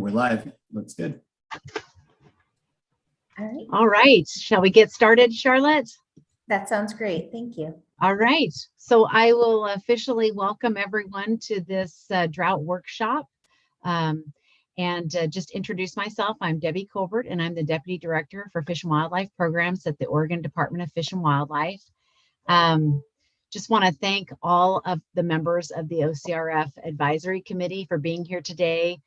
We're live. Looks good. All right. All right. Shall we get started, Charlotte? That sounds great. Thank you. All right. So I will officially welcome everyone to this drought workshop. Just introduce myself. I'm Debbie Colbert, and I'm the Deputy Director for Fish and Wildlife Programs at the Oregon Department of Fish and Wildlife. Just want to thank all of the members of the OCRF Advisory Committee for being here today.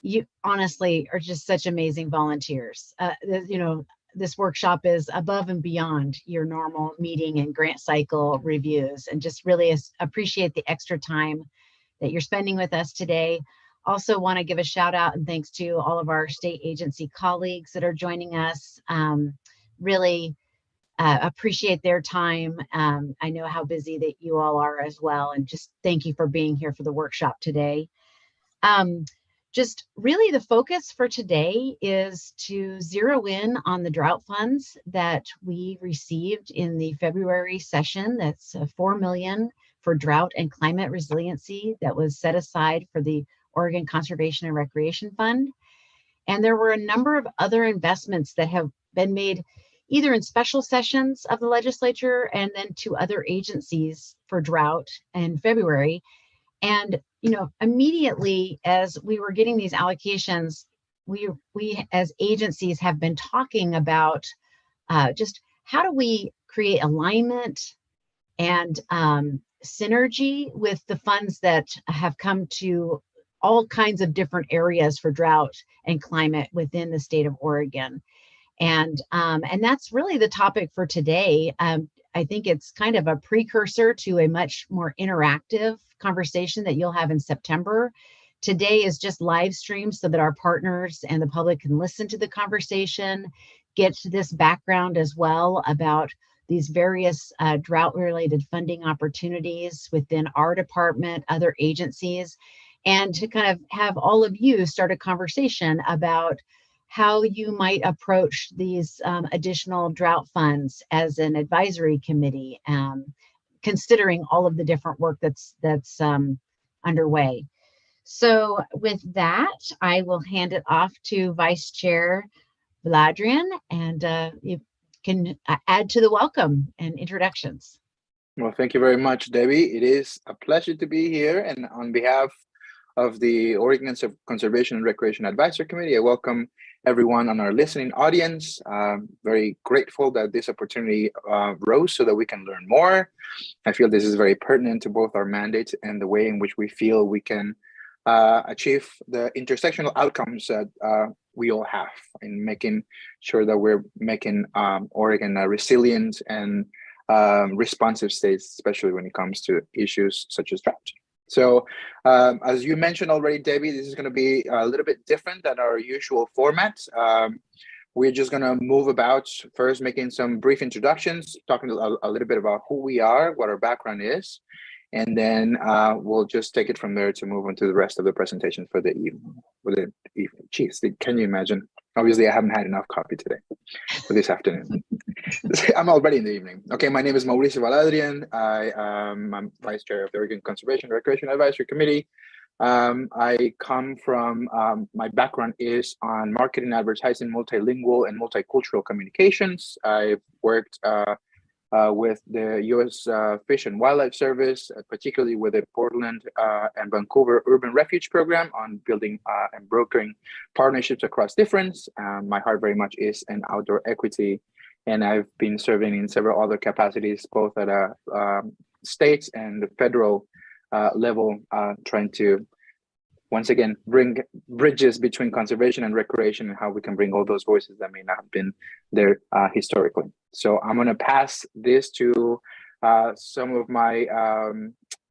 You honestly are just such amazing volunteers. This workshop is above and beyond your normal meeting and grant cycle reviews, and just really appreciate the extra time that you're spending with us today. Also want to give a shout out and thanks to all of our state agency colleagues that are joining us. Really appreciate their time. I know how busy that you all are as well, and just thank you for being here for the workshop today. Just really the focus for today is to zero in on the drought funds that we received in the February session. That's $4 million for drought and climate resiliency that was set aside for the Oregon Conservation and Recreation Fund. And there were a number of other investments that have been made either in special sessions of the legislature and then to other agencies for drought in February. And immediately as we were getting these allocations, we as agencies have been talking about just how do we create alignment and synergy with the funds that have come to all kinds of different areas for drought and climate within the state of Oregon. And that's really the topic for today. I think it's kind of a precursor to a much more interactive conversation that you'll have in September. Today is just live streamed so that our partners and the public can listen to the conversation, get this background as well about these various drought-related funding opportunities within our department, other agencies, and to kind of have all of you start a conversation about how you might approach these additional drought funds as an advisory committee, considering all of the different work that's underway. So with that, I will hand it off to Vice Chair Vladrian, and you can add to the welcome and introductions. Well, thank you very much, Debbie. It is a pleasure to be here, and on behalf of the Oregon Conservation and Recreation Advisory Committee, I welcome everyone on our listening audience. Very grateful that this opportunity rose so that we can learn more. I feel this is very pertinent to both our mandates and the way in which we feel we can achieve the intersectional outcomes that we all have in making sure that we're making Oregon a resilient and responsive state, especially when it comes to issues such as drought. So as you mentioned already, Debbie, this is going to be a little bit different than our usual format. We're just going to move about first making some brief introductions, talking a little bit about who we are, what our background is, and then we'll just take it from there to move on to the rest of the presentation for the evening. Geez, can you imagine? Obviously, I haven't had enough coffee today for this afternoon. I'm already in the evening. Okay, my name is Mauricio Valadrian. I'm Vice Chair of the Oregon Conservation and Recreation Advisory Committee. I come from, my background is on marketing, advertising, multilingual and multicultural communications. I've worked with the U.S. Fish and Wildlife Service, particularly with the Portland and Vancouver Urban Refuge Program on building and brokering partnerships across difference. My heart very much is in outdoor equity, and I've been serving in several other capacities, both at a state and the federal level, trying to once again bring bridges between conservation and recreation and how we can bring all those voices that may not have been there historically. So I'm going to pass this to some of my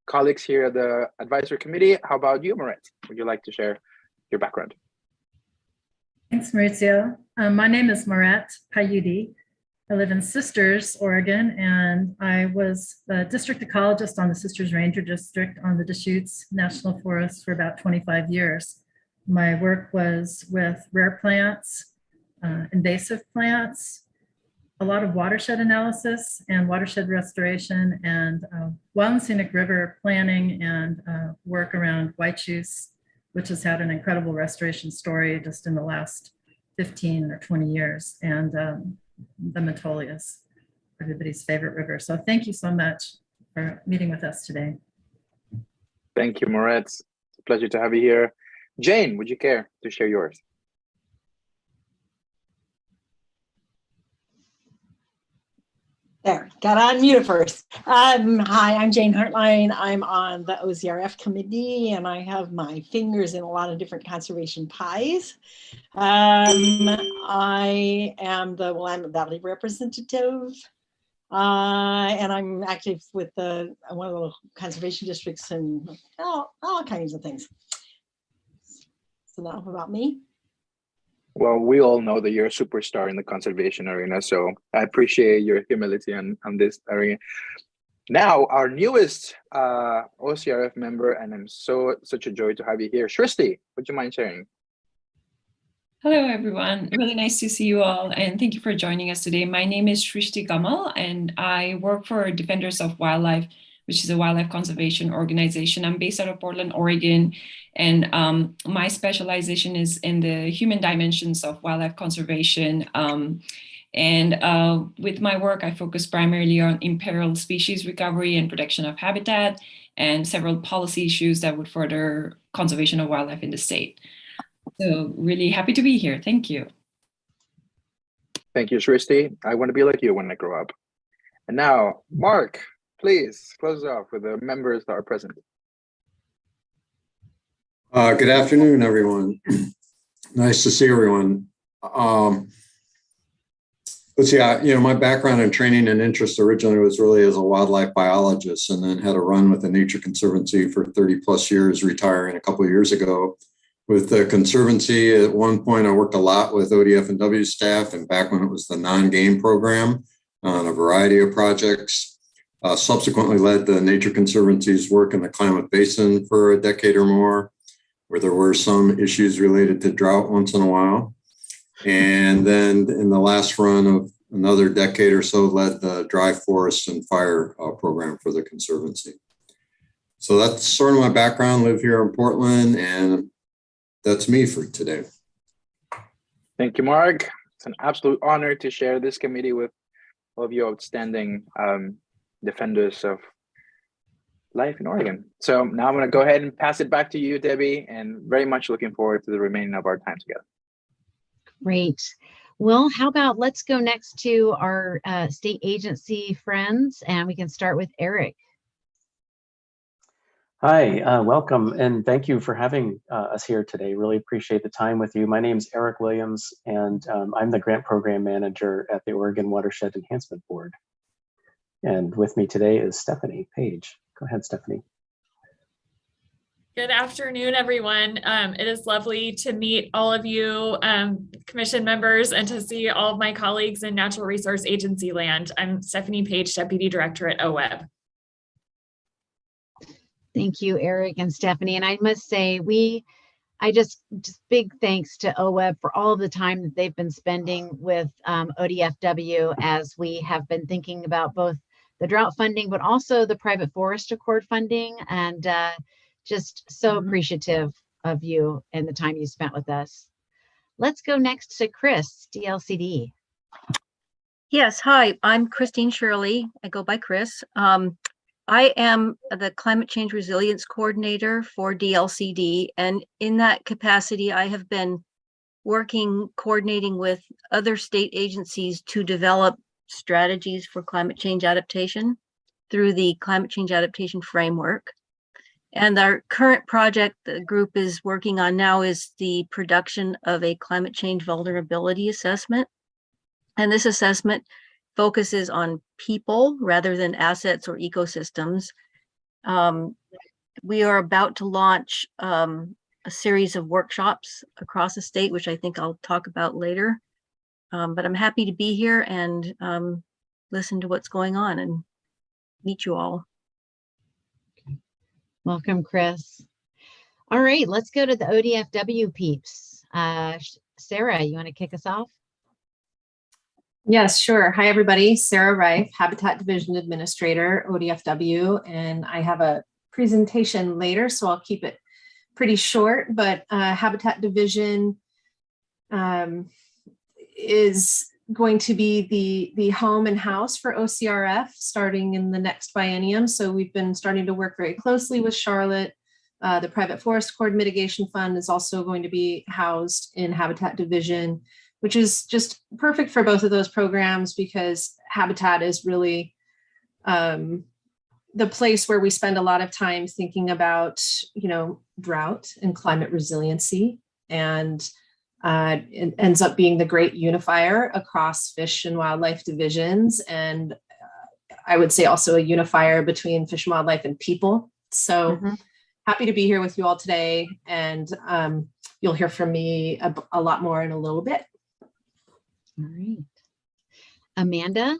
colleagues here at the advisory committee. How about you, Moret? Would you like to share your background? Thanks, Mauricio. My name is Moret Payudi. I live in Sisters, Oregon, and I was the district ecologist on the Sisters Ranger District on the Deschutes National Forest for about 25 years. My work was with rare plants, invasive plants, a lot of watershed analysis and watershed restoration, and wild and scenic river planning and work around white juice which has had an incredible restoration story just in the last 15 or 20 years, and the Metolius, everybody's favorite river. So thank you so much for meeting with us today. Thank you, Moritz. It's a pleasure to have you here. Jane, would you care to share yours? There, got on mute first. Hi, I'm Jane Hartline. I'm on the OCRF committee, and I have my fingers in a lot of different conservation pies. I am the Willamette Valley representative, and I'm active with one of the conservation districts and all kinds of things. So now about me. Well, we all know that you're a superstar in the conservation arena, so I appreciate your humility on this area. Now, our newest OCRF member, and I'm such a joy to have you here. Shristi, would you mind sharing? Hello, everyone. Really nice to see you all, and thank you for joining us today. My name is Shrishti Kamal, and I work for Defenders of Wildlife, which is a wildlife conservation organization. I'm based out of Portland, Oregon, and my specialization is in the human dimensions of wildlife conservation. With my work, I focus primarily on imperiled species recovery and protection of habitat, and several policy issues that would further conservation of wildlife in the state. So really happy to be here. Thank you. Thank you, Shristi. I want to be like you when I grow up. And now, Mark, please close off with the members that are present. Good afternoon, everyone. Nice to see everyone. Let's see, my background and training and interest originally was really as a wildlife biologist, and then had a run with the Nature Conservancy for 30 plus years, retiring a couple of years ago. With the Conservancy, at one point, I worked a lot with ODF and W staff, and back when it was the non-game program on a variety of projects. Subsequently led the Nature Conservancy's work in the Klamath Basin for a decade or more, where there were some issues related to drought once in a while. And then in the last run of another decade or so, led the dry forest and fire program for the Conservancy. So that's sort of my background, live here in Portland, and that's me for today. Thank you, Mark. It's an absolute honor to share this committee with all of you outstanding defenders of life in Oregon. So now I'm going to go ahead and pass it back to you, Debbie, and very much looking forward to the remaining of our time together. Great. Well, how about let's go next to our state agency friends, and we can start with Eric. Hi, welcome, and thank you for having us here today. Really appreciate the time with you. My name is Eric Williams, and I'm the Grant Program Manager at the Oregon Watershed Enhancement Board. And with me today is Stephanie Page. Go ahead, Stephanie. Good afternoon, everyone. It is lovely to meet all of you commission members and to see all of my colleagues in Natural Resource Agency land. I'm Stephanie Page, Deputy Director at Oweb. Thank you, Eric and Stephanie. And I must say, I just big thanks to Oweb for all of the time that they've been spending with ODFW as we have been thinking about both the drought funding, but also the private forest accord funding, and just so appreciative of you and the time you spent with us. Let's go next to Chris, DLCD. Yes, hi, I'm Christine Shirley. I go by Chris. I am the Climate Change Resilience Coordinator for DLCD, and in that capacity, I have been coordinating with other state agencies to develop strategies for climate change adaptation through the Climate Change Adaptation Framework. And our current project the group is working on now is the production of a climate change vulnerability assessment. And this assessment focuses on people rather than assets or ecosystems. We are about to launch a series of workshops across the state, which I think I'll talk about later. But I'm happy to be here and listen to what's going on and meet you all. Welcome, Chris. All right, let's go to the ODFW peeps. Sarah, you want to kick us off? Yes, sure. Hi, everybody. Sarah Reif, Habitat Division Administrator, ODFW, and I have a presentation later, so I'll keep it pretty short, but Habitat Division is going to be the home and house for OCRF starting in the next biennium. So we've been starting to work very closely with Charlotte. The Private Forest Cord Mitigation Fund is also going to be housed in Habitat Division, which is just perfect for both of those programs because Habitat is really the place where we spend a lot of time thinking about, drought and climate resiliency, and it ends up being the great unifier across fish and wildlife divisions, and I would say also a unifier between fish and wildlife and people. So happy to be here with you all today, and you'll hear from me a lot more in a little bit. All right. Amanda?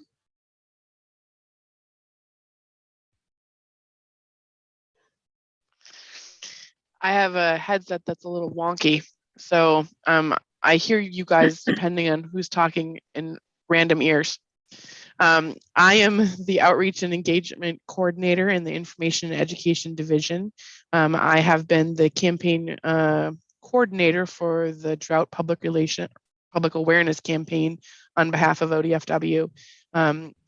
I have a headset that's a little wonky. So I hear you guys depending on who's talking in random ears. I am the Outreach and Engagement Coordinator in the Information and Education Division. I have been the campaign coordinator for the Drought Public Awareness campaign on behalf of ODFW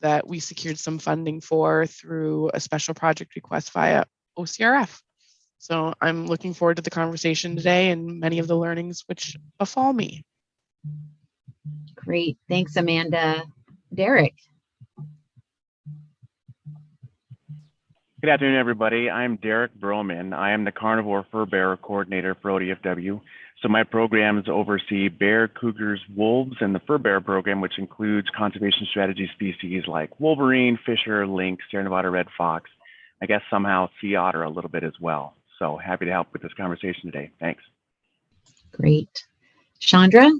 that we secured some funding for through a special project request via OCRF. So I'm looking forward to the conversation today and many of the learnings which befall me. Great. Thanks, Amanda. Derek? Good afternoon, everybody. I'm Derek Broman. I am the Carnivore Fur Bearer Coordinator for ODFW. So my programs oversee bear, cougars, wolves, and the fur bearer program, which includes conservation strategy species like wolverine, fisher, lynx, Sierra Nevada red fox, I guess somehow sea otter a little bit as well. So happy to help with this conversation today. Thanks. Great. Chandra?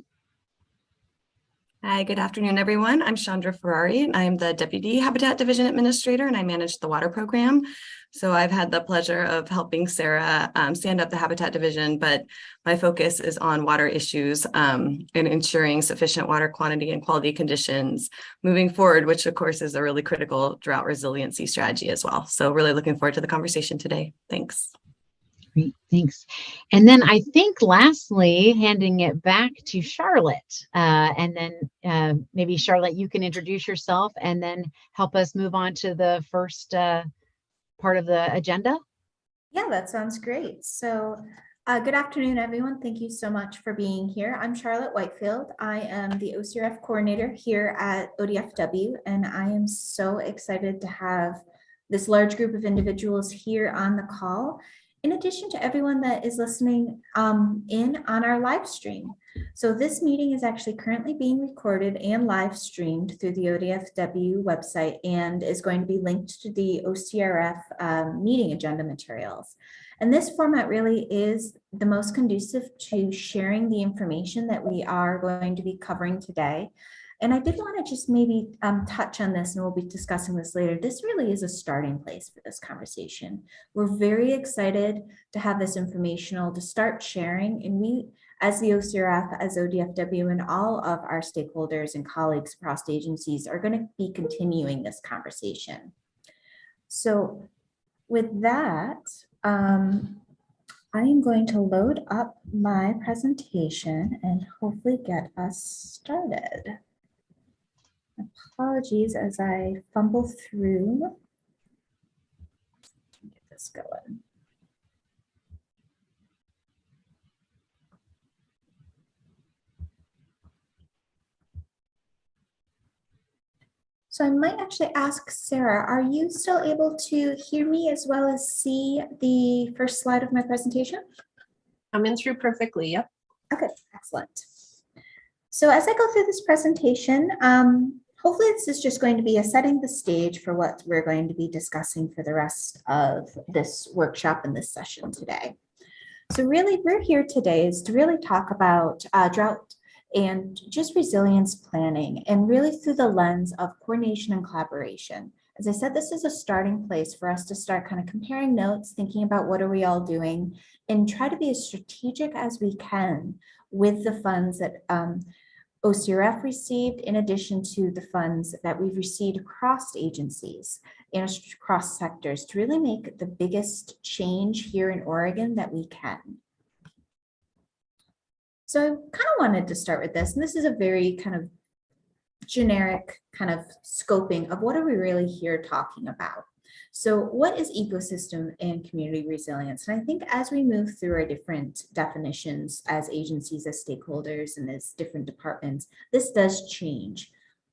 Hi, good afternoon, everyone. I'm Chandra Ferrari, and I'm the Deputy Habitat Division Administrator, and I manage the water program. So I've had the pleasure of helping Sarah stand up the Habitat Division, but my focus is on water issues and ensuring sufficient water quantity and quality conditions moving forward, which of course is a really critical drought resiliency strategy as well. So really looking forward to the conversation today. Thanks. Great, thanks. And then I think lastly, handing it back to Charlotte. And then maybe Charlotte, you can introduce yourself and then help us move on to the first part of the agenda. Yeah, that sounds great. So good afternoon, everyone. Thank you so much for being here. I'm Charlotte Whitefield. I am the OCRF coordinator here at ODFW, and I am so excited to have this large group of individuals here on the call, in addition to everyone that is listening in on our live stream. So this meeting is actually currently being recorded and live streamed through the ODFW website and is going to be linked to the OCRF meeting agenda materials. And this format really is the most conducive to sharing the information that we are going to be covering today. And I did want to just maybe touch on this, and we'll be discussing this later. This really is a starting place for this conversation. We're very excited to have this informational to start sharing. And we, as the OCRF, as ODFW, and all of our stakeholders and colleagues across agencies are going to be continuing this conversation. So with that, I am going to load up my presentation and hopefully get us started. Apologies as I fumble through. Get this going. So I might actually ask Sarah, are you still able to hear me as well as see the first slide of my presentation? Coming through perfectly, yep. Okay, excellent. So as I go through this presentation, hopefully this is just going to be a setting the stage for what we're going to be discussing for the rest of this workshop and this session today. So really, we're here today is to really talk about drought and just resilience planning, and really through the lens of coordination and collaboration. As I said, this is a starting place for us to start kind of comparing notes, thinking about what are we all doing, and try to be as strategic as we can with the funds that OCRF received, in addition to the funds that we've received across agencies. and across sectors to really make the biggest change here in Oregon that we can. So I kind of wanted to start with this, and this is a very kind of generic kind of scoping of what are we really here talking about. So what is ecosystem and community resilience? And I think as we move through our different definitions as agencies, as stakeholders, and as different departments, this does change.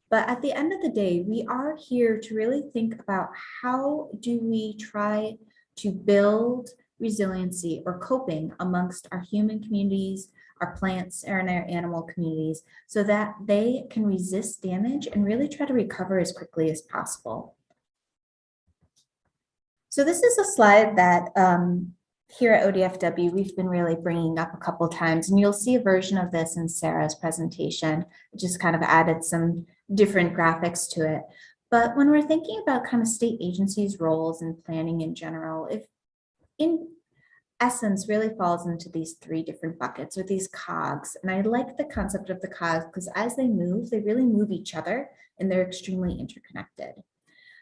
But at the end of the day, we are here to really think about how do we try to build resiliency or coping amongst our human communities, our plants, and our animal communities, so that they can resist damage and really try to recover as quickly as possible. So this is a slide that here at ODFW, we've been really bringing up a couple of times, and you'll see a version of this in Sarah's presentation. It just kind of added some different graphics to it. But when we're thinking about kind of state agencies' roles and planning in general, if in essence really falls into these three different buckets or these cogs. And I like the concept of the cogs because as they really move each other, and they're extremely interconnected.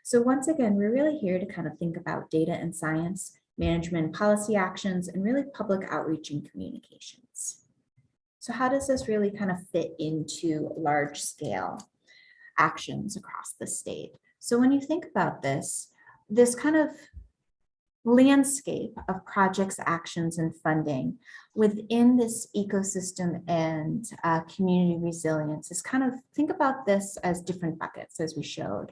So once again, we're really here to kind of think about data and science, management, policy actions, and really public outreach and communications. So how does this really kind of fit into large scale actions across the state? So when you think about this kind of landscape of projects, actions, and funding within this ecosystem and community resilience is kind of, think about this as different buckets as we showed.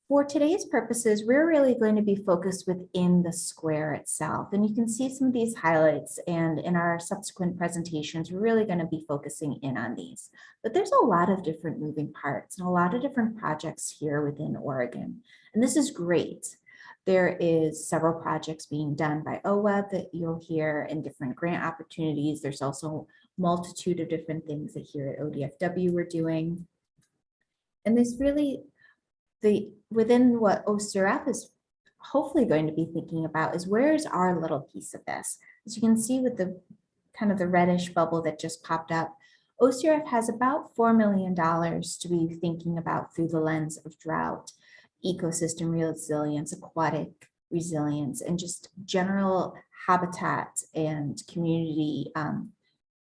For today's purposes, we're really going to be focused within the square itself. And you can see some of these highlights, and in our subsequent presentations, we're really going to be focusing in on these. But there's a lot of different moving parts and a lot of different projects here within Oregon. And this is great. There is several projects being done by Oweb that you'll hear in different grant opportunities. There's also a multitude of different things that here at ODFW we're doing. And this really, within what OCRF is hopefully going to be thinking about is where's our little piece of this? As you can see with the kind of the reddish bubble that just popped up, OCRF has about $4 million to be thinking about through the lens of drought, ecosystem resilience, aquatic resilience, and just general habitat and community kind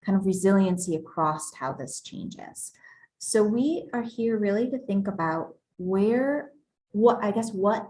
of resiliency across how this changes. So we are here really to think about what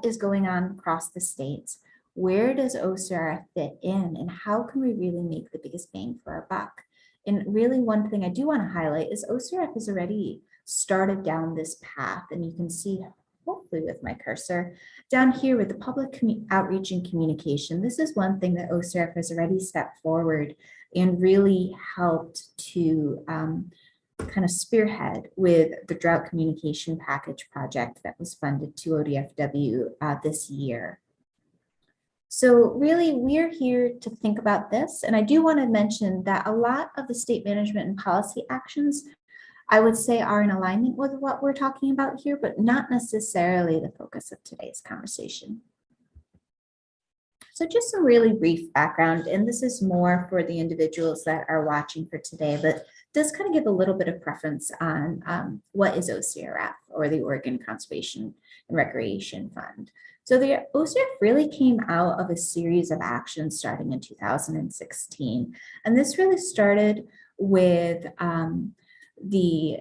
is going on across the states? Where does OCRF fit in, and how can we really make the biggest bang for our buck? And really one thing I do want to highlight is OCRF has already started down this path, and you can see hopefully with my cursor down here with the public outreach and communication. This is one thing that OCRF has already stepped forward and really helped to kind of spearhead with the Drought Communication Package project that was funded to ODFW this year. So really, we're here to think about this. And I do want to mention that a lot of the state management and policy actions, I would say, are in alignment with what we're talking about here, but not necessarily the focus of today's conversation. So just some really brief background, and this is more for the individuals that are watching for today, but does kind of give a little bit of preference on what is OCRF, or the Oregon Conservation and Recreation Fund. So the OCRF really came out of a series of actions starting in 2016. And this really started with the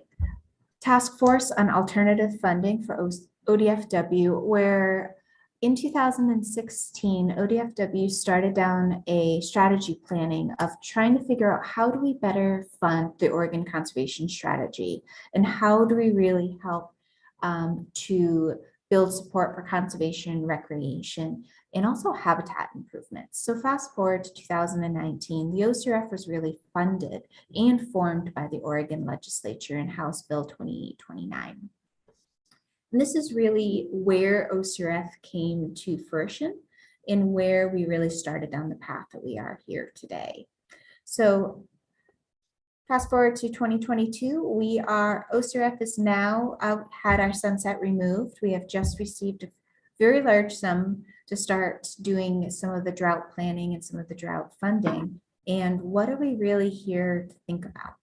Task Force on Alternative Funding for ODFW, where in 2016, ODFW started down a strategy planning of trying to figure out how do we better fund the Oregon Conservation Strategy, and how do we really help to build support for conservation, recreation, and also habitat improvements. So fast forward to 2019, the OCRF was really funded and formed by the Oregon legislature in House Bill 2829. And this is really where OCRF came to fruition and where we really started down the path that we are here today. So fast forward to 2022, OCRF is now had our sunset removed. We have just received a very large sum to start doing some of the drought planning and some of the drought funding. And what are we really here to think about?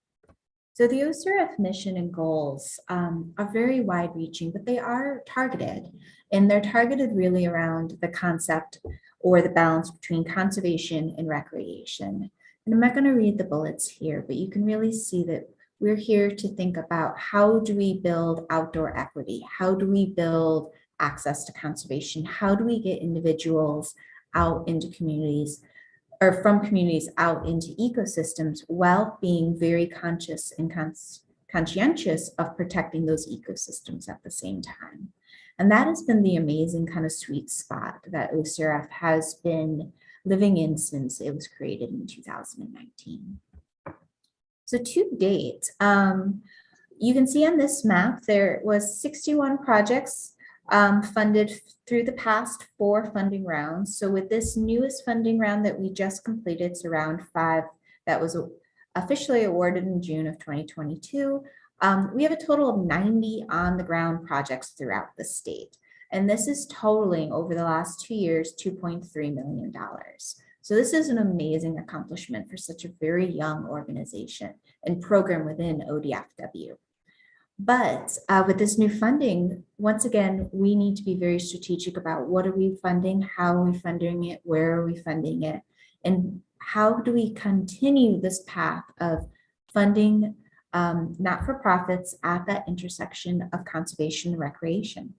So the OCRF mission and goals are very wide reaching, but they are targeted, and they're targeted really around the concept or the balance between conservation and recreation. And I'm not going to read the bullets here, but you can really see that we're here to think about how do we build outdoor equity? How do we build access to conservation? How do we get individuals out into communities or from communities out into ecosystems while being very conscious and conscientious of protecting those ecosystems at the same time? And that has been the amazing kind of sweet spot that OCRF has been living in since it was created in 2019. So to date, you can see on this map, there was 61 projects funded through the past 4 funding rounds. So with this newest funding round that we just completed, it's round 5 that was officially awarded in June of 2022. We have a total of 90 on the ground projects throughout the state. And this is totaling over the last 2 years, $2.3 million. So this is an amazing accomplishment for such a very young organization and program within ODFW. But with this new funding, once again, we need to be very strategic about what are we funding, how are we funding it, where are we funding it, and how do we continue this path of funding not-for-profits at that intersection of conservation and recreation.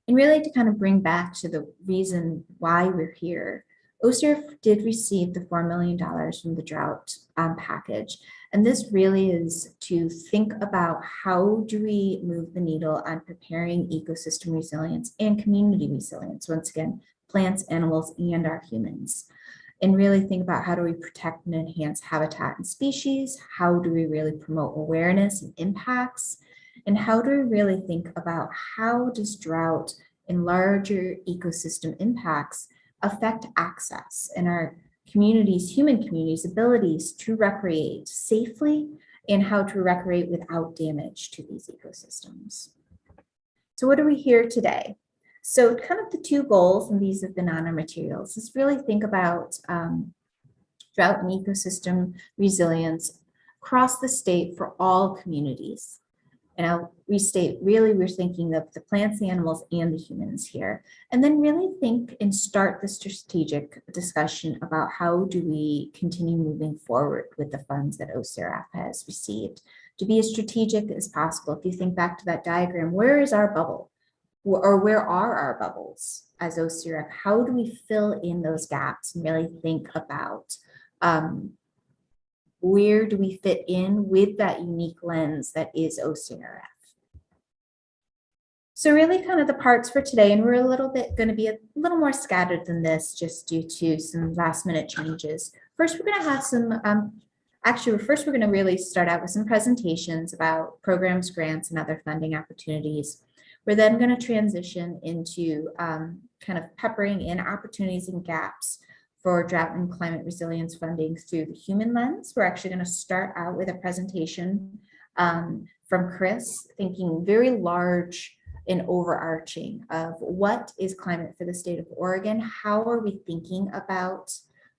And really to kind of bring back to the reason why we're here, OCRF did receive the $4 million from the Drought package. And this really is to think about how do we move the needle on preparing ecosystem resilience and community resilience. Once again, plants, animals, and our humans. And really think about how do we protect and enhance habitat and species? How do we really promote awareness and impacts? And how do we really think about how does drought and larger ecosystem impacts affect access and our communities, human communities' abilities to recreate safely and how to recreate without damage to these ecosystems. So what are we here today? So kind of the 2 goals, and these have been on our materials, is really think about drought and ecosystem resilience across the state for all communities. And I'll restate, really, we're thinking of the plants, the animals, and the humans here. And then really think and start the strategic discussion about how do we continue moving forward with the funds that OCRF has received to be as strategic as possible. If you think back to that diagram, where is our bubble? Or where are our bubbles as OCRF? How do we fill in those gaps and really think about where do we fit in with that unique lens that is OCRF? So really kind of the parts for today, and we're a little bit going to be a little more scattered than this just due to some last minute changes. First, we're going to have some, first we're going to really start out with some presentations about programs, grants, and other funding opportunities. We're then going to transition into kind of peppering in opportunities and gaps for drought and climate resilience funding through the human lens. We're actually going to start out with a presentation from Chris, thinking very large and overarching of what is climate for the state of Oregon? How are we thinking about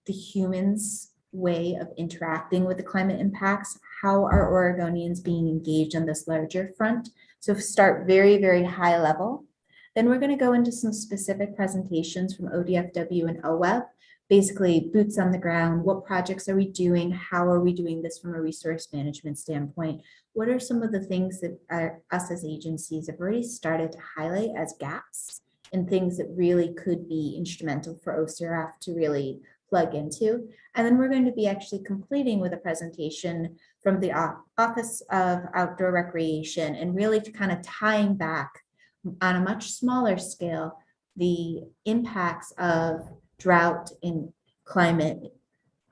the humans' way of interacting with the climate impacts? How are Oregonians being engaged on this larger front? So start very, very high level. Then we're going to go into some specific presentations from ODFW and Oweb. Basically, boots on the ground, what projects are we doing? How are we doing this from a resource management standpoint? What are some of the things that us as agencies have already started to highlight as gaps and things that really could be instrumental for OCRF to really plug into? And then we're going to be actually completing with a presentation from the Office of Outdoor Recreation and really to kind of tying back on a much smaller scale the impacts of drought and climate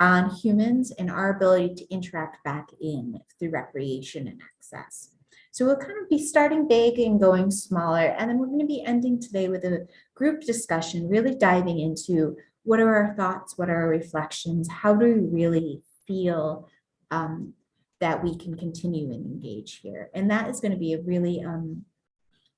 on humans and our ability to interact back in through recreation and access. So we'll kind of be starting big and going smaller, and then we're going to be ending today with a group discussion, really diving into what are our thoughts, what are our reflections, how do we really feel that we can continue and engage here. And that is going to be a really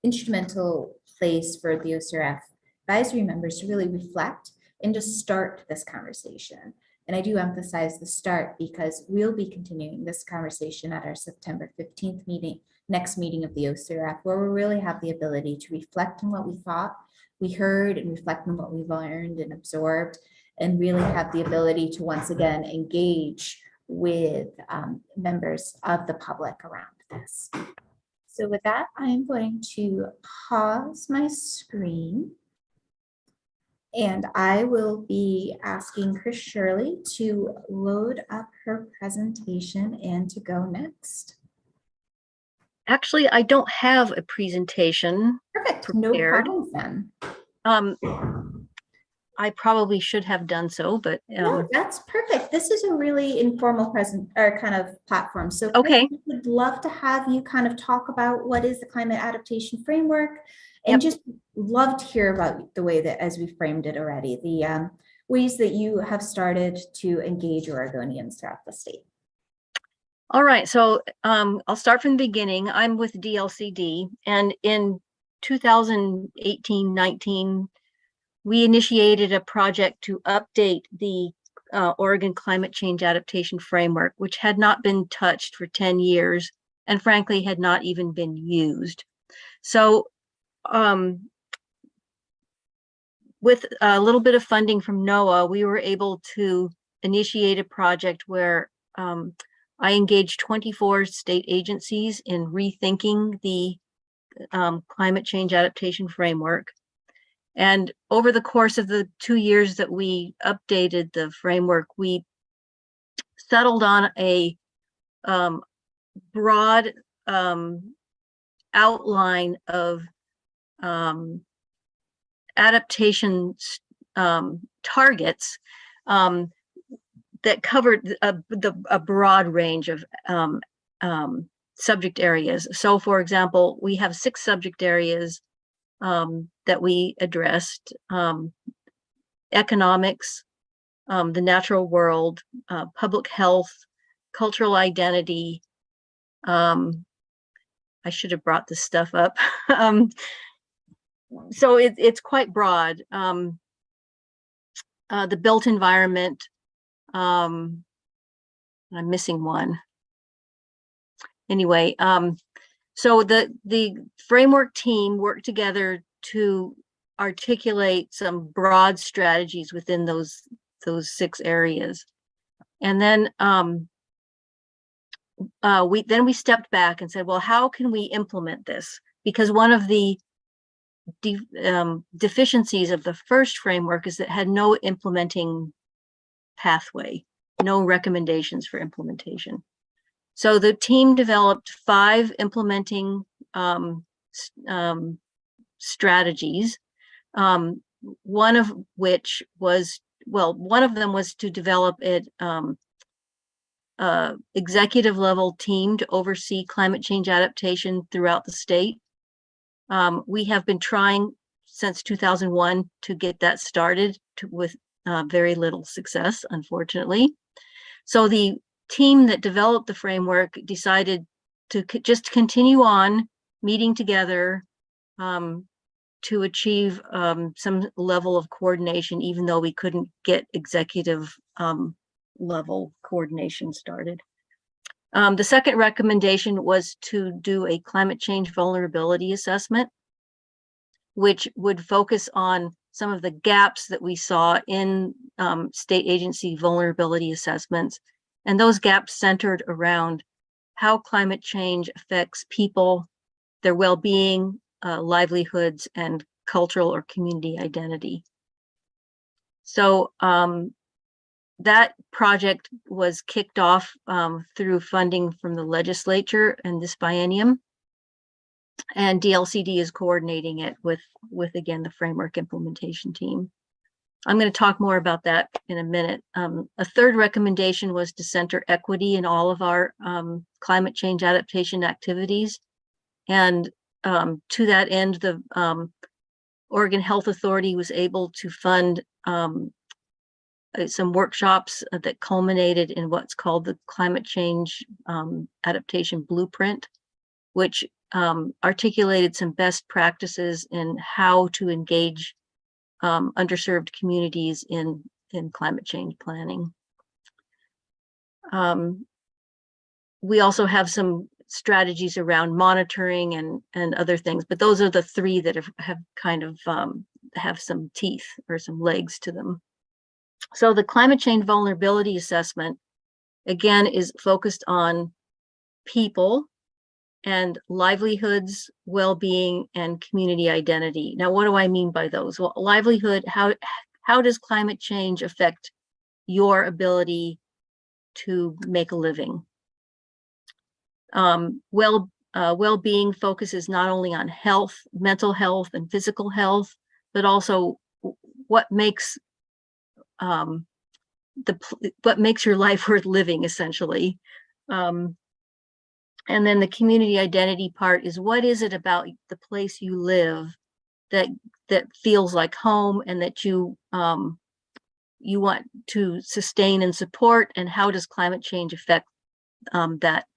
instrumental place for the OCRF advisory members to really reflect and just start this conversation. And I do emphasize the start because we'll be continuing this conversation at our September 15th meeting, next meeting of the OCRF, where we really have the ability to reflect on what we thought, we heard, and reflect on what we've learned and absorbed, and really have the ability to once again engage with members of the public around this. So with that, I'm going to pause my screen. And I will be asking Chris Shirley to load up her presentation and to go next. Actually, I don't have a presentation. Perfect, no prepared. problems then. I probably should have done so, but No, that's perfect. This is a really informal present or kind of platform. So Chris, okay. would love to have you kind of talk about what is the climate adaptation framework, and just love to hear about the way that, as we framed it already, the ways that you have started to engage Oregonians throughout the state. All right, so I'll start from the beginning. I'm with DLCD, and in 2018-19, we initiated a project to update the Oregon Climate Change Adaptation Framework, which had not been touched for 10 years and frankly had not even been used. So with a little bit of funding from NOAA, we were able to initiate a project where I engaged 24 state agencies in rethinking the climate change adaptation framework. And over the course of the 2 years that we updated the framework, we settled on a broad outline of adaptation targets that covered a broad range of subject areas. So, for example, we have 6 subject areas that we addressed: economics, the natural world, public health, cultural identity. I should have brought this stuff up. So it's quite broad. The built environment. I'm missing one. Anyway, so the framework team worked together to articulate some broad strategies within those 6 areas, and then we stepped back and said, well, how can we implement this? Because one of the deficiencies of the first framework is that it had no implementing pathway, no recommendations for implementation. So the team developed 5 implementing strategies, one of which was, one of them was to develop an executive level team to oversee climate change adaptation throughout the state. We have been trying since 2001 to get that started with very little success, unfortunately. So the team that developed the framework decided to just continue on meeting together to achieve some level of coordination, even though we couldn't get executive level coordination started. The second recommendation was to do a climate change vulnerability assessment, which would focus on some of the gaps that we saw in state agency vulnerability assessments. And those gaps centered around how climate change affects people, their well-being, livelihoods, and cultural or community identity. So that project was kicked off through funding from the legislature in this biennium, and DLCD is coordinating it with again, the framework implementation team. I'm going to talk more about that in a minute. A third recommendation was to center equity in all of our climate change adaptation activities. And to that end, the Oregon Health Authority was able to fund some workshops that culminated in what's called the Climate Change Adaptation Blueprint, which articulated some best practices in how to engage underserved communities in climate change planning. We also have some strategies around monitoring and other things, but those are the three that have kind of have some teeth or some legs to them. So the climate change vulnerability assessment, again, is focused on people and livelihoods, well-being, and community identity. Now, what do I mean by those? Well, livelihood, how does climate change affect your ability to make a living? Well-being focuses not only on health, mental health, and physical health, but also what makes your life worth living, essentially. And then the community identity part is, what is it about the place you live that feels like home and that you want to sustain and support, and how does climate change affect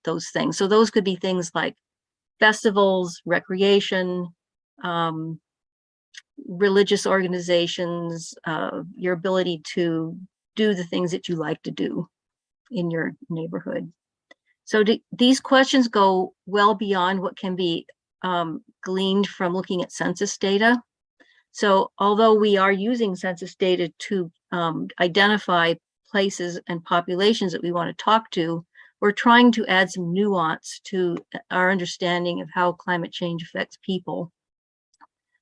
those things? So those could be things like festivals, recreation, religious organizations, your ability to do the things that you like to do in your neighborhood. So these questions go well beyond what can be gleaned from looking at census data. So although we are using census data to identify places and populations that we want to talk to, we're trying to add some nuance to our understanding of how climate change affects people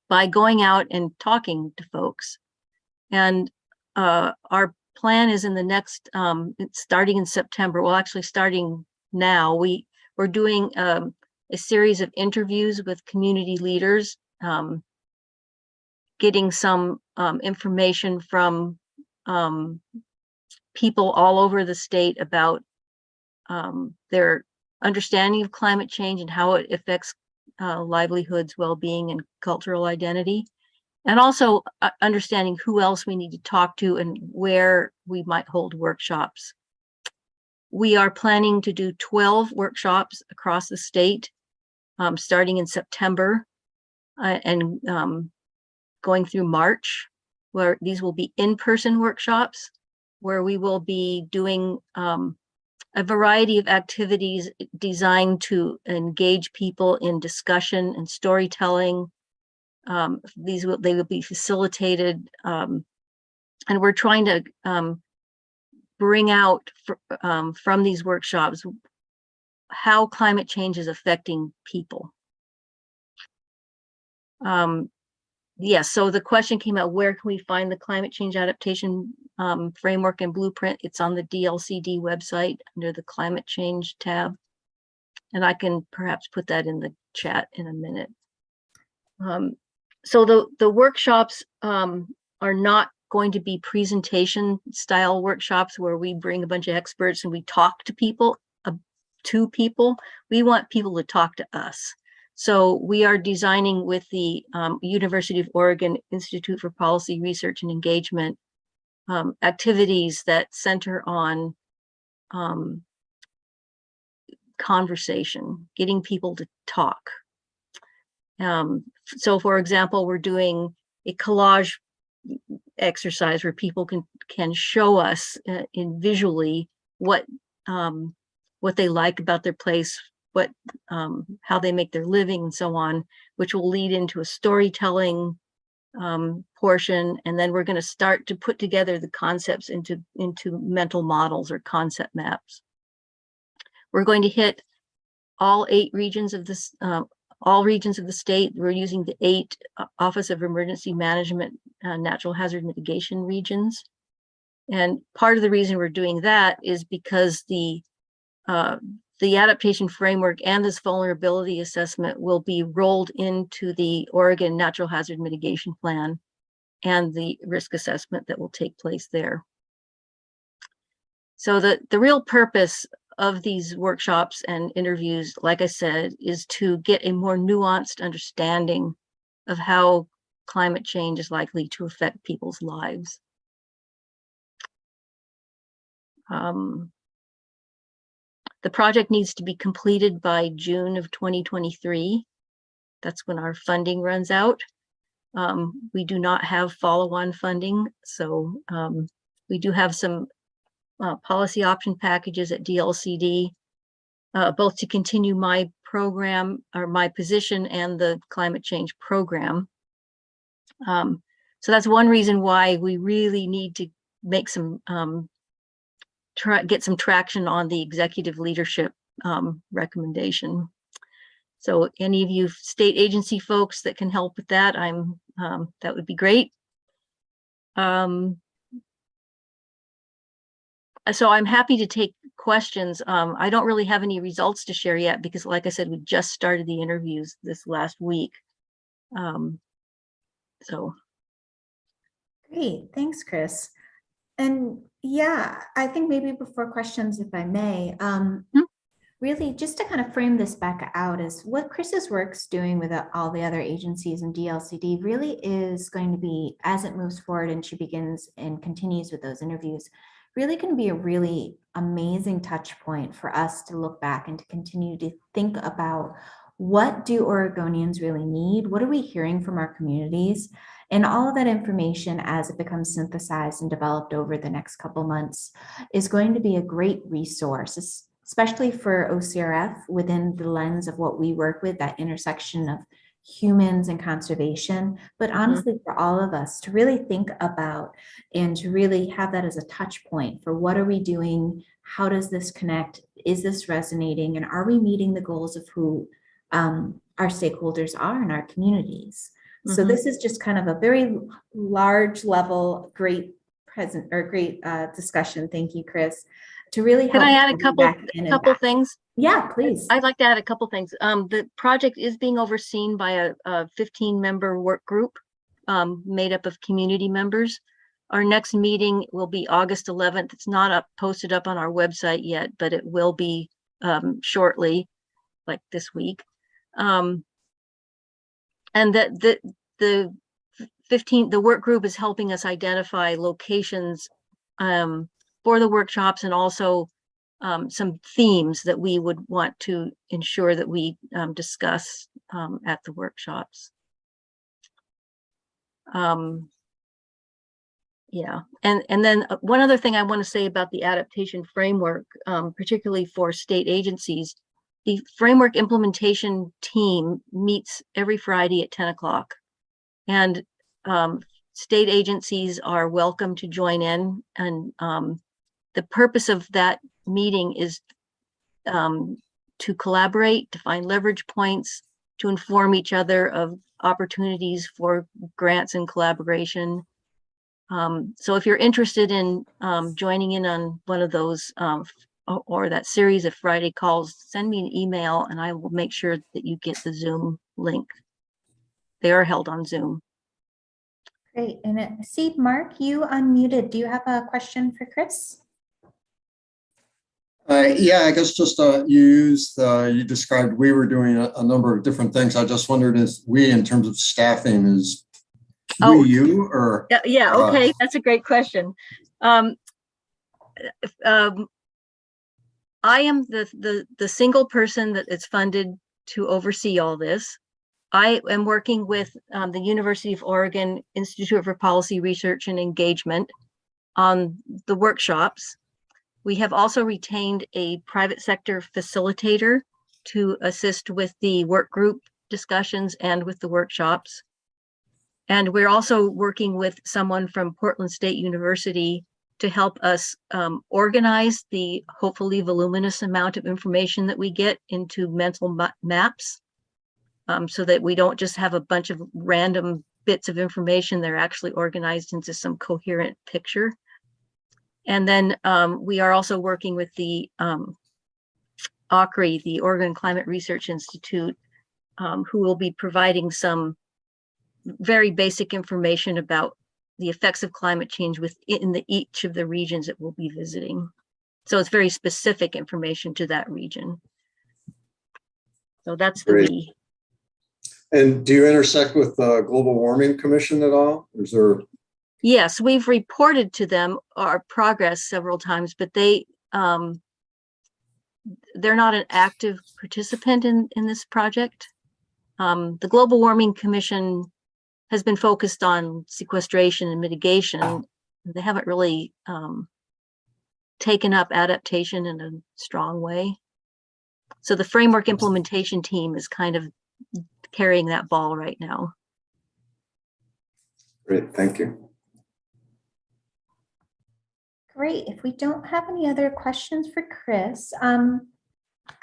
by going out and talking to folks. And our plan is in the next, starting in September, well, actually starting now, we're doing a series of interviews with community leaders, getting some information from people all over the state about their understanding of climate change and how it affects livelihoods, well-being, and cultural identity, and also understanding who else we need to talk to and where we might hold workshops. We are planning to do 12 workshops across the state, starting in September and going through March, where these will be in-person workshops, where we will be doing a variety of activities designed to engage people in discussion and storytelling. They will be facilitated, and we're trying to bring out from these workshops how climate change is affecting people. Yes, so the question came out, where can we find the climate change adaptation framework and blueprint? It's on the DLCD website under the climate change tab. And I can perhaps put that in the chat in a minute. So the workshops are not going to be presentation style workshops where we bring a bunch of experts and we talk to people. We want people to talk to us. So we are designing with the University of Oregon Institute for Policy Research and Engagement activities that center on conversation, getting people to talk. So for example, we're doing a collage exercise where people can show us visually what they like about their place, how they make their living, and so on, which will lead into a storytelling portion. And then we're going to start to put together the concepts into mental models or concept maps. We're going to hit all 8 regions of this, all regions of the state. We're using the 8 Office of Emergency Management Natural Hazard Mitigation regions. And part of the reason we're doing that is because the adaptation framework and this vulnerability assessment will be rolled into the Oregon Natural Hazard Mitigation Plan and the risk assessment that will take place there. So the real purpose of these workshops and interviews, like I said, is to get a more nuanced understanding of how climate change is likely to affect people's lives. The project needs to be completed by June of 2023. That's when our funding runs out. We do not have follow-on funding, so we do have some policy option packages at DLCD, both to continue my program or my position and the climate change program. So that's one reason why we really need to make some, get some traction on the executive leadership recommendation. So any of you state agency folks that can help with that, that would be great. So I'm happy to take questions. I don't really have any results to share yet because, like I said, we just started the interviews this last week. So. Great, thanks, Chris. And yeah, I think maybe before questions, if I may, really just to kind of frame this back out is what Chris's work's doing with all the other agencies and DLCD really is going to be, as it moves forward and she begins and continues with those interviews, really can be a really amazing touch point for us to look back and to continue to think about what do Oregonians really need? What are we hearing from our communities? And all of that information, as it becomes synthesized and developed over the next couple months, is going to be a great resource, especially for OCRF within the lens of what we work with, that intersection of humans and conservation, but honestly for all of us to really think about and to really have that as a touch point for what are we doing? How does this connect? Is this resonating? And are we meeting the goals of who our stakeholders are in our communities? So this is just kind of a very large level, great discussion. Thank you, Chris. To really help. Can I add a couple things? Yeah, please. I'd like to add a couple things. The project is being overseen by a 15-member work group made up of community members. Our next meeting will be August 11th. It's not posted up on our website yet, but it will be shortly, like this week. And that the work group is helping us identify locations for the workshops and also some themes that we would want to ensure that we discuss at the workshops. Yeah, and then one other thing I want to say about the adaptation framework, particularly for state agencies. The framework implementation team meets every Friday at 10 o'clock, and state agencies are welcome to join in. And the purpose of that meeting is to collaborate, to find leverage points, to inform each other of opportunities for grants and collaboration. So if you're interested in joining in on one of those or that series of Friday calls, send me an email and I will make sure that you get the Zoom link. They are held on Zoom. Great. And see, Mark, you unmuted. Do you have a question for Chris? Yeah, I guess just you described we were doing a number of different things. I just wondered if we, in terms of staffing, is you or? Yeah, okay, that's a great question. I am the single person that is funded to oversee all this. I am working with the University of Oregon Institute for Policy Research and Engagement on the workshops. We have also retained a private sector facilitator to assist with the work group discussions and with the workshops. And we're also working with someone from Portland State University to help us organize the hopefully voluminous amount of information that we get into mental maps, so that we don't just have a bunch of random bits of information. They're actually organized into some coherent picture. And then we are also working with the Ocrf, the Oregon Climate Research Institute, who will be providing some very basic information about the effects of climate change within each of the regions that we'll be visiting. So it's very specific information to that region. So that's the we. And do you intersect with the Global Warming Commission at all? Or is there? Yes, we've reported to them our progress several times, but they're not an active participant in this project. The Global Warming Commission has been focused on sequestration and mitigation. They haven't really taken up adaptation in a strong way. So the framework implementation team is kind of carrying that ball right now. Great, thank you. Great. If we don't have any other questions for Chris,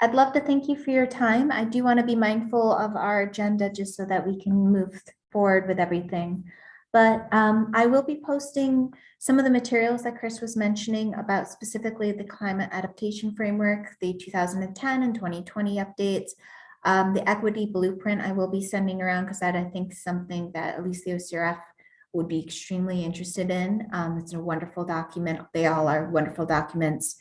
I'd love to thank you for your time. I do want to be mindful of our agenda just so that we can move forward with everything. But I will be posting some of the materials that Chris was mentioning about specifically the climate adaptation framework, the 2010 and 2020 updates, the equity blueprint I will be sending around because that I think is something that at least the OCRF would be extremely interested in. It's a wonderful document. They all are wonderful documents.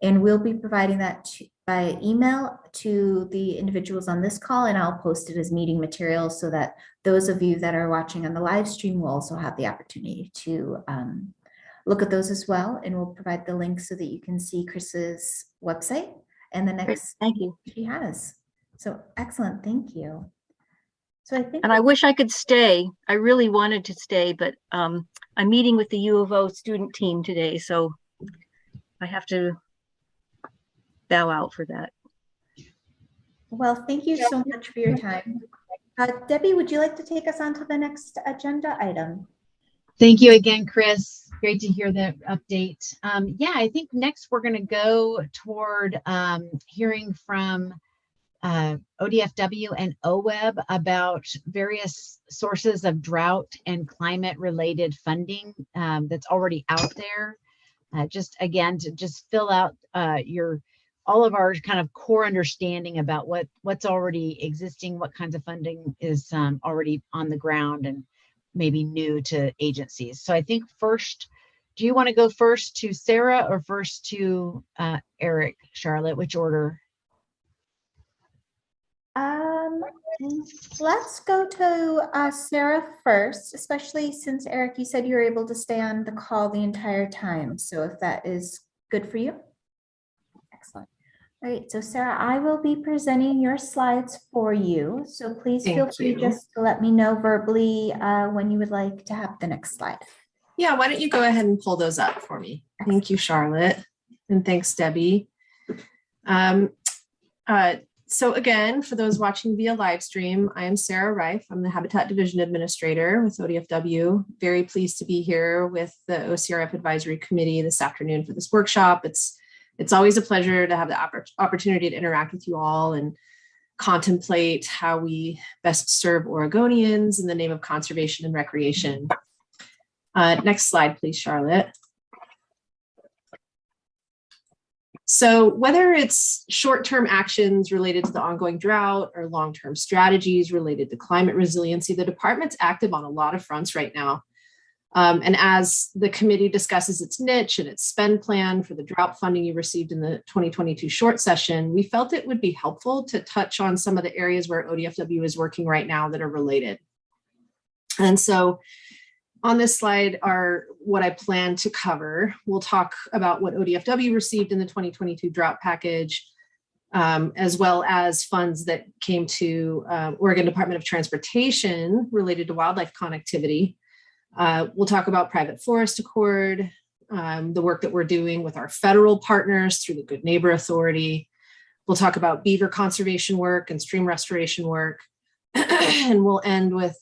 And we'll be providing that by email to the individuals on this call, and I'll post it as meeting materials so that those of you that are watching on the live stream will also have the opportunity to look at those as well. And we'll provide the link so that you can see Chris's website and the next Thank you. she has. So excellent, thank you. So I think, and I wish I could stay. I really wanted to stay, but I'm meeting with the U of O student team today, so I have to bow out for that. well, thank you so much for your time. Debbie, would you like to take us on to the next agenda item? Thank you again, Chris. Great to hear that update. Yeah, I think next we're going to go toward hearing from ODFW and Oweb about various sources of drought and climate related funding that's already out there. Just again, to just fill out all of our kind of core understanding about what's already existing, what kinds of funding is already on the ground and maybe new to agencies. So I think first, do you want to go first to Sarah or first to Eric, Charlotte? Which order? Let's go to Sarah first, especially since Eric, you said you were able to stay on the call the entire time. So if that is good for you. Excellent. All right, so Sarah, I will be presenting your slides for you. So please feel free just to let me know verbally when you would like to have the next slide. Yeah, why don't you go ahead and pull those up for me? Thank you, Charlotte. And thanks, Debbie. So again, for those watching via live stream, I am Sarah Reif. I'm the Habitat Division Administrator with ODFW. Very pleased to be here with the OCRF Advisory Committee this afternoon for this workshop. It's always a pleasure to have the opportunity to interact with you all and contemplate how we best serve Oregonians in the name of conservation and recreation. Next slide, please, Charlotte. So whether it's short-term actions related to the ongoing drought or long-term strategies related to climate resiliency, the department's active on a lot of fronts right now. And as the committee discusses its niche and its spend plan for the drought funding you received in the 2022 short session, we felt it would be helpful to touch on some of the areas where ODFW is working right now that are related. And so on this slide are what I plan to cover. We'll talk about what ODFW received in the 2022 drought package, as well as funds that came to Oregon Department of Transportation related to wildlife connectivity. We'll talk about private forest accord, the work that we're doing with our federal partners through the Good Neighbor Authority. We'll talk about beaver conservation work and stream restoration work. And we'll end with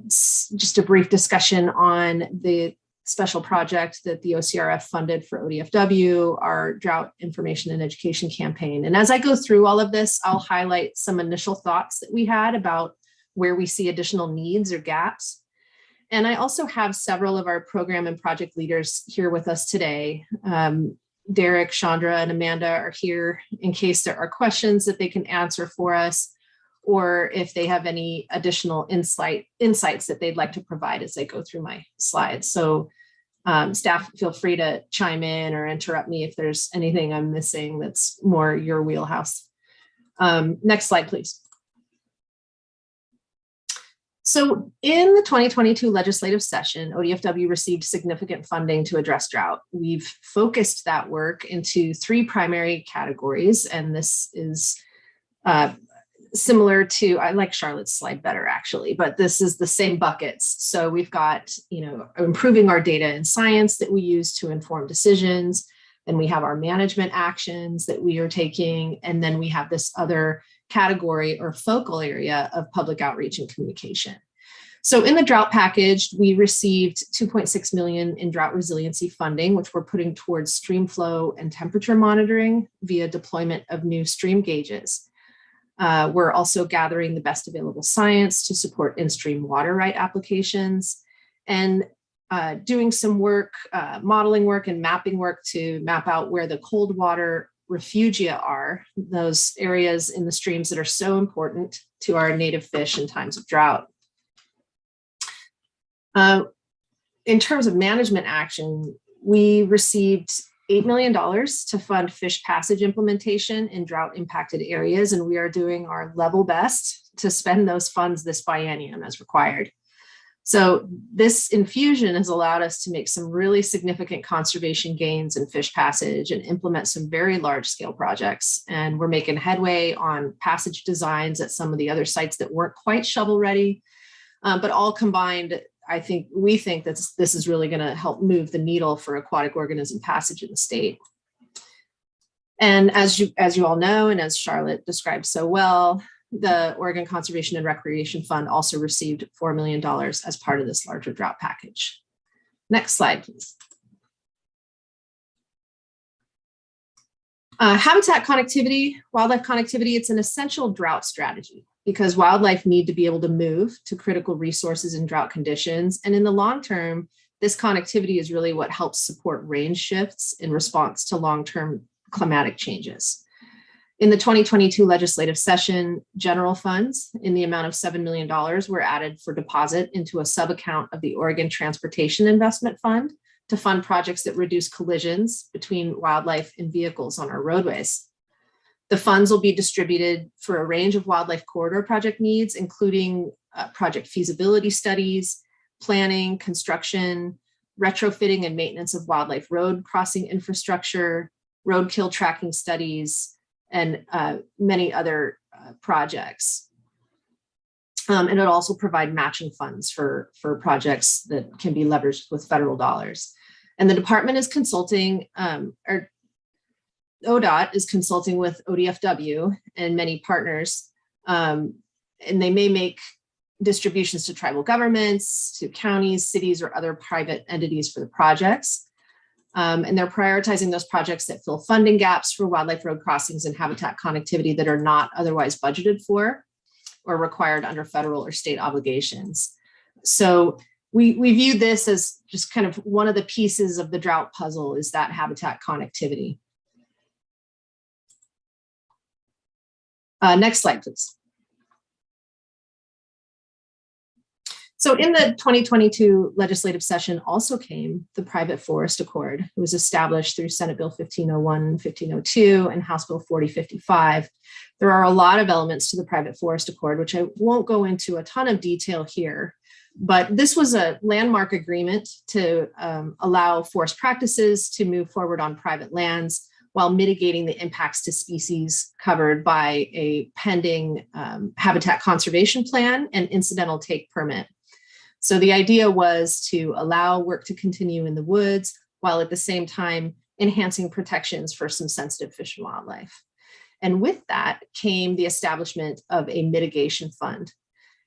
just a brief discussion on the special project that the OCRF funded for ODFW, our drought information and education campaign. And as I go through all of this, I'll highlight some initial thoughts that we had about where we see additional needs or gaps. And I also have several of our program and project leaders here with us today. Derek, Chandra, and Amanda are here in case there are questions that they can answer for us, or if they have any additional insights that they'd like to provide as I go through my slides. So staff, feel free to chime in or interrupt me if there's anything I'm missing that's more your wheelhouse. Next slide, please. So in the 2022 legislative session, ODFW received significant funding to address drought. We've focused that work into three primary categories, and this is similar to, I like Charlotte's slide better actually, but this is the same buckets. So we've got, improving our data and science that we use to inform decisions, Then we have our management actions that we are taking. And then we have this other category or focal area of public outreach and communication. So in the drought package, we received 2.6 million in drought resiliency funding, which we're putting towards stream flow and temperature monitoring via deployment of new stream gauges. We're also gathering the best available science to support in-stream water right applications and doing some work, modeling work and mapping work to map out where the cold water refugia are, those areas in the streams that are so important to our native fish in times of drought. In terms of management action, we received $8 million to fund fish passage implementation in drought impacted areas, and we are doing our level best to spend those funds this biennium as required. So this infusion has allowed us to make some really significant conservation gains in fish passage and implement some very large scale projects. And we're making headway on passage designs at some of the other sites that weren't quite shovel ready, but all combined, we think that this is really going to help move the needle for aquatic organism passage in the state. And as you all know, and as Charlotte described so well, the Oregon Conservation and Recreation Fund also received $4 million as part of this larger drought package. Next slide, please. Habitat connectivity, wildlife connectivity, it's an essential drought strategy because wildlife need to be able to move to critical resources in drought conditions. And in the long term, this connectivity is really what helps support range shifts in response to long-term climatic changes. In the 2022 legislative session, general funds in the amount of $7 million were added for deposit into a sub-account of the Oregon Transportation Investment Fund to fund projects that reduce collisions between wildlife and vehicles on our roadways. The funds will be distributed for a range of wildlife corridor project needs, including project feasibility studies, planning, construction, retrofitting and maintenance of wildlife road crossing infrastructure, roadkill tracking studies, and many other projects. And it'll also provide matching funds for projects that can be leveraged with federal dollars. And the department is consulting, or ODOT is consulting with ODFW and many partners, and they may make distributions to tribal governments, to counties, cities, or other private entities for the projects. And they're prioritizing those projects that fill funding gaps for wildlife road crossings and habitat connectivity that are not otherwise budgeted for or required under federal or state obligations. So we view this as just kind of one of the pieces of the drought puzzle is that habitat connectivity. Next slide, please. So in the 2022 legislative session also came the Private Forest Accord. It was established through Senate Bill 1501, 1502, and House Bill 4055. There are a lot of elements to the Private Forest Accord, which I won't go into a ton of detail here, but this was a landmark agreement to allow forest practices to move forward on private lands while mitigating the impacts to species covered by a pending habitat conservation plan and incidental take permit. So the idea was to allow work to continue in the woods while at the same time enhancing protections for some sensitive fish and wildlife. And with that came the establishment of a mitigation fund.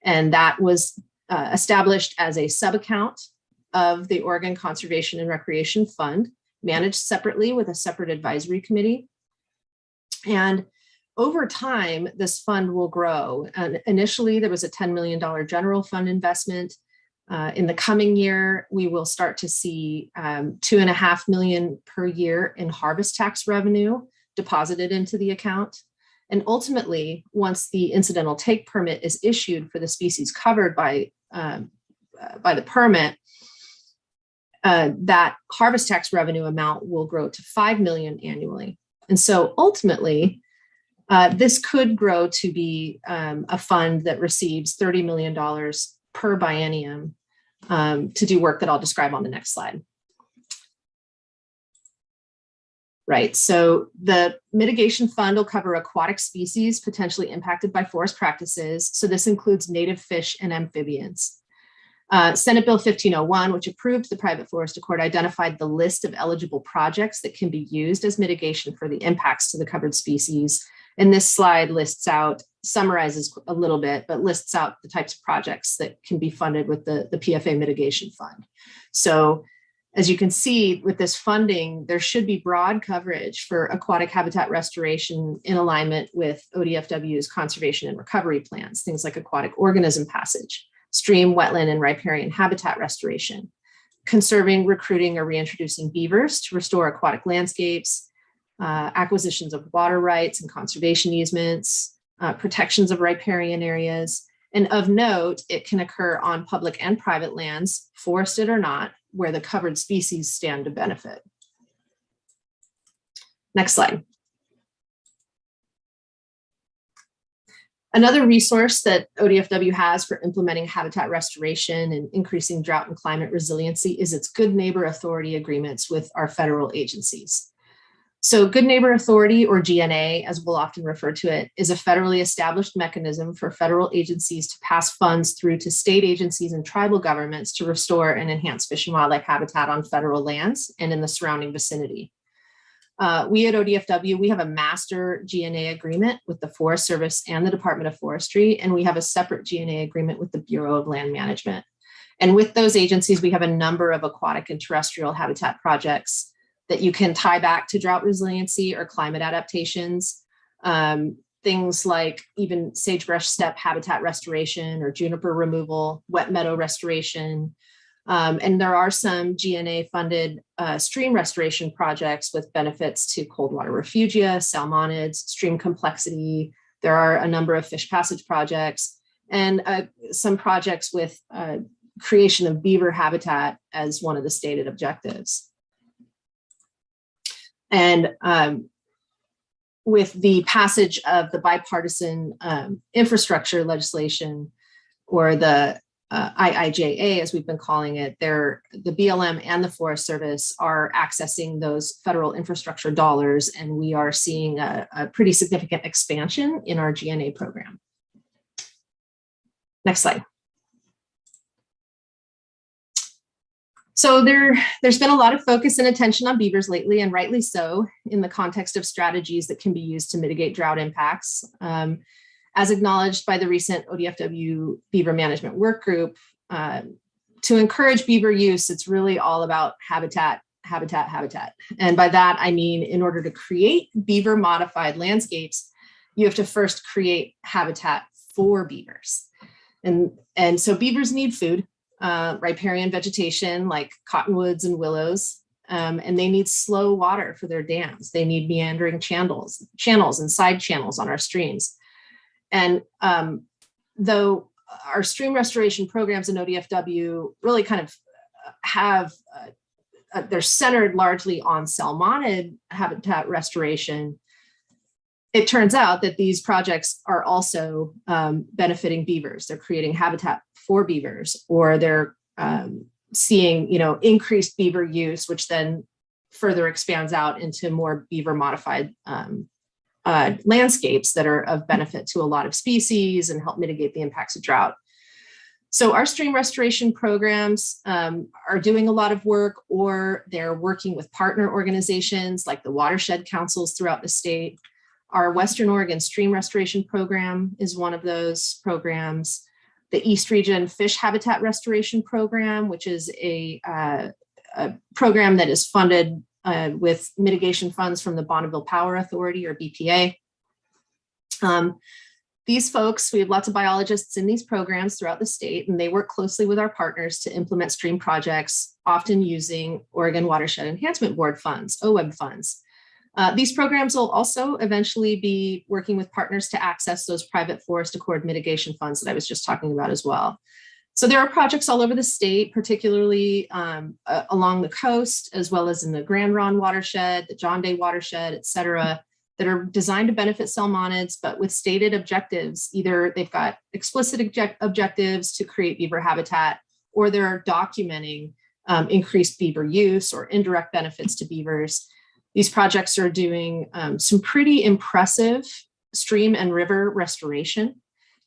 And that was established as a sub-account of the Oregon Conservation and Recreation Fund, managed separately with a separate advisory committee. And over time, this fund will grow. And initially, there was a $10 million general fund investment. In the coming year, we will start to see $2.5 million per year in harvest tax revenue deposited into the account. And ultimately, once the incidental take permit is issued for the species covered by the permit, that harvest tax revenue amount will grow to $5 million annually. And so ultimately, this could grow to be a fund that receives $30 million per biennium to do work that I'll describe on the next slide. Right, so the mitigation fund will cover aquatic species potentially impacted by forest practices. So this includes native fish and amphibians. Senate Bill 1501, which approved the private forest accord, identified the list of eligible projects that can be used as mitigation for the impacts to the covered species. And this slide summarizes a little bit, but lists out the types of projects that can be funded with the PFA Mitigation Fund. So as you can see with this funding, there should be broad coverage for aquatic habitat restoration in alignment with ODFW's conservation and recovery plans, things like aquatic organism passage, stream, wetland, and riparian habitat restoration, conserving, recruiting, or reintroducing beavers to restore aquatic landscapes, acquisitions of water rights and conservation easements, protections of riparian areas. And of note, it can occur on public and private lands, forested or not, where the covered species stand to benefit. Next slide. Another resource that ODFW has for implementing habitat restoration and increasing drought and climate resiliency is its Good Neighbor Authority agreements with our federal agencies. So Good Neighbor Authority, or GNA, as we'll often refer to it, is a federally established mechanism for federal agencies to pass funds through to state agencies and tribal governments to restore and enhance fish and wildlife habitat on federal lands and in the surrounding vicinity. We at ODFW, we have a master GNA agreement with the Forest Service and the Department of Forestry, and we have a separate GNA agreement with the Bureau of Land Management. And with those agencies, we have a number of aquatic and terrestrial habitat projects that you can tie back to drought resiliency or climate adaptations. Things like even sagebrush steppe habitat restoration or juniper removal, wet meadow restoration. And there are some GNA funded stream restoration projects with benefits to cold water refugia, salmonids, stream complexity. There are a number of fish passage projects and some projects with creation of beaver habitat as one of the stated objectives. And with the passage of the bipartisan infrastructure legislation, or the IIJA, as we've been calling it, the BLM and the Forest Service are accessing those federal infrastructure dollars, and we are seeing a pretty significant expansion in our GNA program. Next slide. So there's been a lot of focus and attention on beavers lately, and rightly so, in the context of strategies that can be used to mitigate drought impacts. As acknowledged by the recent ODFW Beaver Management Work Group, to encourage beaver use, it's really all about habitat. And by that, I mean, in order to create beaver modified landscapes, you have to first create habitat for beavers. And so beavers need food. Riparian vegetation like cottonwoods and willows, and they need slow water for their dams. They need meandering channels and side channels on our streams. And though our stream restoration programs in ODFW really kind of have, they're centered largely on salmonid habitat restoration, it turns out that these projects are also benefiting beavers. They're creating habitat for beavers, or they're seeing, increased beaver use, which then further expands out into more beaver modified landscapes that are of benefit to a lot of species and help mitigate the impacts of drought. So our stream restoration programs are doing a lot of work, or they're working with partner organizations like the watershed councils throughout the state. Our Western Oregon Stream Restoration Program is one of those programs. The East Region Fish Habitat Restoration Program, which is a program that is funded with mitigation funds from the Bonneville Power Authority, or BPA. These folks, we have lots of biologists in these programs throughout the state, and they work closely with our partners to implement stream projects, often using Oregon Watershed Enhancement Board funds, Oweb funds. These programs will also eventually be working with partners to access those private forest accord mitigation funds that I was just talking about as well. So there are projects all over the state, particularly along the coast, as well as in the Grand Ronde watershed, the John Day watershed, et cetera, that are designed to benefit salmonids, but with stated objectives. Either they've got explicit objectives to create beaver habitat, or they're documenting increased beaver use or indirect benefits to beavers. These projects are doing some pretty impressive stream and river restoration,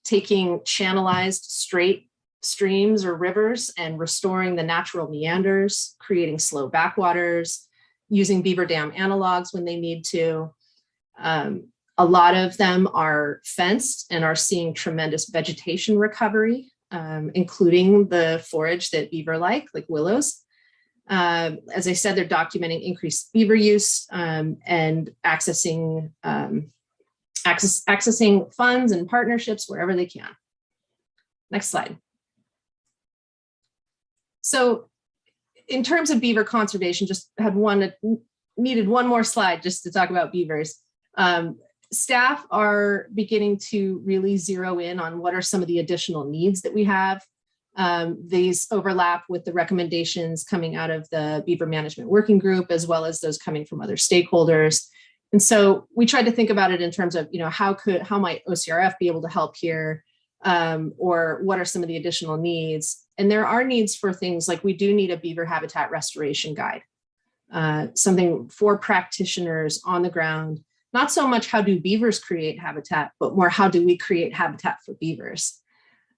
taking channelized straight streams or rivers and restoring the natural meanders, creating slow backwaters, using beaver dam analogs when they need to. A lot of them are fenced and are seeing tremendous vegetation recovery, including the forage that beaver like willows. As I said, they're documenting increased beaver use and accessing funds and partnerships wherever they can. Next slide. So in terms of beaver conservation, just needed one more slide just to talk about beavers. Staff are beginning to really zero in on what are some of the additional needs that we have. These overlap with the recommendations coming out of the Beaver Management Working Group, as well as those coming from other stakeholders. And so we tried to think about it in terms of, how might OCRF be able to help here, or what are some of the additional needs? And there are needs for things like we do need a beaver habitat restoration guide, something for practitioners on the ground. Not so much how do beavers create habitat, but more how do we create habitat for beavers?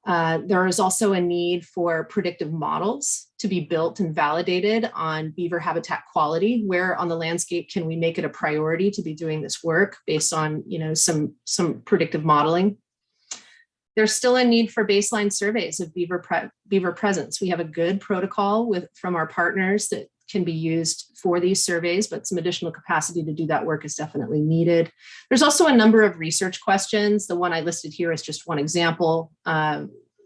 There is also a need for predictive models to be built and validated on beaver habitat quality. Where on the landscape can we make it a priority to be doing this work based on some predictive modeling? There's still a need for baseline surveys of beaver presence. We have a good protocol from our partners that can be used for these surveys, but some additional capacity to do that work is definitely needed. There's also a number of research questions. The one I listed here is just one example,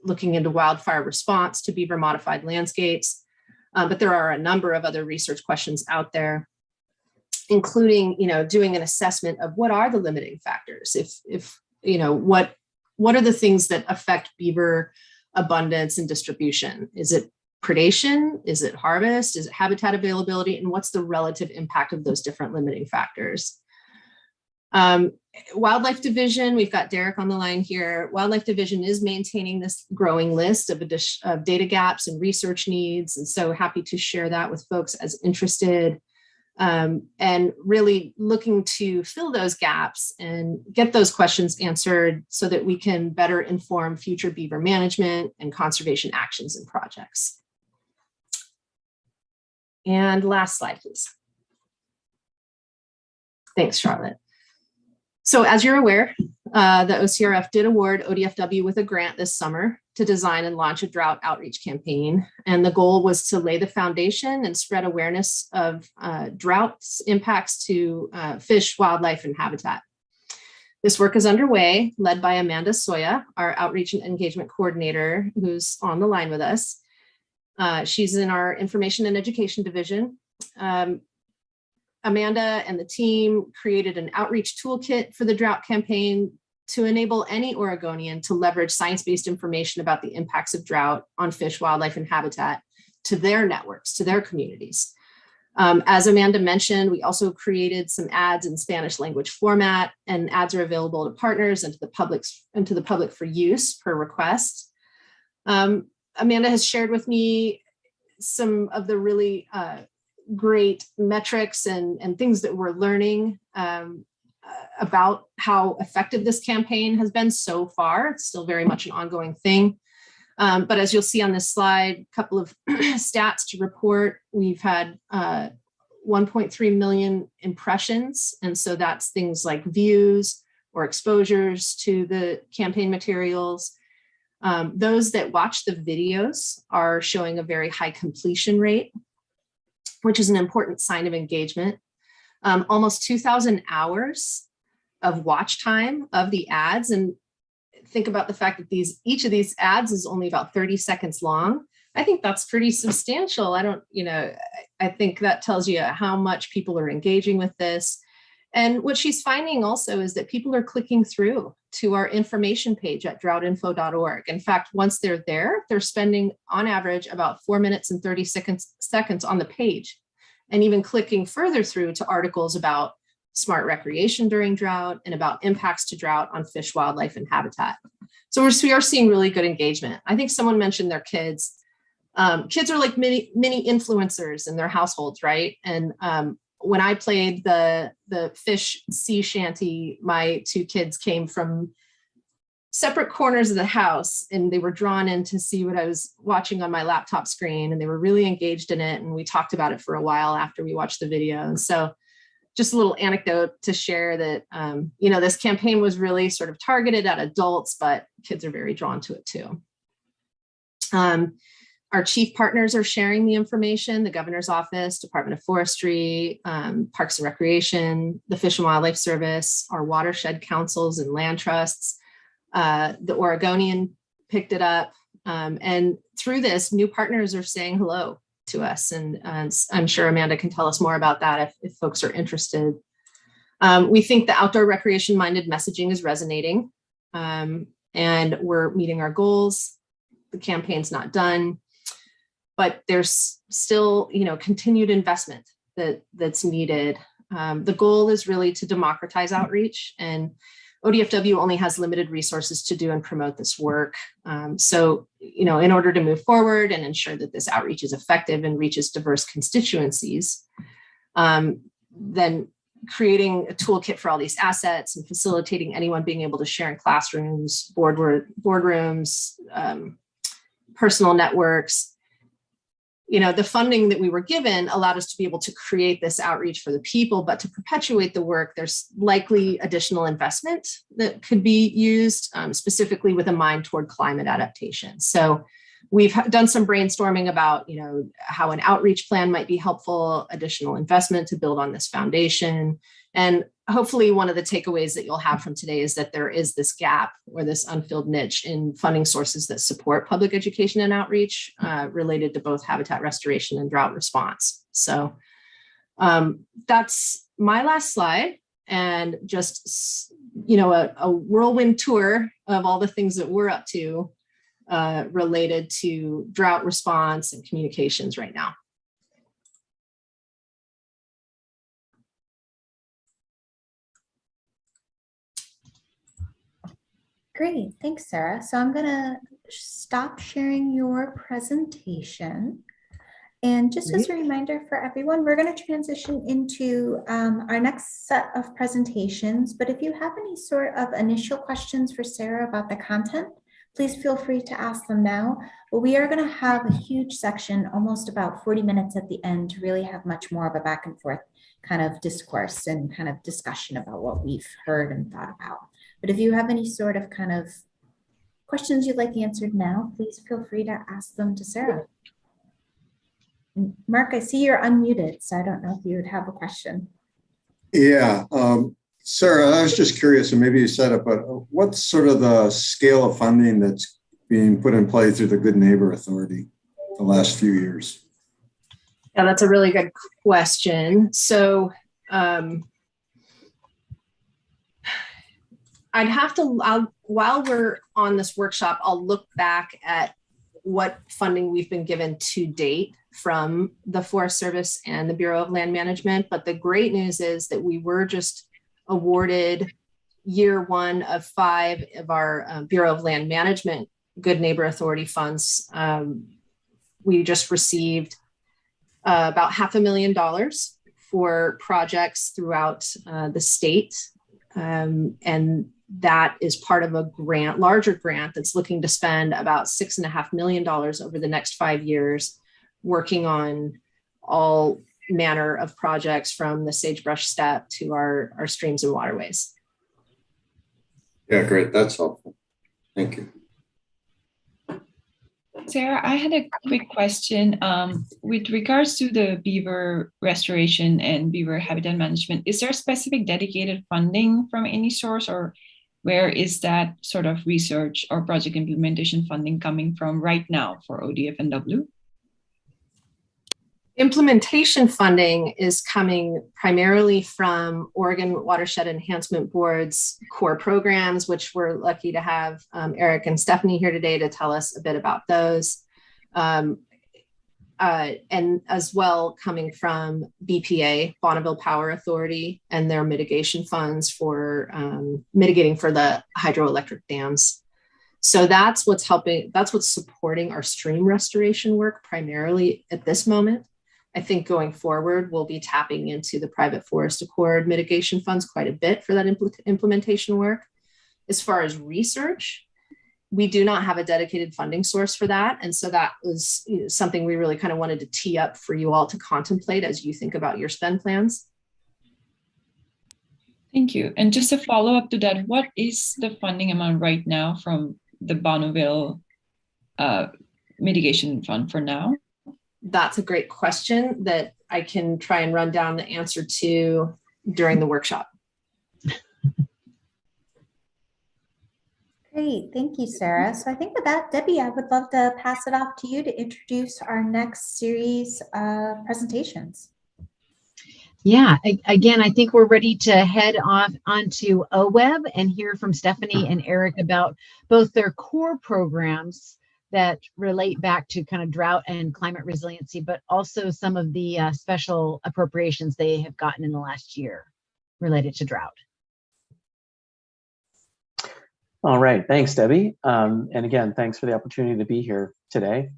looking into wildfire response to beaver modified landscapes. But there are a number of other research questions out there, including, doing an assessment of what are the limiting factors. What are the things that affect beaver abundance and distribution? Is it predation? Is it harvest? Is it habitat availability? And what's the relative impact of those different limiting factors? Wildlife Division, we've got Derek on the line here. Wildlife Division is maintaining this growing list of data gaps and research needs. And so happy to share that with folks as interested. And really looking to fill those gaps and get those questions answered so that we can better inform future beaver management and conservation actions and projects. And last slide, please. Thanks, Charlotte. So as you're aware, the OCRF did award ODFW with a grant this summer to design and launch a drought outreach campaign. And the goal was to lay the foundation and spread awareness of drought's impacts to fish, wildlife, and habitat. This work is underway, led by Amanda Soya, our Outreach and Engagement Coordinator, who's on the line with us. She's in our Information and Education Division. Amanda and the team created an outreach toolkit for the drought campaign to enable any Oregonian to leverage science-based information about the impacts of drought on fish, wildlife, and habitat to their networks, to their communities. As Amanda mentioned, we also created some ads in Spanish language format, and ads are available to partners and to the public for use per request. Amanda has shared with me some of the really great metrics and things that we're learning about how effective this campaign has been so far. It's still very much an ongoing thing. But as you'll see on this slide, a couple of stats to report. We've had 1.3 million impressions. And so that's things like views or exposures to the campaign materials. Those that watch the videos are showing a very high completion rate, which is an important sign of engagement. Almost 2,000 hours of watch time of the ads. And think about the fact that each of these ads is only about 30 seconds long. I think that's pretty substantial. I think that tells you how much people are engaging with this. And what she's finding also is that people are clicking through to our information page at droughtinfo.org. In fact, once they're there, they're spending on average about 4 minutes and 30 seconds on the page, and even clicking further through to articles about smart recreation during drought and about impacts to drought on fish, wildlife, and habitat. So we are seeing really good engagement. I think someone mentioned their kids. Kids are like mini influencers in their households, right? And when I played the fish sea shanty, my two kids came from separate corners of the house, and they were drawn in to see what I was watching on my laptop screen, and they were really engaged in it. And we talked about it for a while after we watched the video. And so just a little anecdote to share that, this campaign was really sort of targeted at adults, but kids are very drawn to it too. Our chief partners are sharing the information: the governor's office, Department of Forestry, Parks and Recreation, the Fish and Wildlife Service, our watershed councils and land trusts. The Oregonian picked it up. And through this, new partners are saying hello to us. And I'm sure Amanda can tell us more about that if folks are interested. We think the outdoor recreation-minded messaging is resonating, and we're meeting our goals. The campaign's not done, but there's still, continued investment that's needed. The goal is really to democratize outreach, and ODFW only has limited resources to do and promote this work. So, in order to move forward and ensure that this outreach is effective and reaches diverse constituencies, then creating a toolkit for all these assets and facilitating anyone being able to share in classrooms, boardrooms, personal networks. The funding that we were given allowed us to be able to create this outreach for the people, but to perpetuate the work, there's likely additional investment that could be used, specifically with a mind toward climate adaptation. So we've done some brainstorming about, how an outreach plan might be helpful, additional investment to build on this foundation. And hopefully one of the takeaways that you'll have from today is that there is this gap or this unfilled niche in funding sources that support public education and outreach related to both habitat restoration and drought response. So that's my last slide, and just, a whirlwind tour of all the things that we're up to related to drought response and communications right now. Great, thanks, Sarah. So I'm gonna stop sharing your presentation. And just as a reminder for everyone, we're gonna transition into our next set of presentations. But if you have any sort of initial questions for Sarah about the content, please feel free to ask them now. But we are gonna have a huge section, almost about 40 minutes at the end, to really have much more of a back and forth kind of discourse and kind of discussion about what we've heard and thought about. But if you have any sort of kind of questions you'd like answered now, please feel free to ask them to Sarah. And Mark, I see you're unmuted, so I don't know if you would have a question. Yeah, Sarah, I was just curious, and maybe you said it, but what's sort of the scale of funding that's being put in play through the Good Neighbor Authority the last few years? Yeah, that's a really good question. So I'd have to, while we're on this workshop, I'll look back at what funding we've been given to date from the Forest Service and the Bureau of Land Management. But the great news is that we were just awarded year 1 of 5 of our Bureau of Land Management Good Neighbor Authority funds. We just received about $500,000 for projects throughout the state. And that is part of a grant, larger grant that's looking to spend about $6.5 million over the next 5 years, working on all manner of projects from the sagebrush steppe to our streams and waterways. Yeah, great. That's helpful. Thank you. Sarah, I had a quick question. With regards to the beaver restoration and beaver habitat management, is there specific dedicated funding from any source, or where is that sort of research or project implementation funding coming from right now for ODF&W? Implementation funding is coming primarily from Oregon Watershed Enhancement Board's core programs, which we're lucky to have Eric and Stephanie here today to tell us a bit about those. And as well coming from BPA, Bonneville Power Authority, and their mitigation funds for mitigating for the hydroelectric dams. So that's what's helping, that's what's supporting our stream restoration work primarily at this moment. I think going forward, we'll be tapping into the private forest accord mitigation funds quite a bit for that implementation work. As far as research, We do not have a dedicated funding source for that. And so that was something we really kind of wanted to tee up for you all to contemplate as you think about your spend plans. Thank you. And just a follow up to that, what is the funding amount right now from the Bonneville Mitigation Fund for now? That's a great question that I can try and run down the answer to during the workshop. Great, thank you, Sarah. So I think with that, Debbie, I would love to pass it off to you to introduce our next series of presentations. Yeah, again, I think we're ready to head off onto Oweb and hear from Stephanie and Eric about both their core programs that relate back to kind of drought and climate resiliency, but also some of the special appropriations they have gotten in the last year related to drought. All right, thanks, Debbie. And again, thanks for the opportunity to be here today.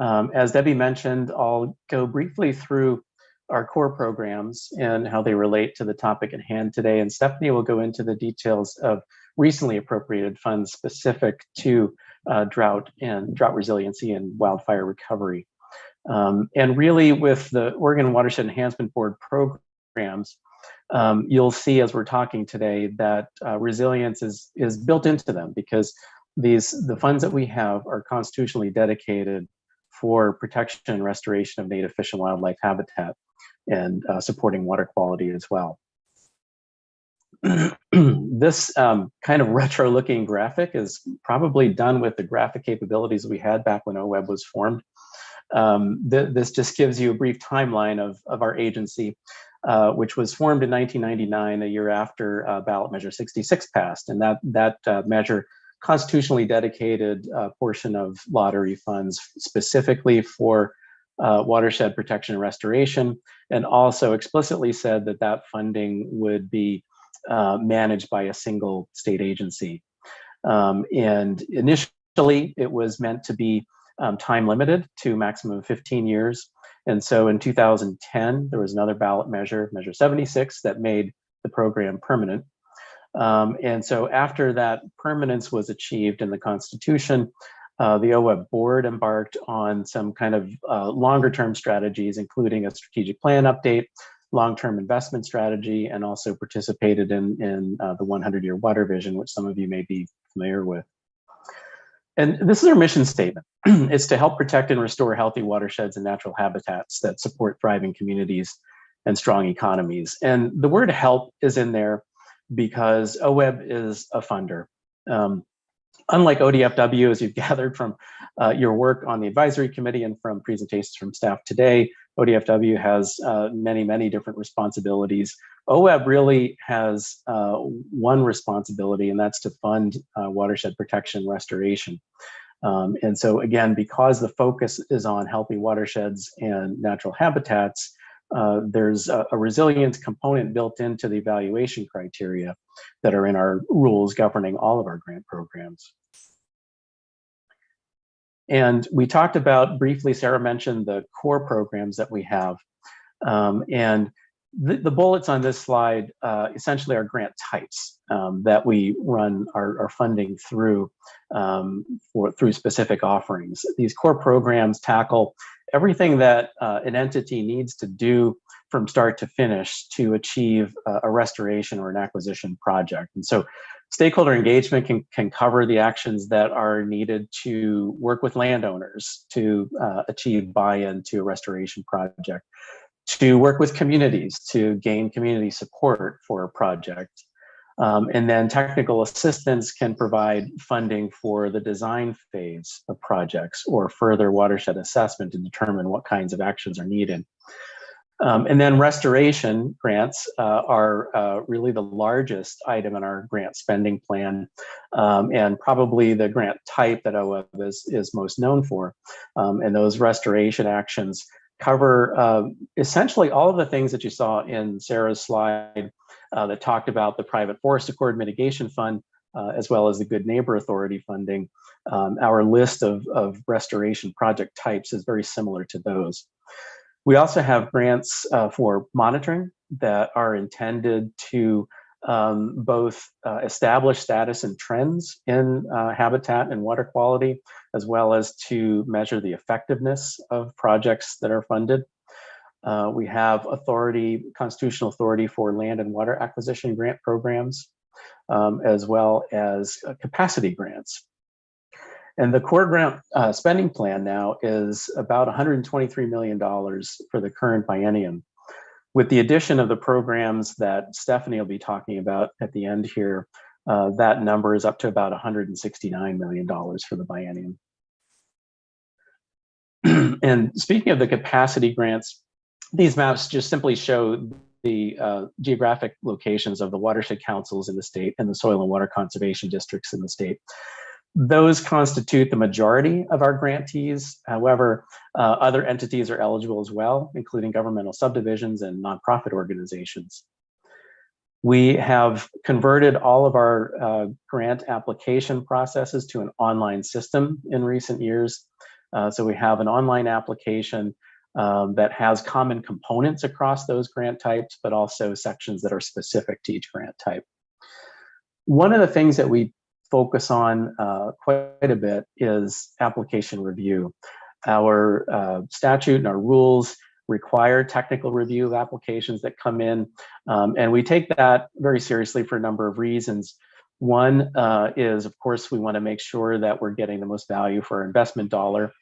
As Debbie mentioned, I'll go briefly through our core programs and how they relate to the topic at hand today. And Stephanie will go into the details of recently appropriated funds specific to drought resiliency and wildfire recovery. And really with the Oregon Watershed Enhancement Board programs, you'll see as we're talking today that resilience is built into them because the funds that we have are constitutionally dedicated for protection and restoration of native fish and wildlife habitat and supporting water quality as well. This kind of retro looking graphic is probably done with the graphic capabilities we had back when Oweb was formed. This just gives you a brief timeline of our agency, which was formed in 1999, a year after ballot measure 66 passed. And that measure constitutionally dedicated a portion of lottery funds specifically for watershed protection and restoration, and also explicitly said that that funding would be managed by a single state agency. And initially, it was meant to be time limited to maximum 15 years. And so in 2010, there was another ballot measure, measure 76, that made the program permanent. And so after that permanence was achieved in the Constitution, the Oweb board embarked on some kind of longer term strategies, including a strategic plan update, long-term investment strategy, and also participated in the 100-year water vision, which some of you may be familiar with. And this is our mission statement. It's to help protect and restore healthy watersheds and natural habitats that support thriving communities and strong economies. And the word help is in there because Oweb is a funder. Unlike ODFW, as you've gathered from your work on the advisory committee and from presentations from staff today, ODFW has many, many different responsibilities. Oweb really has one responsibility, and that's to fund watershed protection and restoration. And so again, because the focus is on healthy watersheds and natural habitats, there's a resilience component built into the evaluation criteria that are in our rules governing all of our grant programs. And we talked about briefly, Sarah mentioned the core programs that we have. And the bullets on this slide essentially are grant types that we run our funding through through specific offerings. These core programs tackle everything that an entity needs to do from start to finish to achieve a restoration or an acquisition project. And so stakeholder engagement can cover the actions that are needed to work with landowners to achieve buy-in to a restoration project, to work with communities to gain community support for a project. And then technical assistance can provide funding for the design phase of projects or further watershed assessment to determine what kinds of actions are needed. And then restoration grants are really the largest item in our grant spending plan, and probably the grant type that Oweb is most known for. And those restoration actions cover essentially all of the things that you saw in Sarah's slide that talked about the Private Forest Accord Mitigation Fund, as well as the Good Neighbor Authority funding. Our list of restoration project types is very similar to those. We also have grants for monitoring that are intended to both establish status and trends in habitat and water quality, as well as to measure the effectiveness of projects that are funded. We have constitutional authority for land and water acquisition grant programs, as well as capacity grants. And the core grant spending plan now is about $123 million for the current biennium. With the addition of the programs that Stephanie will be talking about at the end here, that number is up to about $169 million for the biennium. And speaking of the capacity grants, these maps just simply show the geographic locations of the watershed councils in the state and the soil and water conservation districts in the state. Those constitute the majority of our grantees. However, other entities are eligible as well, including governmental subdivisions and nonprofit organizations. We have converted all of our grant application processes to an online system in recent years. So we have an online application that has common components across those grant types, but also sections that are specific to each grant type. One of the things that we focus on quite a bit is application review. Our statute and our rules require technical review of applications that come in, and we take that very seriously for a number of reasons. One is, of course, we want to make sure that we're getting the most value for our investment dollar.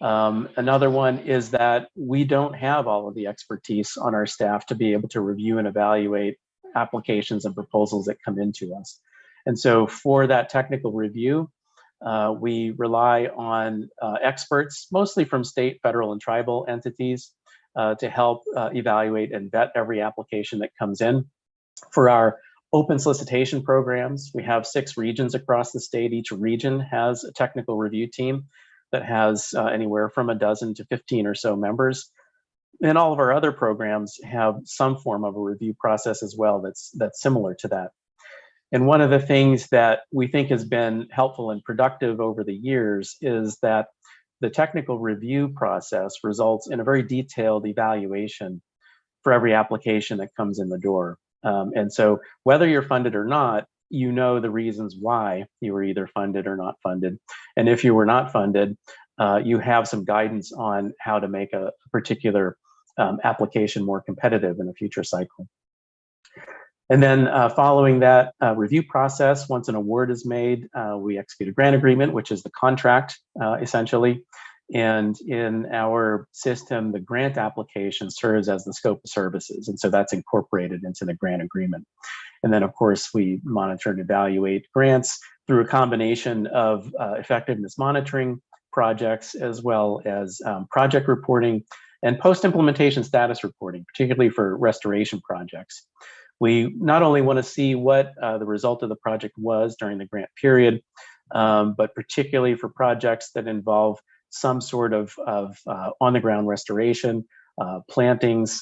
Another one is that we don't have all of the expertise on our staff to be able to review and evaluate applications and proposals that come into us. And so for that technical review, we rely on experts, mostly from state, federal, and tribal entities, to help evaluate and vet every application that comes in. For our open solicitation programs, we have 6 regions across the state. Each region has a technical review team that has anywhere from 12 to 15 or so members. And all of our other programs have some form of a review process as well that's similar to that. And one of the things that we think has been helpful and productive over the years is that the technical review process results in a very detailed evaluation for every application that comes in the door. And so whether you're funded or not, you know the reasons why you were either funded or not funded. And if you were not funded, you have some guidance on how to make a particular application more competitive in a future cycle. And then following that review process, once an award is made, we execute a grant agreement, which is the contract, essentially. And in our system, the grant application serves as the scope of services. And so that's incorporated into the grant agreement. And then, of course, we monitor and evaluate grants through a combination of effectiveness monitoring projects, as well as project reporting and post-implementation status reporting, particularly for restoration projects. We not only want to see what the result of the project was during the grant period, but particularly for projects that involve some sort of on-the-ground restoration, plantings,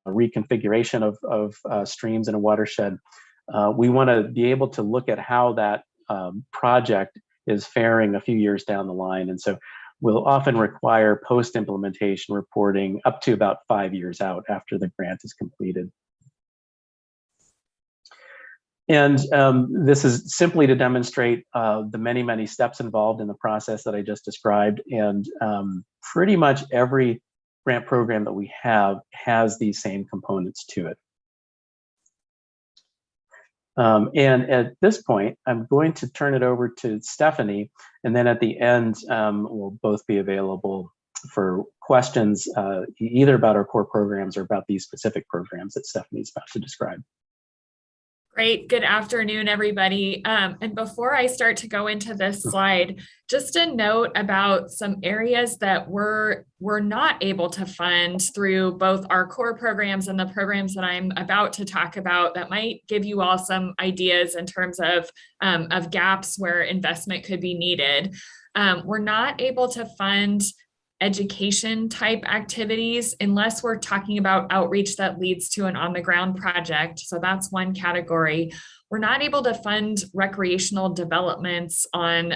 reconfiguration of streams in a watershed. We want to be able to look at how that project is faring a few years down the line. And so we'll often require post-implementation reporting up to about 5 years out after the grant is completed. And this is simply to demonstrate the many, many steps involved in the process that I just described. And pretty much every grant program that we have has these same components to it. And at this point, I'm going to turn it over to Stephanie. And then at the end, we'll both be available for questions either about our core programs or about these specific programs that Stephanie's about to describe. Great. Good afternoon, everybody. And before I start to go into this slide, just a note about some areas that we're not able to fund through both our core programs and the programs that I'm about to talk about that might give you all some ideas in terms of gaps where investment could be needed. We're not able to fund education type activities unless we're talking about outreach that leads to an on-the-ground project. So that's one category. We're not able to fund recreational developments on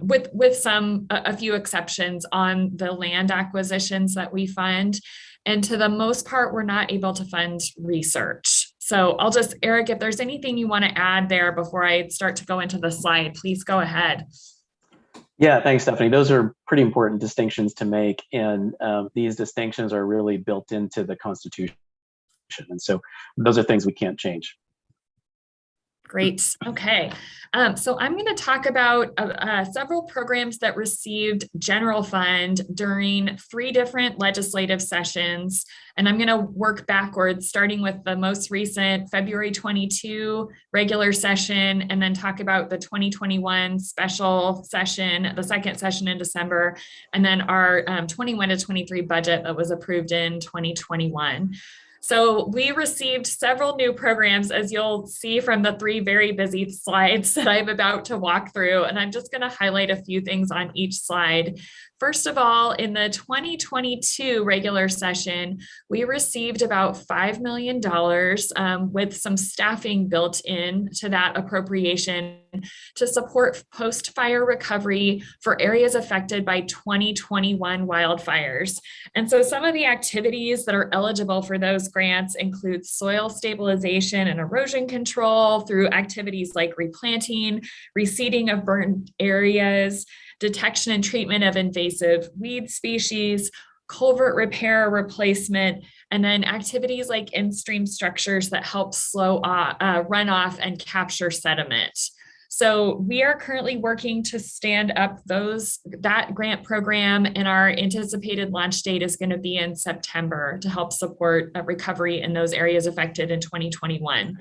with a few exceptions on the land acquisitions that we fund. And to the most part, we're not able to fund research. So I'll just, Eric, if there's anything you want to add there before I start to go into the slide, please go ahead. Yeah, thanks, Stephanie. Those are pretty important distinctions to make. And these distinctions are really built into the Constitution. And so those are things we can't change. Great. Okay. So I'm going to talk about several programs that received general fund during 3 different legislative sessions. And I'm going to work backwards, starting with the most recent February 22 regular session, and then talk about the 2021 special session, the second session in December, and then our 21 to 23 budget that was approved in 2021. So we received several new programs, as you'll see from the 3 very busy slides that I'm about to walk through, and I'm just going to highlight a few things on each slide. First of all, in the 2022 regular session, we received about $5 million with some staffing built in to that appropriation to support post-fire recovery for areas affected by 2021 wildfires. And so some of the activities that are eligible for those grants include soil stabilization and erosion control through activities like replanting, reseeding of burned areas, detection and treatment of invasive weed species, culvert repair, replacement, and then activities like in-stream structures that help slow runoff and capture sediment. So we are currently working to stand up that grant program, and our anticipated launch date is going to be in September to help support a recovery in those areas affected in 2021.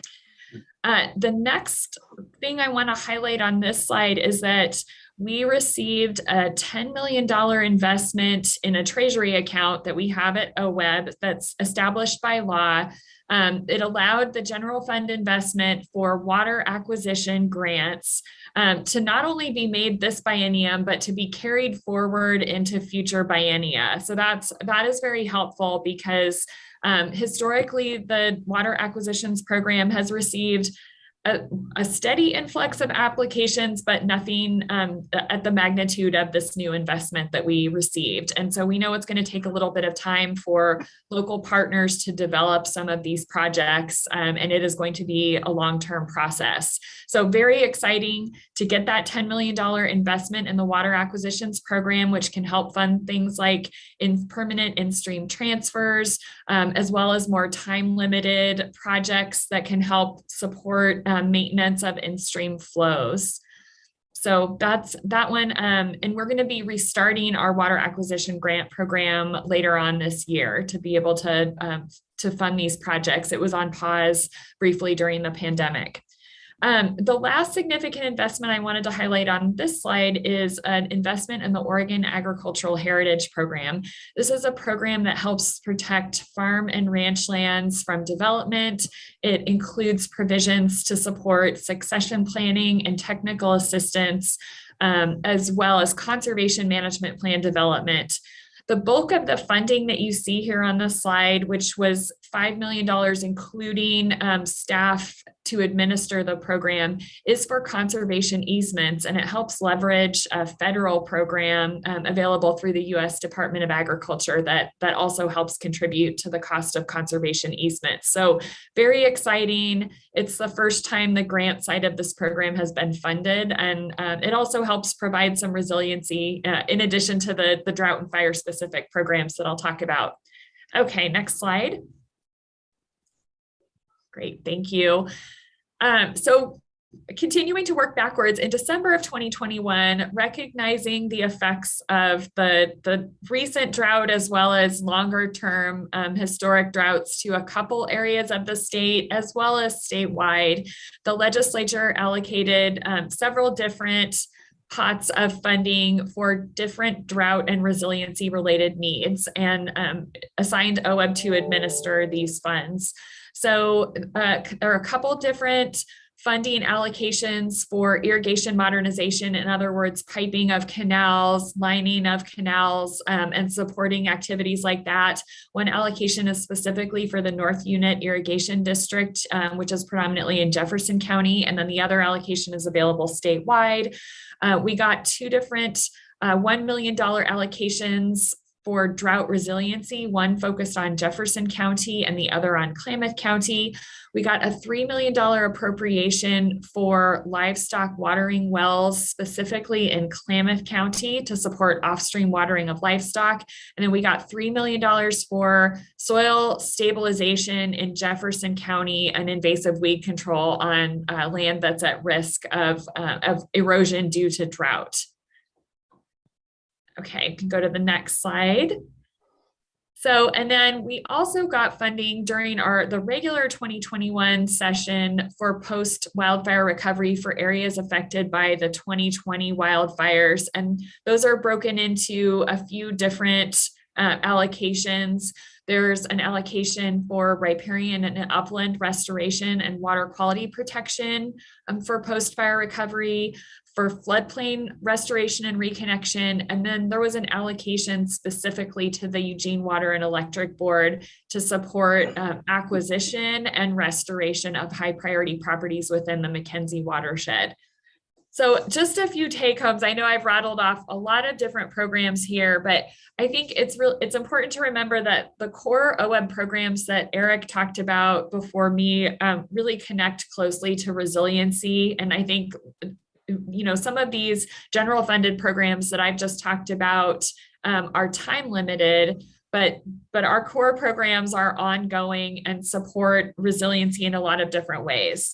The next thing I want to highlight on this slide is that we received a $10 million investment in a treasury account that we have at Oweb that's established by law. It allowed the general fund investment for water acquisition grants to not only be made this biennium, but to be carried forward into future biennia. So that is very helpful because historically, the water acquisitions program has received a steady influx of applications, but nothing at the magnitude of this new investment that we received. And so we know it's going to take a little bit of time for local partners to develop some of these projects, and it is going to be a long-term process. So very exciting to get that $10 million investment in the water acquisitions program, which can help fund things like permanent in-stream transfers, as well as more time-limited projects that can help support maintenance of in-stream flows. So that's that one. And we're going to be restarting our water acquisition grant program later on this year to be able to fund these projects. It was on pause briefly during the pandemic. The last significant investment I wanted to highlight on this slide is an investment in the Oregon Agricultural Heritage Program. This is a program that helps protect farm and ranch lands from development. It includes provisions to support succession planning and technical assistance, as well as conservation management plan development. The bulk of the funding that you see here on the slide, which was $5 million, including staff to administer the program, is for conservation easements, and it helps leverage a federal program available through the U.S. Department of Agriculture that also helps contribute to the cost of conservation easements. So very exciting. It's the first time the grant side of this program has been funded, and it also helps provide some resiliency in addition to the drought and fire specific programs that I'll talk about. Okay, next slide. Great, thank you. So continuing to work backwards, in December of 2021, recognizing the effects of the recent drought as well as longer term historic droughts to a couple areas of the state as well as statewide, the legislature allocated several different pots of funding for different drought and resiliency related needs and assigned Oweb to administer these funds. So there are a couple different funding allocations for irrigation modernization, in other words, piping of canals, lining of canals, and supporting activities like that. One allocation is specifically for the North Unit Irrigation District, which is predominantly in Jefferson County, and then the other allocation is available statewide. We got 2 different $1 million allocations for drought resiliency, one focused on Jefferson County and the other on Klamath County. We got a $3 million appropriation for livestock watering wells, specifically in Klamath County, to support off-stream watering of livestock. And then we got $3 million for soil stabilization in Jefferson County and invasive weed control on land that's at risk of erosion due to drought. Okay, can go to the next slide. So, and then we also got funding during the regular 2021 session for post-wildfire recovery for areas affected by the 2020 wildfires. And those are broken into a few different allocations. There's an allocation for riparian and upland restoration and water quality protection for post-fire recovery, for floodplain restoration and reconnection. And then there was an allocation specifically to the Eugene Water and Electric Board to support acquisition and restoration of high priority properties within the McKenzie watershed. So just a few take homes. I know I've rattled off a lot of different programs here, but I think it's important to remember that the core Oweb programs that Eric talked about before me really connect closely to resiliency. And I think, you know, some of these general funded programs that I've just talked about are time limited, but our core programs are ongoing and support resiliency in a lot of different ways.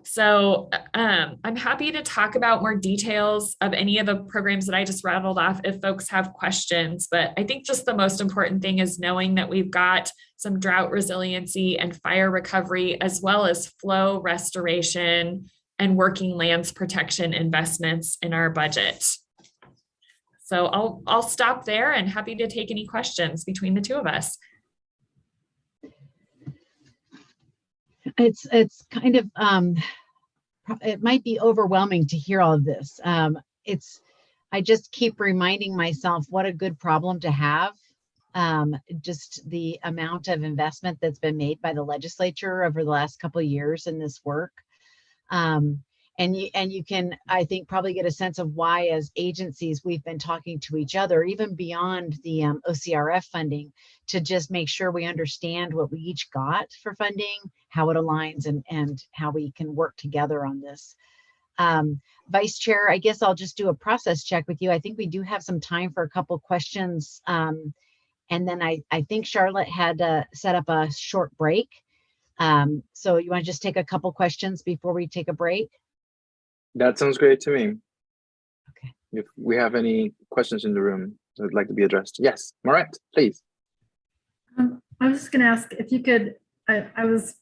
So I'm happy to talk about more details of any of the programs that I just rattled off if folks have questions, but I think just the most important thing is knowing that we've got some drought resiliency and fire recovery, as well as flow restoration and working lands protection investments in our budget. So I'll stop there and happy to take any questions between the two of us. It's kind of, it might be overwhelming to hear all of this. I just keep reminding myself what a good problem to have. Just the amount of investment that's been made by the legislature over the last couple of years in this work. And you can, I think, probably get a sense of why, as agencies, we've been talking to each other, even beyond the OCRF funding, to just make sure we understand what we each got for funding, how it aligns, and how we can work together on this. Vice Chair, I guess I'll just do a process check with you. I think we do have some time for a couple questions. And then I think Charlotte had set up a short break. So you want to just take a couple questions before we take a break? That sounds great to me. Okay. If we have any questions in the room that would like to be addressed. Yes, Moret, please. I was just going to ask if you could, I was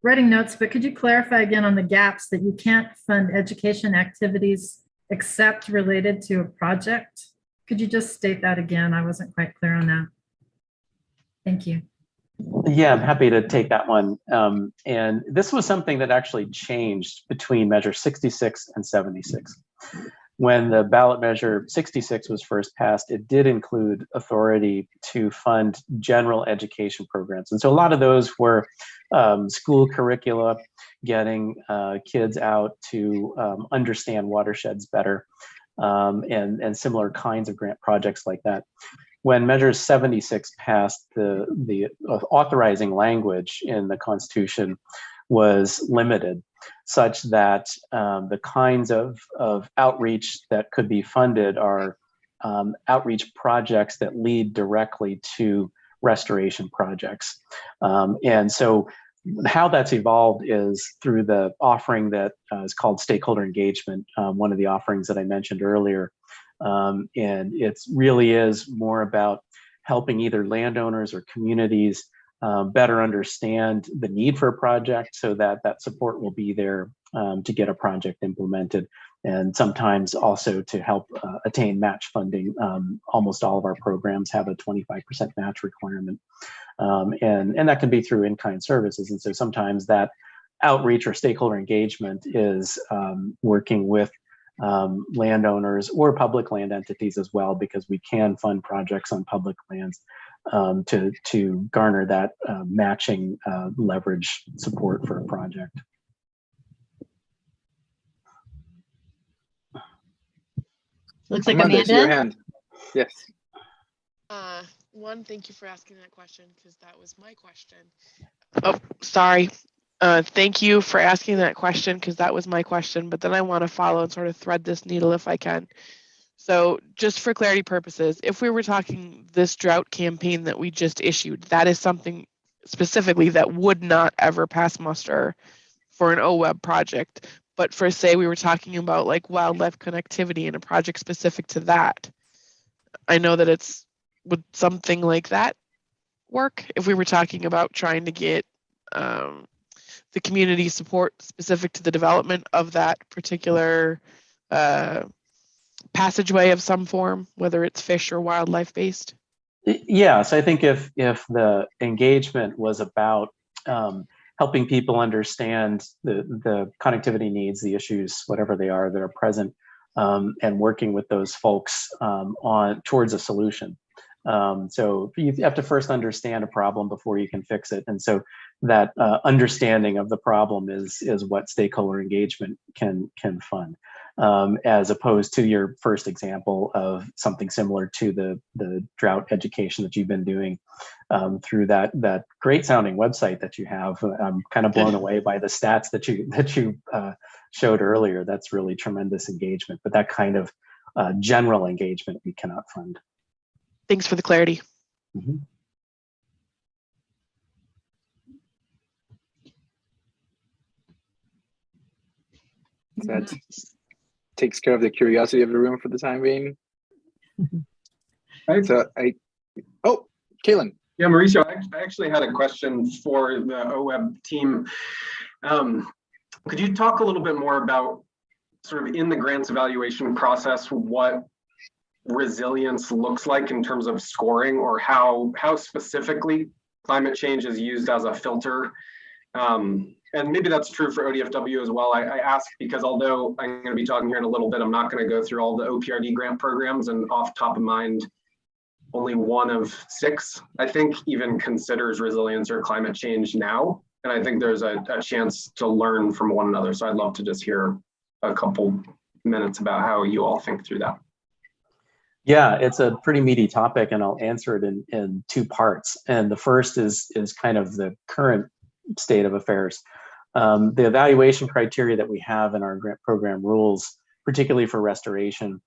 writing notes, but could you clarify again on the gaps that you can't fund education activities except related to a project? Could you just state that again? I wasn't quite clear on that. Thank you. Yeah, I'm happy to take that one. And this was something that actually changed between measure 66 and 76. When the ballot measure 66 was first passed, it did include authority to fund general education programs. And so a lot of those were school curricula, getting kids out to understand watersheds better, and similar kinds of grant projects like that. When Measure 76 passed, the authorizing language in the Constitution was limited, such that the kinds of outreach that could be funded are outreach projects that lead directly to restoration projects. And so how that's evolved is through the offering that is called Stakeholder Engagement, one of the offerings that I mentioned earlier. And it really is more about helping either landowners or communities better understand the need for a project so that that support will be there to get a project implemented, and sometimes also to help attain match funding. Almost all of our programs have a 25% match requirement, and that can be through in-kind services. And so sometimes that outreach or stakeholder engagement is working with landowners or public land entities as well, because we can fund projects on public lands to garner that matching leverage support for a project. Looks like Amanda, I see your Amanda. hand. Yes. One, thank you for asking that question because that was my question. Oh, sorry. Thank you for asking that question because that was my question, but then I want to follow and sort of thread this needle if I can. So just for clarity purposes, if we were talking this drought campaign that we just issued, that is something specifically that would not ever pass muster for an Oweb project. But for say we were talking about like wildlife connectivity and a project specific to that, I know that would something like that work if we were talking about trying to get the community support specific to the development of that particular passageway of some form, whether it's fish or wildlife based? Yes, I think if the engagement was about helping people understand the connectivity needs, the issues, whatever they are that are present, and working with those folks on towards a solution. So you have to first understand a problem before you can fix it, and so that understanding of the problem is what stakeholder engagement can fund, as opposed to your first example of something similar to the drought education that you've been doing through that great sounding website that you have. I'm kind of blown away by the stats that you showed earlier. That's really tremendous engagement, but that kind of general engagement we cannot fund. Thanks for the clarity. Mm-hmm. That takes care of the curiosity of the room for the time being. Right. So Kaylin. Yeah, Mauricio, I actually had a question for the Oweb team. Could you talk a little bit more about sort of in the grants evaluation process, what resilience looks like in terms of scoring, or how specifically climate change is used as a filter? And maybe that's true for ODFW as well. I ask because although I'm going to be talking here in a little bit, I'm not going to go through all the OPRD grant programs, and off top of mind, only 1 of 6, I think, even considers resilience or climate change now. And I think there's a chance to learn from one another. So I'd love to just hear a couple minutes about how you all think through that. Yeah, it's a pretty meaty topic, and I'll answer it in 2 parts. And the first is kind of the current state of affairs. The evaluation criteria that we have in our grant program rules, particularly for restoration,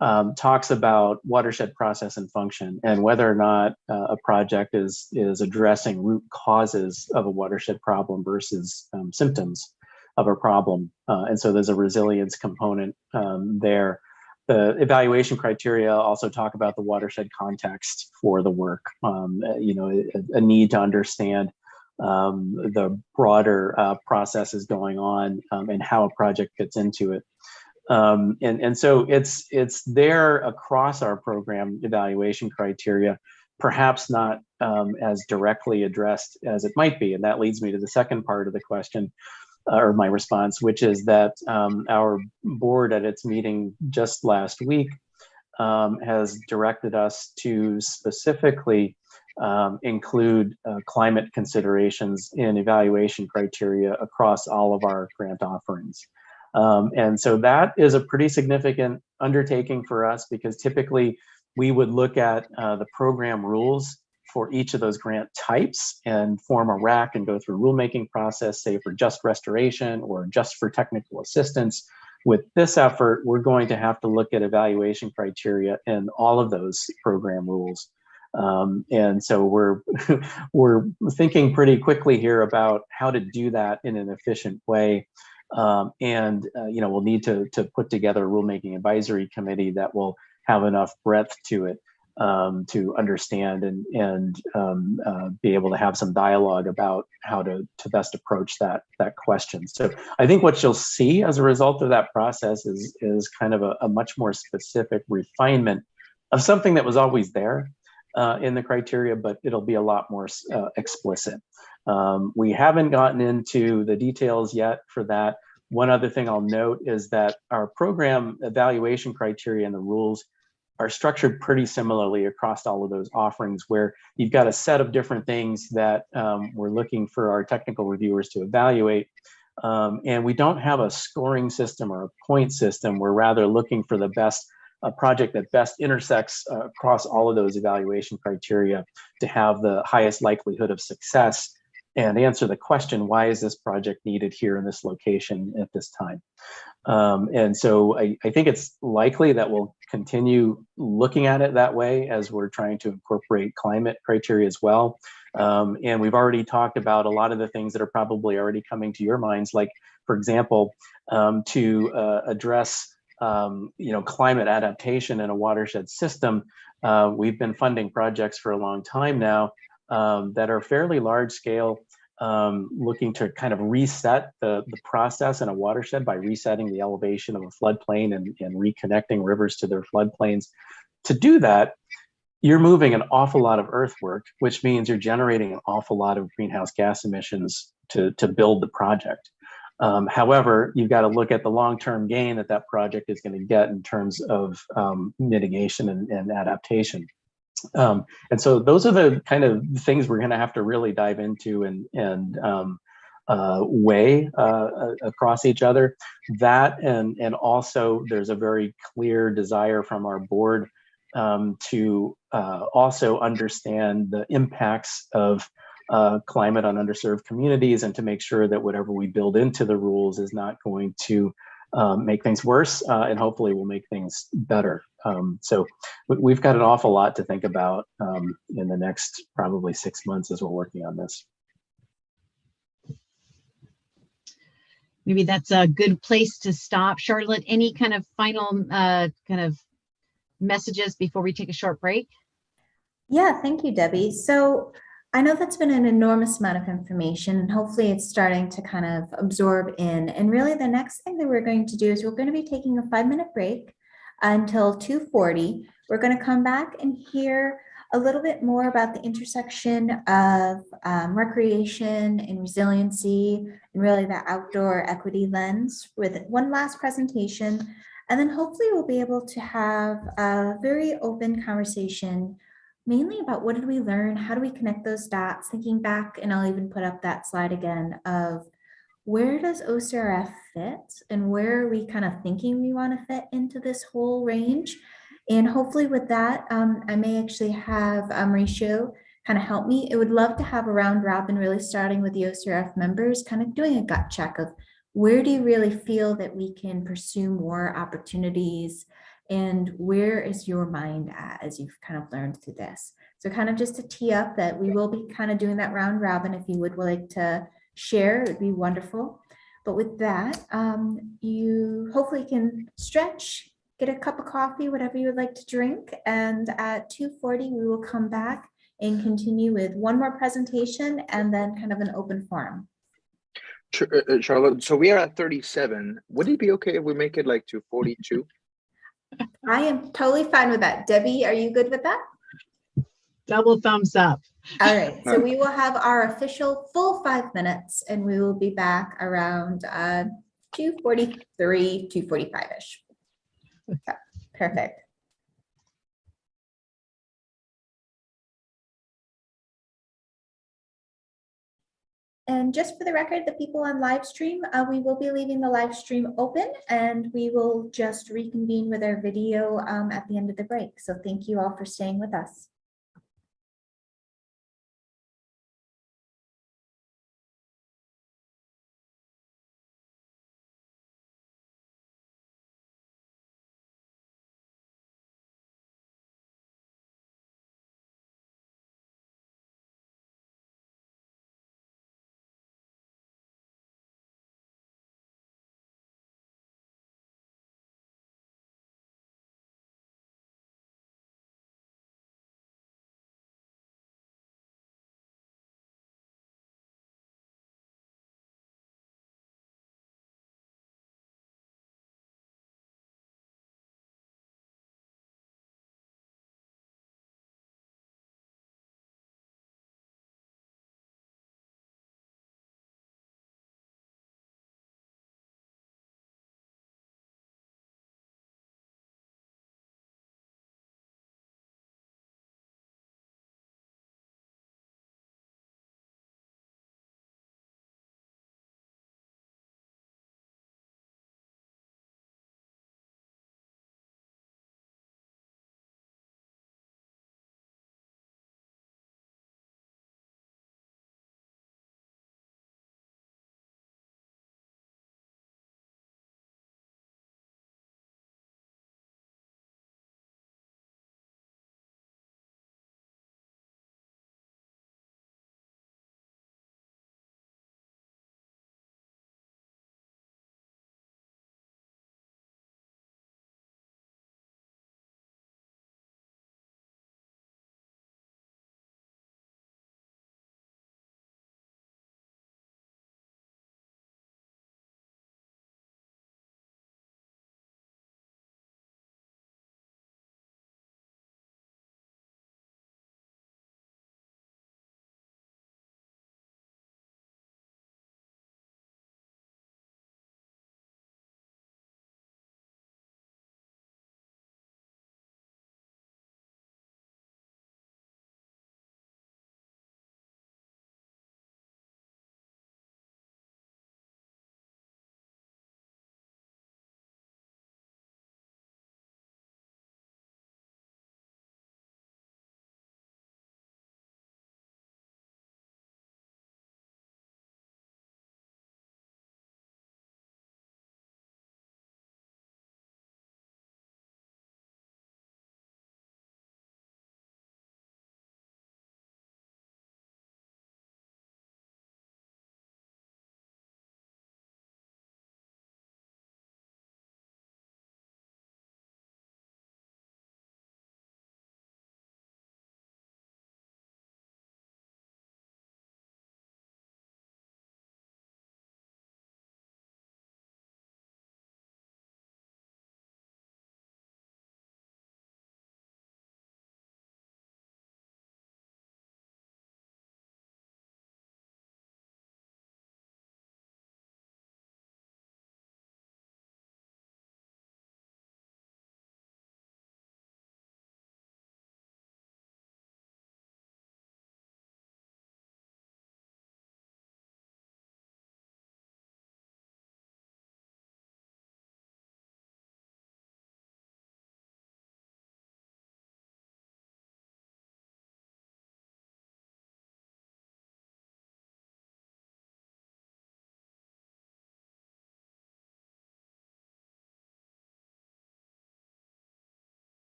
talks about watershed process and function, and whether or not a project is addressing root causes of a watershed problem versus symptoms of a problem. And so there's a resilience component there. The evaluation criteria also talk about the watershed context for the work, a need to understand the broader processes going on and how a project fits into it. And so it's there across our program evaluation criteria, perhaps not as directly addressed as it might be. And that leads me to the second part of the question, or my response, which is that our board at its meeting just last week has directed us to specifically include climate considerations in evaluation criteria across all of our grant offerings. And so that is a pretty significant undertaking for us, because typically we would look at the program rules for each of those grant types and form a RAC and go through a rulemaking process, say for just restoration or just for technical assistance. With this effort, we're going to have to look at evaluation criteria in all of those program rules. And so we're thinking pretty quickly here about how to do that in an efficient way. We'll need to put together a rulemaking advisory committee that will have enough breadth to it to understand and be able to have some dialogue about how to best approach that question. So I think what you'll see as a result of that process is kind of a much more specific refinement of something that was always there in the criteria, but it'll be a lot more explicit. We haven't gotten into the details yet for that. One other thing I'll note is that our program evaluation criteria and the rules are structured pretty similarly across all of those offerings, where you've got a set of different things that we're looking for our technical reviewers to evaluate. And we don't have a scoring system or a point system. We're rather looking for the best a project that best intersects across all of those evaluation criteria to have the highest likelihood of success and answer the question, why is this project needed here in this location at this time? And so I think it's likely that we'll continue looking at it that way as we're trying to incorporate climate criteria as well. And we've already talked about a lot of the things that are probably already coming to your minds, like, for example, to address climate adaptation in a watershed system. We've been funding projects for a long time now that are fairly large scale, looking to kind of reset the process in a watershed by resetting the elevation of a floodplain and reconnecting rivers to their floodplains. To do that, you're moving an awful lot of earthwork, which means you're generating an awful lot of greenhouse gas emissions to build the project. However, you've got to look at the long-term gain that project is going to get in terms of mitigation and adaptation. And so those are the kind of things we're going to have to really dive into and weigh across each other. That and also there's a very clear desire from our board to also understand the impacts of climate on underserved communities and to make sure that whatever we build into the rules is not going to make things worse and hopefully will make things better. So we've got an awful lot to think about in the next probably 6 months as we're working on this. Maybe that's a good place to stop. Charlotte, any kind of final messages before we take a short break? Yeah, thank you, Debbie. So I know that's been an enormous amount of information, and hopefully it's starting to kind of absorb in. And really the next thing that we're going to do is we're going to be taking a 5-minute break until 2:40. We're going to come back and hear a little bit more about the intersection of recreation and resiliency and really the outdoor equity lens with one last presentation. And then hopefully we'll be able to have a very open conversation mainly about what did we learn, how do we connect those dots, thinking back, and I'll even put up that slide again of where does OCRF fit and where are we kind of thinking we want to fit into this whole range. And hopefully with that, I may actually have Mauricio kind of help me. I would love to have a round robin really starting with the OCRF members, kind of doing a gut check of where do you really feel that we can pursue more opportunities and where is your mind at as you've kind of learned through this. So kind of just to tee up that we will be kind of doing that round robin. If you would like to share, it would be wonderful. But with that, you hopefully can stretch, get a cup of coffee, whatever you would like to drink. And at 2:40, we will come back and continue with one more presentation and then kind of an open forum. Charlotte, so we are at 37. Would it be okay if we make it like to 42? I am totally fine with that. Debbie, are you good with that? Double thumbs up. All right, so we will have our official full 5 minutes and we will be back around 2:43, 2:45-ish. Okay, perfect. And just for the record, the people on live stream, we will be leaving the live stream open and we will just reconvene with our video at the end of the break. So thank you all for staying with us.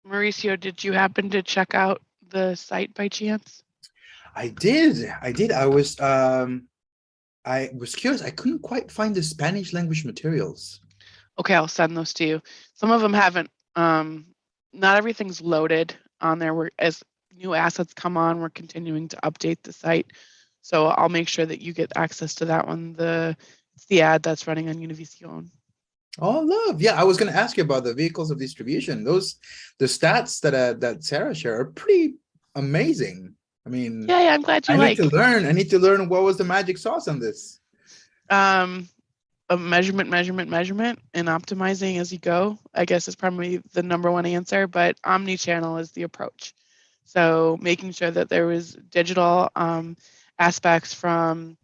Mauricio, did you happen to check out the site by chance? I did. I was curious. I couldn't quite find the Spanish language materials. Okay, I'll send those to you. Some of them haven't. Not everything's loaded on there. As new assets come on, we're continuing to update the site. So I'll make sure that you get access to that one. It's the ad that's running on Univision. Oh, love. Yeah, I was going to ask you about the vehicles of distribution. The stats that Sarah shared are pretty amazing. I mean, yeah, I'm glad you I like. need to learn. I need to learn what was the magic sauce on this. A measurement, and optimizing as you go, I guess, is probably the number one answer, but omni-channel is the approach. So making sure that there was digital aspects from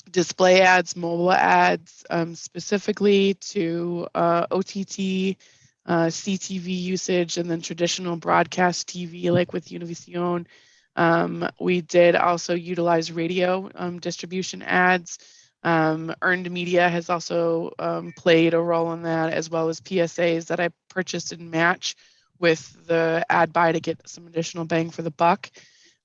display ads, mobile ads, specifically to OTT, CTV usage, and then traditional broadcast TV like with Univision. We did also utilize radio distribution ads. Earned media has also played a role in that, as well as PSAs that I purchased in match with the ad buy to get some additional bang for the buck.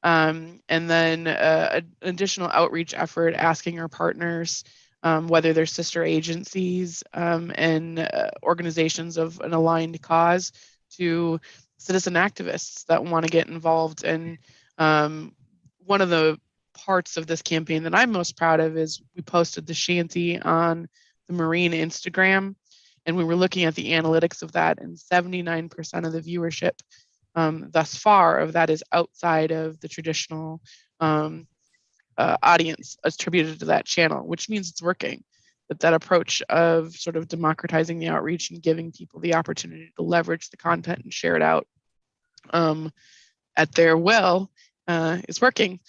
And then an additional outreach effort asking our partners, whether they're sister agencies and organizations of an aligned cause, to citizen activists that want to get involved. And one of the parts of this campaign that I'm most proud of is we posted the shanty on the Marine Instagram, and we were looking at the analytics of that, and 79% of the viewership thus far of that is outside of the traditional audience attributed to that channel, which means it's working. That approach of sort of democratizing the outreach and giving people the opportunity to leverage the content and share it out at their will is working.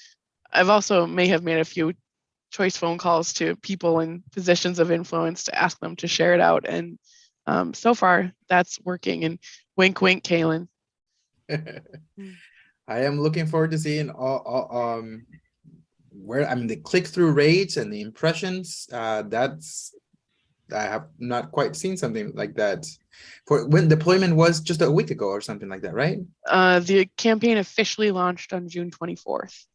I've also may have made a few choice phone calls to people in positions of influence to ask them to share it out. And so far that's working. And wink, wink, Kaylin. I am looking forward to seeing where, I mean, the click-through rates and the impressions. I have not quite seen something like that. For when deployment was just a week ago or something like that, right? The campaign officially launched on June 24th.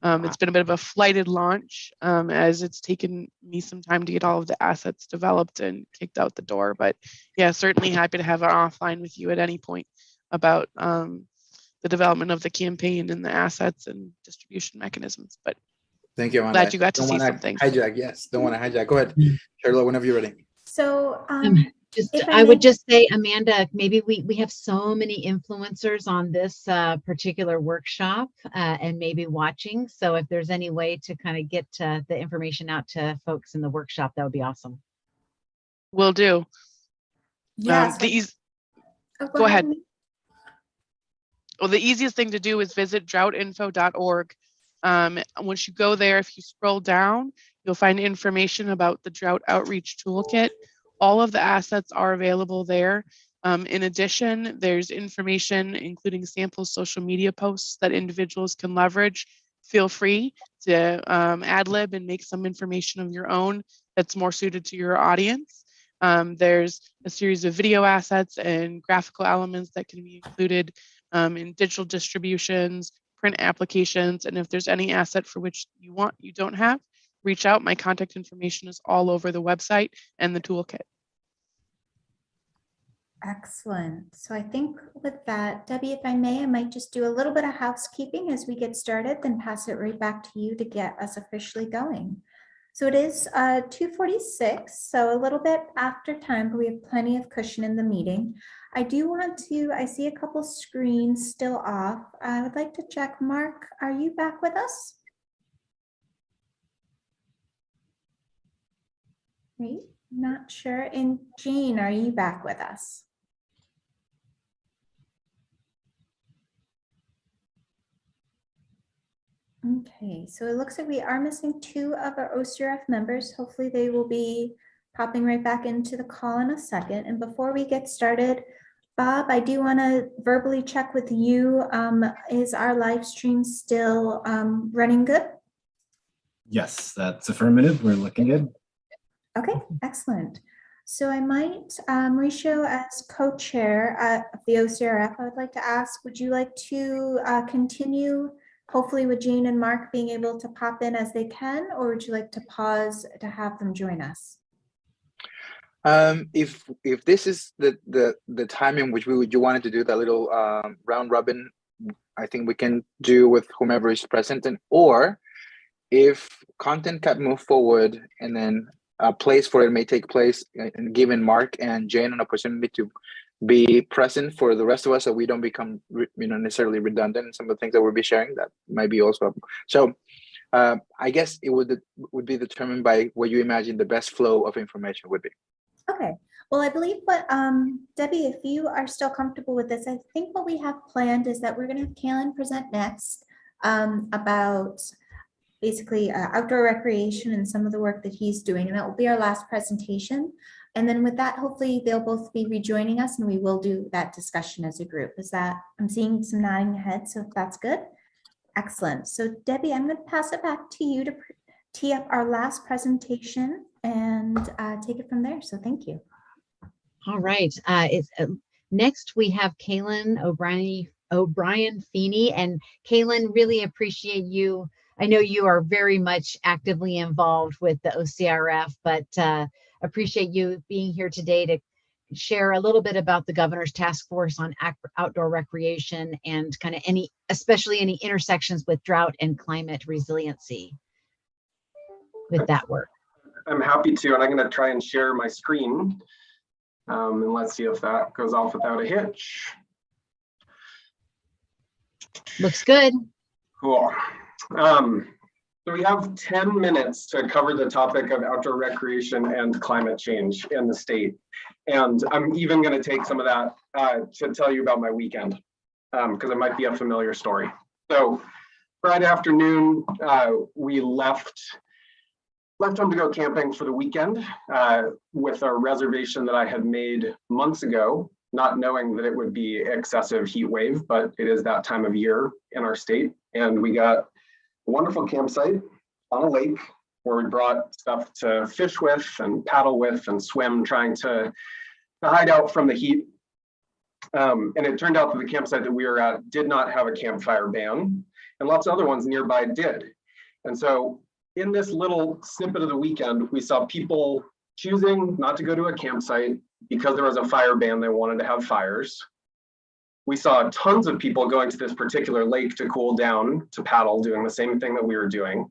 It's been a bit of a flighted launch as it's taken me some time to get all of the assets developed and kicked out the door. But yeah, certainly happy to have an offline with you at any point about the development of the campaign and the assets and distribution mechanisms. But thank you, Amanda. Glad you got to see something. Hijack, yes. Don't want to hijack. Go ahead, Charlotte, whenever you're ready. So I would just say, Amanda, maybe we have so many influencers on this particular workshop and maybe watching. So if there's any way to kind of get the information out to folks in the workshop, that would be awesome. Will do. Yes. Go ahead. Well, the easiest thing to do is visit droughtinfo.org. Once you go there, if you scroll down, you'll find information about the Drought Outreach Toolkit. All of the assets are available there. In addition, there's information, including sample social media posts that individuals can leverage. Feel free to ad lib and make some information of your own that's more suited to your audience. There's a series of video assets and graphical elements that can be included in digital distributions, print applications, and if there's any asset for which you don't have, reach out. My contact information is all over the website and the toolkit. Excellent. So I think with that, Debbie, if I may, I might just do a little bit of housekeeping as we get started, then pass it right back to you to get us officially going. So it is 2:46, so a little bit after time, but we have plenty of cushion in the meeting. I see a couple screens still off. I would like to check, Mark, are you back with us? Great, not sure. And Jean, are you back with us? Okay, so it looks like we are missing 2 of our OCRF members. Hopefully they will be popping right back into the call in a second. And before we get started, Bob, I do want to verbally check with you. Is our live stream still running good? Yes, that's affirmative. We're looking good. Okay, excellent. So I might, Mauricio, as co-chair of the OCRF, I would like to ask, would you like to continue, hopefully with Jean and Mark being able to pop in as they can, or would you like to pause to have them join us? If this is the time in which you wanted to do that little round robin, I think we can do with whomever is present, or if content can move forward and then a place for it may take place, and giving Mark and Jane an opportunity to be present for the rest of us, so we don't become necessarily redundant in some of the things that we'll be sharing. That might be also so. I guess it would be determined by what you imagine the best flow of information would be. Okay, well, I believe what, Debbie, if you are still comfortable with this, I think what we have planned is that we're going to have Kaylin present next about basically outdoor recreation and some of the work that he's doing, and that will be our last presentation. And then with that, hopefully they'll both be rejoining us and we will do that discussion as a group. Is that, I'm seeing some nodding heads, so if that's good. Excellent. So Debbie, I'm going to pass it back to you to tee up our last presentation and take it from there. So thank you. All right. Next we have Kaylin O'Brien Feeney, and Kaylin, really appreciate you. I know you are very much actively involved with the OCRF, but appreciate you being here today to share a little bit about the Governor's Task Force on Outdoor Recreation and kind of especially any intersections with drought and climate resiliency with that work. I'm happy to, and I'm going to try and share my screen. And let's see if that goes off without a hitch. Looks good. Cool. So we have 10 minutes to cover the topic of outdoor recreation and climate change in the state. And I'm even going to take some of that to tell you about my weekend, because it might be a familiar story. So Friday afternoon, we left home to go camping for the weekend with a reservation that I had made months ago, not knowing that it would be excessive heat wave, but it is that time of year in our state. And we got a wonderful campsite on a lake where we brought stuff to fish with and paddle with and swim, trying to hide out from the heat. And it turned out that the campsite that we were at did not have a campfire ban, and lots of other ones nearby did. And so in this little snippet of the weekend, we saw people choosing not to go to a campsite because there was a fire ban. They wanted to have fires. We saw tons of people going to this particular lake to cool down, to paddle, doing the same thing that we were doing.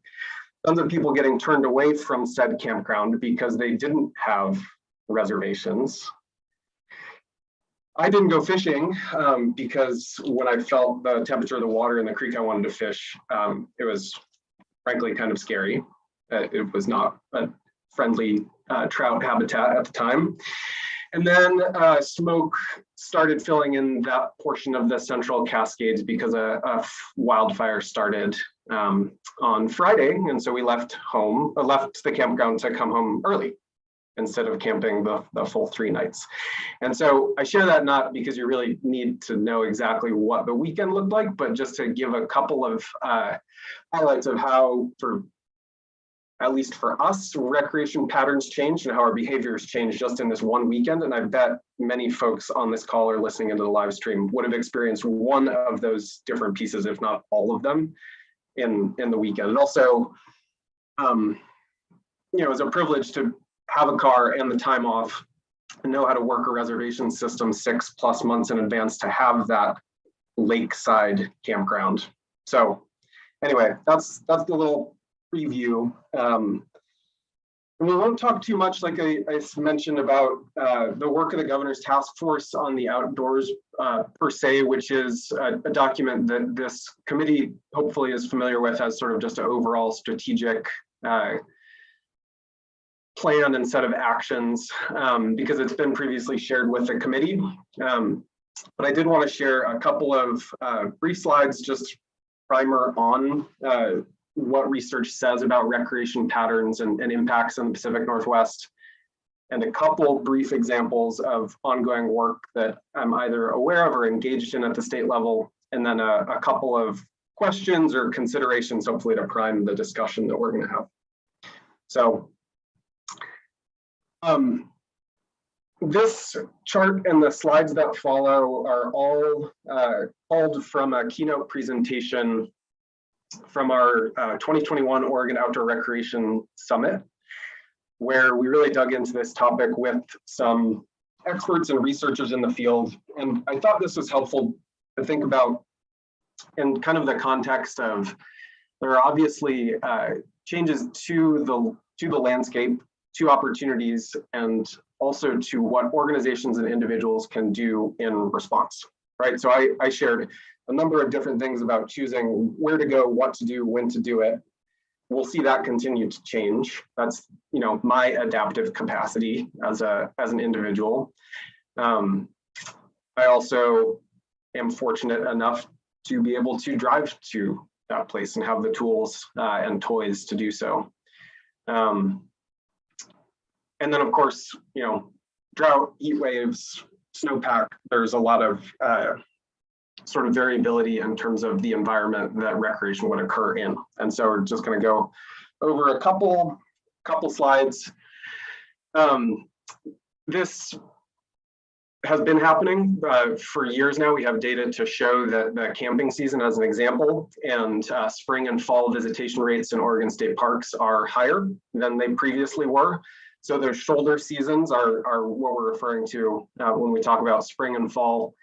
Tons of people getting turned away from said campground because they didn't have reservations. I didn't go fishing because when I felt the temperature of the water in the creek I wanted to fish, it was frankly kind of scary. It was not a friendly trout habitat at the time. And then smoke started filling in that portion of the Central Cascades because a wildfire started on Friday. And so we left the campground to come home early instead of camping the full 3 nights. And so I share that not because you really need to know exactly what the weekend looked like, but just to give a couple of highlights of how, at least for us, recreation patterns changed and how our behaviors changed just in this one weekend. And I bet many folks on this call or listening into the live stream would have experienced one of those different pieces, if not all of them, in the weekend. And also, it was a privilege to have a car and the time off and know how to work a reservation system 6+ months in advance to have that lakeside campground. So anyway, that's the little preview. And we won't talk too much, like I mentioned, about the work of the Governor's Task Force on the Outdoors per se, which is a document that this committee hopefully is familiar with as sort of just an overall strategic plan and set of actions, because it's been previously shared with the committee. But I did want to share a couple of brief slides, just primer on what research says about recreation patterns and impacts in the Pacific Northwest, and a couple brief examples of ongoing work that I'm either aware of or engaged in at the state level, and then a couple of questions or considerations, hopefully to prime the discussion that we're going to have. So This chart and the slides that follow are all pulled from a keynote presentation from our 2021 Oregon Outdoor Recreation Summit, where we really dug into this topic with some experts and researchers in the field. And I thought this was helpful to think about in kind of the context of, there are obviously changes to the landscape, to opportunities, and also to what organizations and individuals can do in response, right? So I shared a number of different things about choosing where to go, what to do, when to do it. We'll see that continue to change. That's, you know, my adaptive capacity as an individual. I also am fortunate enough to be able to drive to that place and have the tools and toys to do so. And then, of course, you know, drought, heat waves, snowpack, there's a lot of sort of variability in terms of the environment that recreation would occur in. And so we're just going to go over a couple slides. This has been happening for years now. We have data to show that the camping season, as an example, and spring and fall visitation rates in Oregon state parks are higher than they previously were. So those shoulder seasons are what we're referring to when we talk about spring and fall.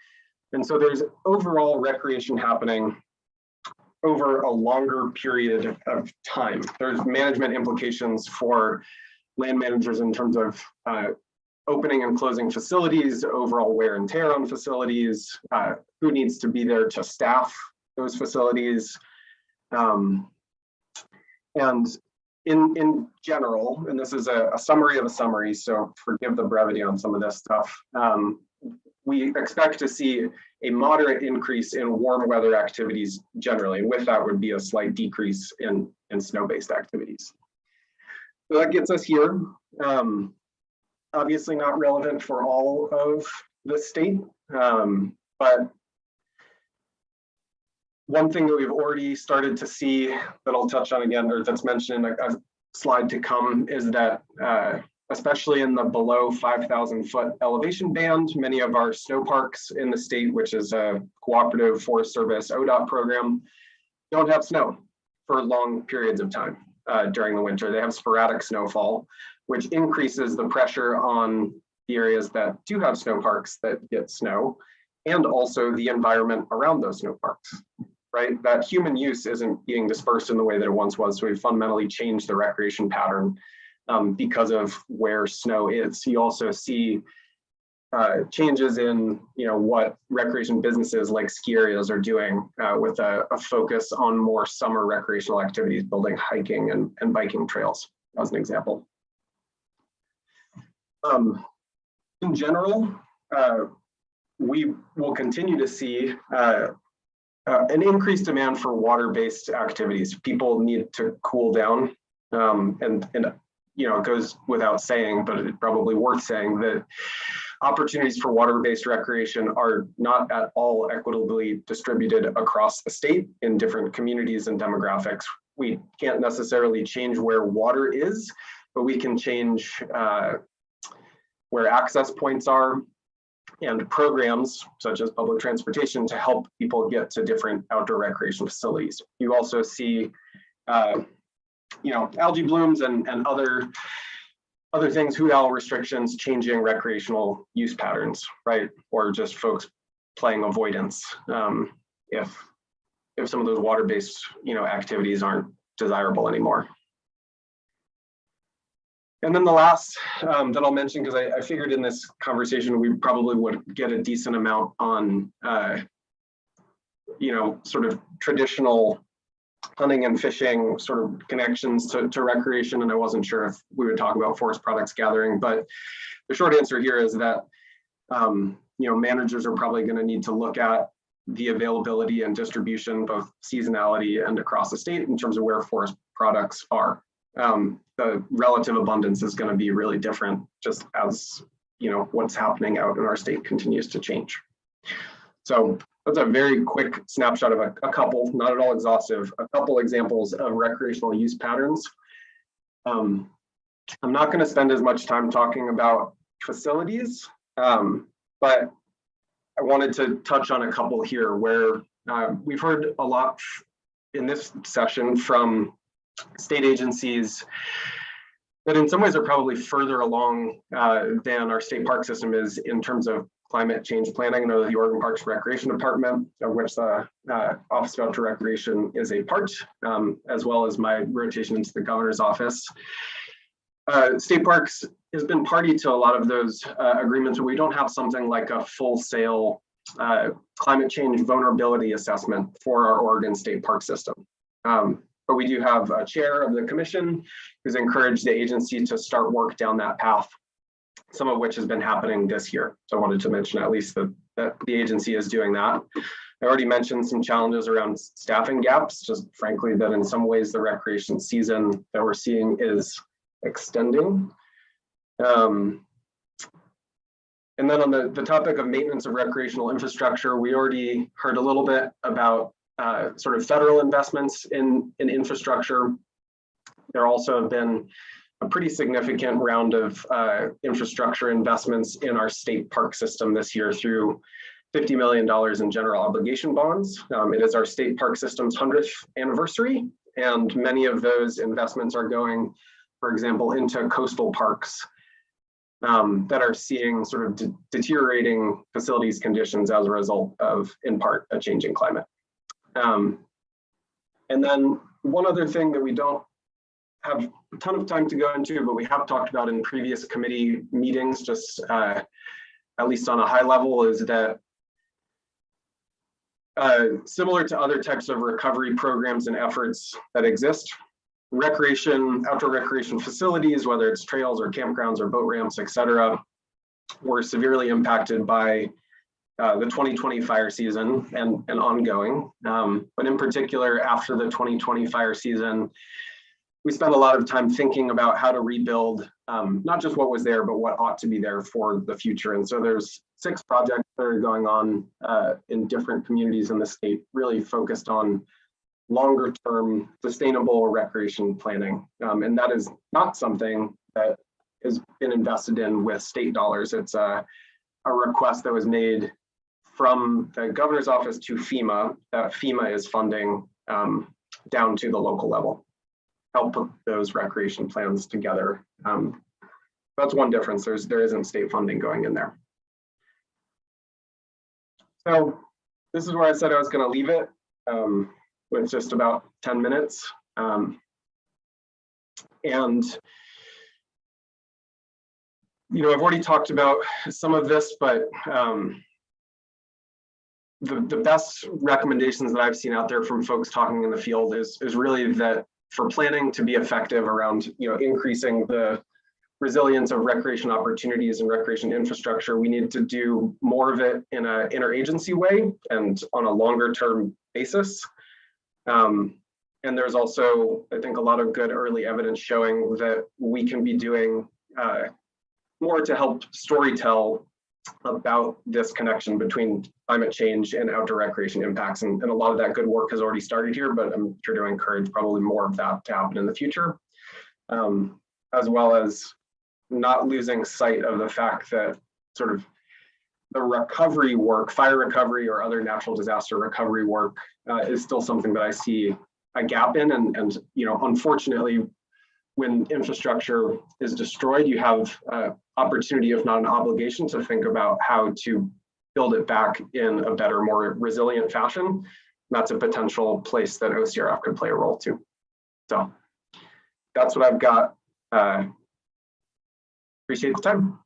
And so there's overall recreation happening over a longer period of time. There's management implications for land managers in terms of opening and closing facilities, overall wear and tear on facilities, who needs to be there to staff those facilities. And in general, and this is a summary of a summary, so forgive the brevity on some of this stuff, we expect to see a moderate increase in warm weather activities generally, and with that would be a slight decrease in snow-based activities. So that gets us here. Obviously not relevant for all of the state, but one thing that we've already started to see that I'll touch on again, or that's mentioned in a slide to come, is that especially in the below 5,000 foot elevation band, many of our snow parks in the state, which is a cooperative Forest Service ODOT program, don't have snow for long periods of time during the winter. They have sporadic snowfall, which increases the pressure on the areas that do have snow parks that get snow, and also the environment around those snow parks, right? That human use isn't being dispersed in the way that it once was. So we've fundamentally changed the recreation pattern because of where snow is. You also see changes in, you know, what recreation businesses like ski areas are doing with a focus on more summer recreational activities, building hiking and biking trails, as an example. In general, we will continue to see an increased demand for water-based activities. People need to cool down, and you know, it goes without saying, but it's probably worth saying that opportunities for water-based recreation are not at all equitably distributed across the state in different communities and demographics. We can't necessarily change where water is, but we can change where access points are, and programs such as public transportation to help people get to different outdoor recreation facilities. You also see, you know, algae blooms and other things, hoot owl restrictions changing recreational use patterns, right? Or just folks playing avoidance if some of those water-based, you know, activities aren't desirable anymore. And then the last that I'll mention, because I figured in this conversation we probably would get a decent amount on, you know, sort of traditional hunting and fishing sort of connections to recreation, and I wasn't sure if we would talk about forest products gathering, but the short answer here is that, you know, managers are probably going to need to look at the availability and distribution, both seasonality and across the state, in terms of where forest products are. The relative abundance is going to be really different, just as, you know, what's happening out in our state continues to change. So that's a very quick snapshot of a couple, not at all exhaustive, a couple examples of recreational use patterns. I'm not going to spend as much time talking about facilities, but I wanted to touch on a couple here where we've heard a lot in this session from state agencies that in some ways are probably further along than our state park system is in terms of climate change planning. I know the Oregon Parks Recreation Department, of which the Office of Outdoor Recreation is a part, as well as my rotation into the governor's office. State Parks has been party to a lot of those agreements, but we don't have something like a full-scale climate change vulnerability assessment for our Oregon State Park system. But we do have a chair of the commission who's encouraged the agency to start work down that path, some of which has been happening this year. So I wanted to mention at least that the agency is doing that. I already mentioned some challenges around staffing gaps, just frankly, that in some ways the recreation season that we're seeing is extending. And then on the topic of maintenance of recreational infrastructure, we already heard a little bit about sort of federal investments in infrastructure. There also have been a pretty significant round of infrastructure investments in our state park system this year through $50 million in general obligation bonds. It is our state park system's 100th anniversary, and many of those investments are going, for example, into coastal parks that are seeing sort of deteriorating facilities conditions as a result of, in part, a changing climate. And then one other thing that we don't have a ton of time to go into, but we have talked about in previous committee meetings, just at least on a high level, is that similar to other types of recovery programs and efforts that exist, outdoor recreation facilities, whether it's trails or campgrounds or boat ramps, et cetera, were severely impacted by the 2020 fire season and ongoing. But in particular, after the 2020 fire season, we spent a lot of time thinking about how to rebuild not just what was there, but what ought to be there for the future. And so there's 6 projects that are going on in different communities in the state, really focused on longer term sustainable recreation planning. And that is not something that has been invested in with state dollars. It's a request that was made from the governor's office to FEMA, that FEMA is funding down to the local level, help put those recreation plans together. That's one difference. There isn't state funding going in there. So this is where I said I was going to leave it with just about 10 minutes. And you know, I've already talked about some of this, but the best recommendations that I've seen out there from folks talking in the field is really that for planning to be effective around, you know, increasing the resilience of recreation opportunities and recreation infrastructure, we need to do more of it in an interagency way and on a longer term basis. And there's also, I think, a lot of good early evidence showing that we can be doing more to help storytell about this connection between climate change and outdoor recreation impacts. And a lot of that good work has already started here, but I'm sure to encourage probably more of that to happen in the future, as well as not losing sight of the fact that sort of the recovery work, fire recovery or other natural disaster recovery work is still something that I see a gap in. And you know, unfortunately, when infrastructure is destroyed, you have opportunity, if not an obligation, to think about how to build it back in a better, more resilient fashion. And that's a potential place that OCRF could play a role too. So that's what I've got. Appreciate the time.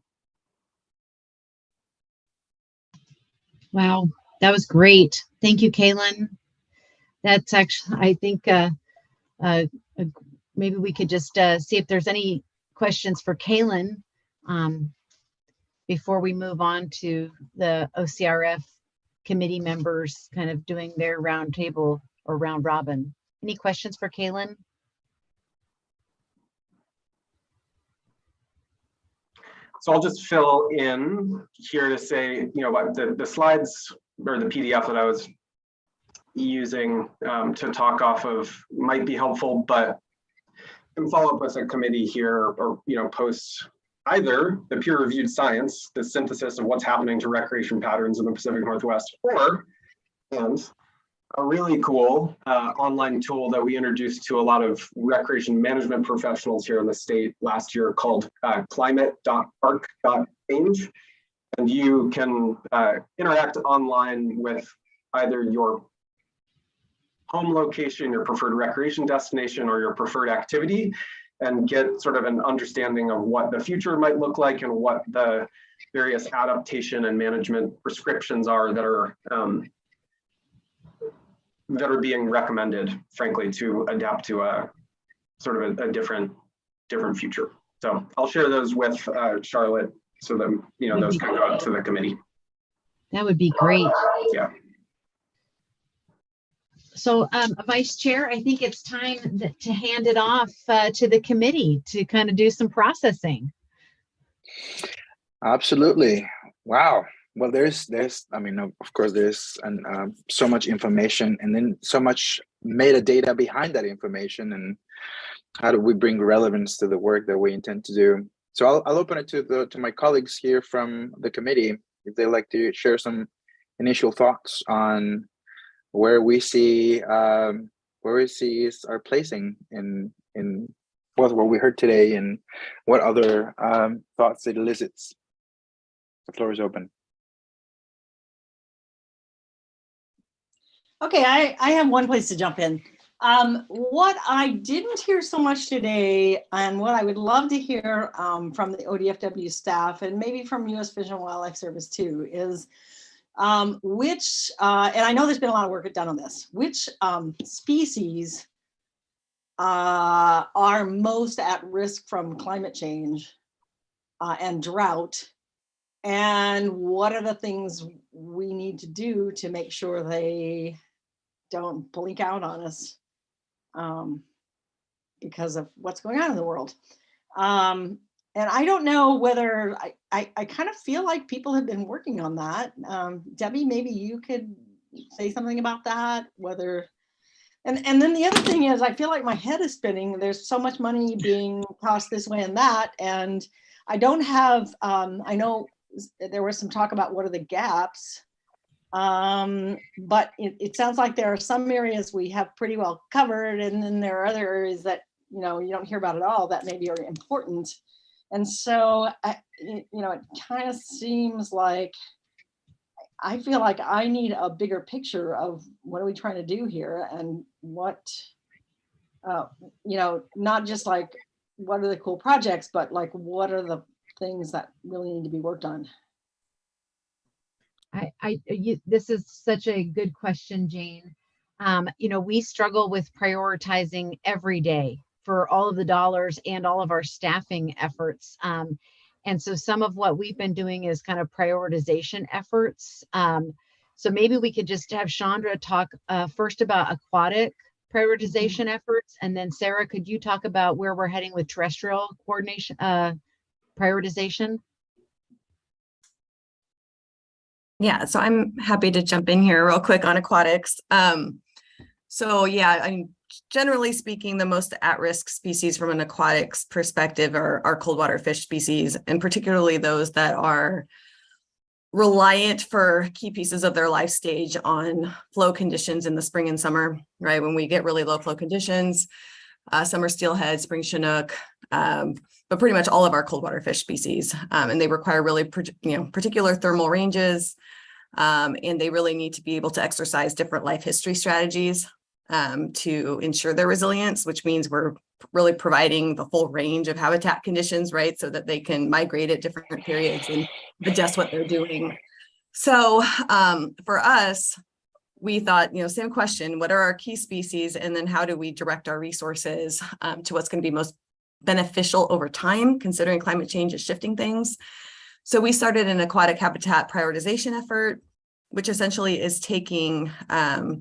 Wow, that was great. Thank you, Kaylin. That's actually, I think, maybe we could just see if there's any questions for Kaylin before we move on to the OCRF committee members kind of doing their round table or round robin. Any questions for Kaylin? So I'll just fill in here to say, you know, the slides or the PDF that I was using to talk off of might be helpful, but can follow up with a committee here or, you know, post either the peer-reviewed science, the synthesis of what's happening to recreation patterns in the Pacific Northwest, and a really cool online tool that we introduced to a lot of recreation management professionals here in the state last year called climate.park.change. And you can interact online with either your home location, your preferred recreation destination, or your preferred activity, and get sort of an understanding of what the future might look like and what the various adaptation and management prescriptions are that are being recommended, frankly, to adapt to a sort of a different future. So I'll share those with Charlotte so that those can go out to the committee. That would be great. Yeah. So, Vice Chair, I think it's time to hand it off to the committee to kind of do some processing. Absolutely. Wow. Well, there's, I mean, of course, there's so much information, and then so much metadata behind that information, and how do we bring relevance to the work that we intend to do? So I'll open it to my colleagues here from the committee if they'd like to share some initial thoughts on where we see our placing in both what we heard today and what other thoughts it elicits. The floor is open. Okay, I have one place to jump in. What I didn't hear so much today, and what I would love to hear from the ODFW staff, and maybe from U.S. Fish and Wildlife Service too, is which, and I know there's been a lot of work done on this, which species are most at risk from climate change and drought, and what are the things we need to do to make sure they don't blink out on us because of what's going on in the world. And I don't know whether, I kind of feel like people have been working on that. Debbie, maybe you could say something about that, whether, and then the other thing is, I feel like my head is spinning. There's so much money being tossed this way and that, and I don't have, I know there was some talk about what are the gaps, but it sounds like there are some areas we have pretty well covered, and then there are other areas that you don't hear about at all that maybe are important. And so it kind of seems like I feel like I need a bigger picture of what are we trying to do here, and what not just like what are the cool projects, but like what are the things that really need to be worked on. This is such a good question, Jane. We struggle with prioritizing every day for all of the dollars and all of our staffing efforts. And so some of what we've been doing is kind of prioritization efforts. So maybe we could just have Chandra talk first about aquatic prioritization efforts, and then Sarah, could you talk about where we're heading with terrestrial coordination, prioritization? Yeah, so I'm happy to jump in here real quick on aquatics. So yeah, generally speaking, the most at-risk species from an aquatics perspective are cold water fish species, and particularly those that are reliant for key pieces of their life stage on flow conditions in the spring and summer, right? When we get really low flow conditions, summer steelhead, spring chinook, but pretty much all of our cold water fish species. And they require really particular thermal ranges, and they really need to be able to exercise different life history strategies to ensure their resilience, which means we're really providing the full range of habitat conditions, right? So that they can migrate at different periods and adjust what they're doing. So for us, we thought, same question, what are our key species? And then how do we direct our resources to what's going to be most beneficial over time, considering climate change is shifting things. So we started an aquatic habitat prioritization effort, which essentially is taking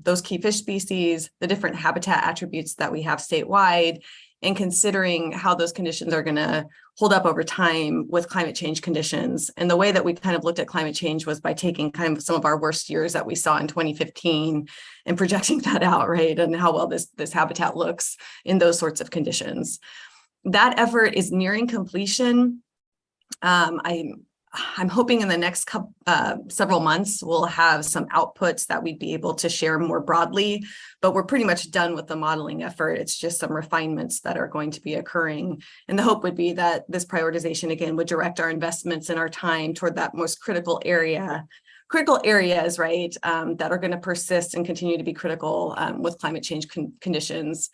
those key fish species, the different habitat attributes that we have statewide, and considering how those conditions are going to hold up over time with climate change conditions. And the way that we kind of looked at climate change was by taking kind of some of our worst years that we saw in 2015 and projecting that out, right? And how well this habitat looks in those sorts of conditions. That effort is nearing completion. I'm hoping in the next several months, we'll have some outputs that we'd be able to share more broadly, but we're pretty much done with the modeling effort. It's just some refinements that are going to be occurring. And the hope would be that this prioritization, again, would direct our investments and our time toward that most critical areas, right, that are going to persist and continue to be critical with climate change conditions.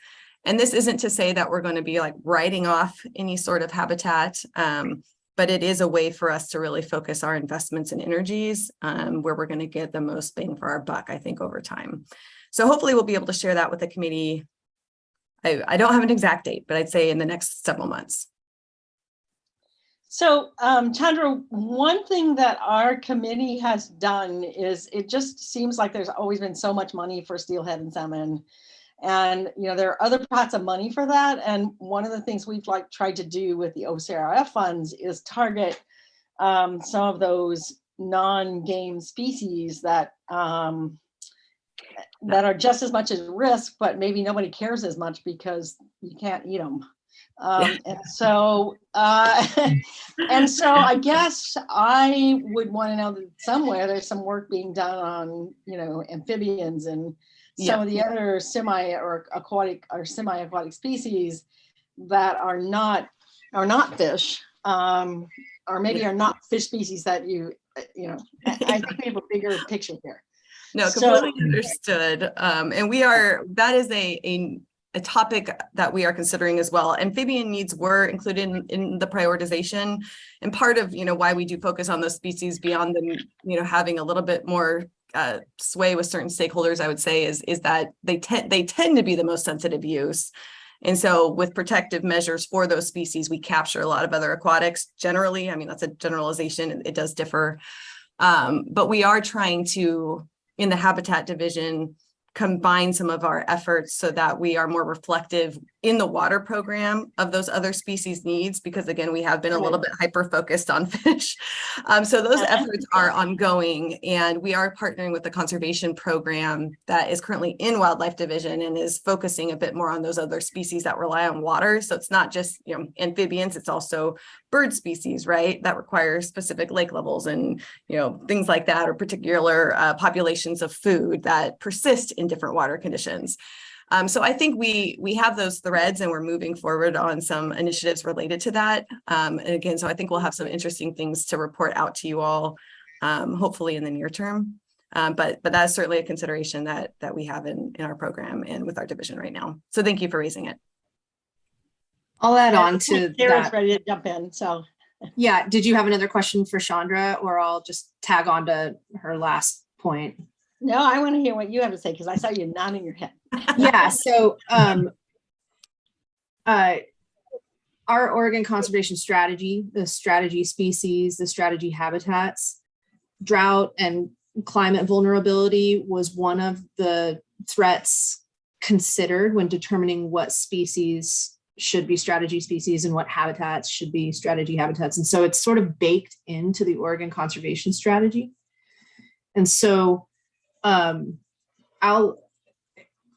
And this isn't to say that we're going to be like writing off any sort of habitat, but it is a way for us to really focus our investments and energies where we're going to get the most bang for our buck, I think, over time. So hopefully we'll be able to share that with the committee. I don't have an exact date, but I'd say in the next several months. So Chandra, one thing that our committee has done is it just seems like there's always been so much money for steelhead and salmon. And, you know, there are other pots of money for that. And one of the things we've tried to do with the OCRF funds is target some of those non-game species that that are just as much at risk, but maybe nobody cares as much because you can't eat them. And so I guess I would want to know that somewhere there's some work being done on, you know, amphibians and some of the other semi-aquatic species that are not fish, or maybe are not fish species that you know. I think we have a bigger picture here. No, completely understood. And that is a topic that we are considering as well. Amphibian needs were included in the prioritization, and part of, you know, why we do focus on those species beyond them, you know, having a little bit more sway with certain stakeholders, I would say, is that they tend to be the most sensitive use. And so with protective measures for those species, we capture a lot of other aquatics generally. I mean, that's a generalization. It does differ. But we are trying to, in the Habitat Division, combine some of our efforts so that we are more reflective in the water program of those other species needs, because again, we have been a little bit hyper-focused on fish. So those efforts are ongoing, and we are partnering with the conservation program that is currently in Wildlife Division and is focusing a bit more on those other species that rely on water. So it's not just, you know, amphibians, it's also bird species, right, that require specific lake levels and, you know, things like that, or particular populations of food that persist in different water conditions. So I think we have those threads, and we're moving forward on some initiatives related to that. And again, so I think we'll have some interesting things to report out to you all, hopefully in the near term. But that's certainly a consideration that we have in our program and with our division right now. So thank you for raising it. I'll add on to Sarah's ready to jump in. So yeah, did you have another question for Chandra, or I'll just tag on to her last point? No, I want to hear what you have to say, because I saw you nodding your head. Yeah, so our Oregon conservation strategy, the strategy species, the strategy habitats, drought and climate vulnerability was one of the threats considered when determining what species should be strategy species and what habitats should be strategy habitats. And so it's sort of baked into the Oregon conservation strategy. And so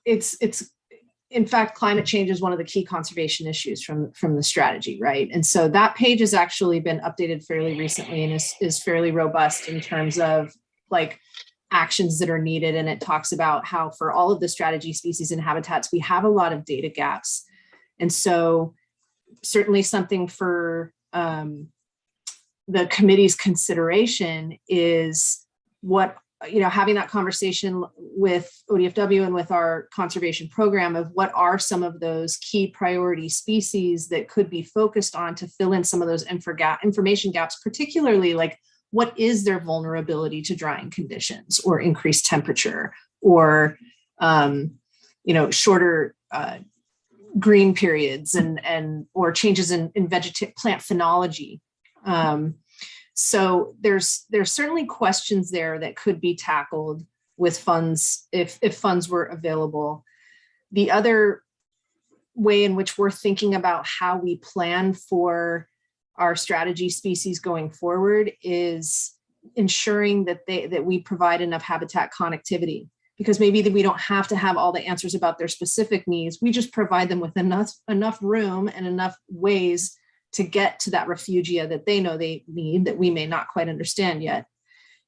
it's in fact, climate change is one of the key conservation issues from the strategy, right? And so that page has actually been updated fairly recently and is fairly robust in terms of like actions that are needed. And it talks about how for all of the strategy species and habitats, we have a lot of data gaps. And so certainly something for the committee's consideration is what, you know, having that conversation with ODFW and with our conservation program of what are some of those key priority species that could be focused on to fill in some of those information gaps, particularly like what is their vulnerability to drying conditions or increased temperature or, you know, shorter green periods and or changes in plant phenology. So there's certainly questions there that could be tackled with funds if funds were available. The other way in which we're thinking about how we plan for our strategy species going forward is ensuring that we provide enough habitat connectivity, because maybe that we don't have to have all the answers about their specific needs. We just provide them with enough room and enough ways to get to that refugia that they know they need that we may not quite understand yet.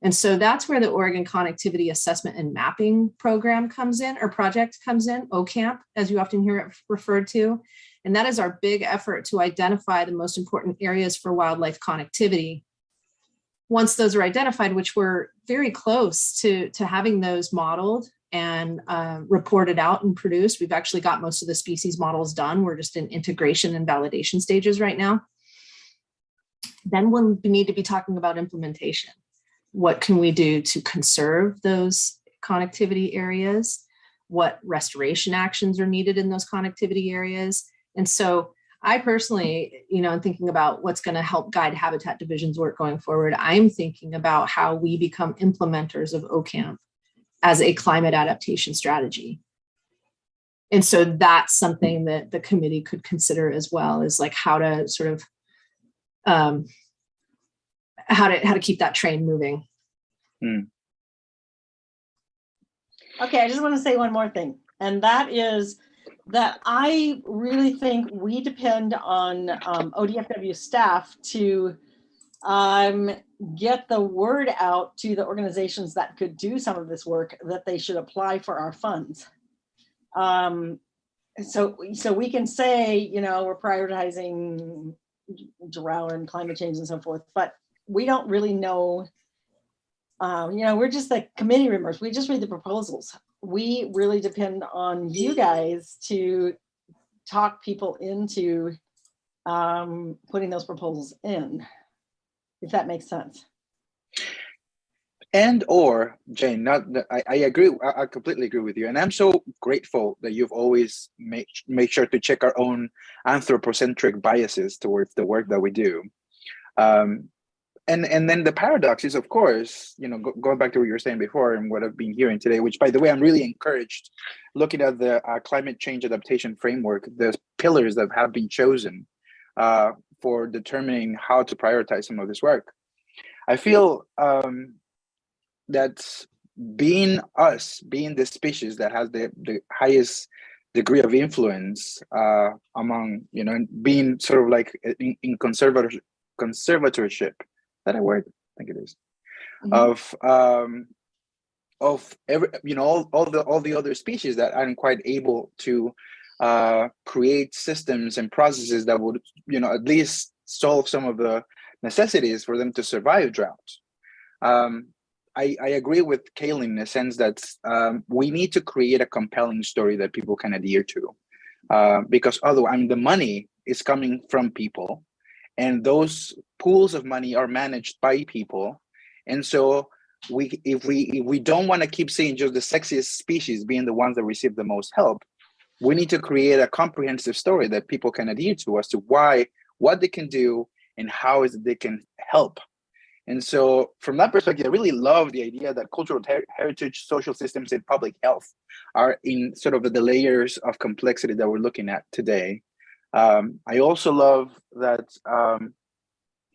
And so that's where the Oregon Connectivity Assessment and Mapping Program comes in, or project comes in, OCAMP, as you often hear it referred to. And that is our big effort to identify the most important areas for wildlife connectivity. Once those are identified, which we're very close to having those modeled and reported out and produced. We've actually got most of the species models done. We're just in integration and validation stages right now. Then we'll need to be talking about implementation. What can we do to conserve those connectivity areas? What restoration actions are needed in those connectivity areas? And so I personally, I'm thinking about what's going to help guide Habitat Division's work going forward. I'm thinking about how we become implementers of OCAMP as a climate adaptation strategy. And so that's something that the committee could consider as well, is like how to sort of how to keep that train moving. Okay, I just want to say one more thing, and that is that I really think we depend on ODFW staff to get the word out to the organizations that could do some of this work, that they should apply for our funds. So we can say, we're prioritizing drought and climate change and so forth, but we don't really know. We're just the committee members. We just read the proposals. We really depend on you guys to talk people into putting those proposals in, if that makes sense. And or Jane, I agree. I completely agree with you, and I'm so grateful that you've always make sure to check our own anthropocentric biases towards the work that we do. And then the paradox is, of course, going back to what you were saying before and what I've been hearing today, which, by the way, I'm really encouraged looking at the climate change adaptation framework, the pillars that have been chosen for determining how to prioritize some of this work. I feel that being the species that has the highest degree of influence among, and being sort of like in conservatorship, that a word? I think it is. Mm-hmm. Of every, all the other species that aren't quite able to create systems and processes that would, at least solve some of the necessities for them to survive drought. I agree with Kaylin in the sense that we need to create a compelling story that people can adhere to, because otherwise, the money is coming from people, and those pools of money are managed by people, and so if we don't want to keep seeing just the sexiest species being the ones that receive the most help, we need to create a comprehensive story that people can adhere to as to what they can do and how is it they can help. And so from that perspective, I really love the idea that cultural heritage, social systems, and public health are in sort of the layers of complexity that we're looking at today. I also love that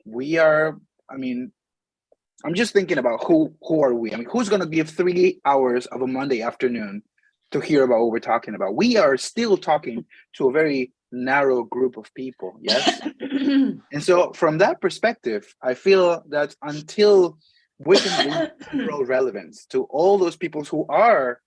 we are, I'm just thinking about who are we? Who's going to give 3 hours of a Monday afternoon to hear about what we're talking about? We are still talking to a very narrow group of people, yes? And so from that perspective, I feel that until we can bring real relevance to all those people who are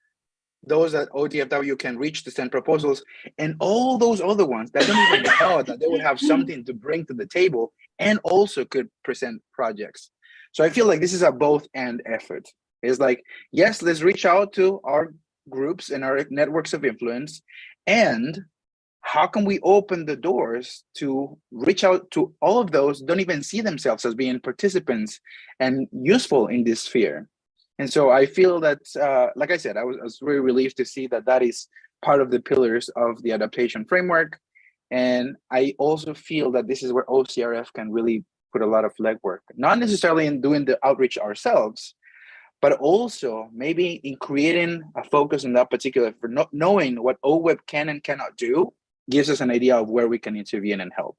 those that ODFW can reach to send proposals, and all those other ones that don't even know that they would have something to bring to the table and also could present projects. So I feel like this is a both and effort. It's like, yes, let's reach out to our groups and our networks of influence, and how can we open the doors to reach out to all of those who don't even see themselves as being participants and useful in this sphere? And so I feel that, like I said, I was very relieved to see that is part of the pillars of the adaptation framework. And I also feel that this is where OCRF can really put a lot of legwork, not necessarily in doing the outreach ourselves, but also maybe in creating a focus on that particular, for knowing what Oweb can and cannot do gives us an idea of where we can intervene and help.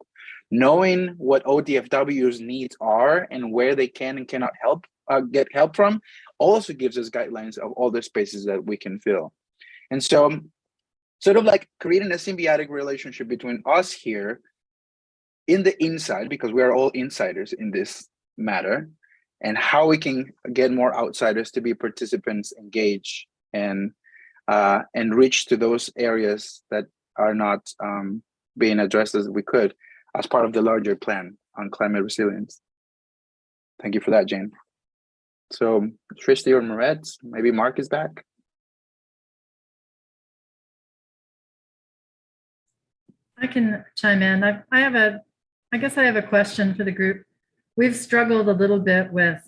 Knowing what ODFW's needs are and where they can and cannot get help from also gives us guidelines of all the spaces that we can fill. And so sort of like creating a symbiotic relationship between us here in the inside, because we are all insiders in this matter, and how we can get more outsiders to be participants, engage, and reach to those areas that are not being addressed as we could as part of the larger plan on climate resilience. Thank you for that, Jane. So Trishti or Moret, maybe Mark is back. I can chime in. I guess I have a question for the group. We've struggled a little bit with,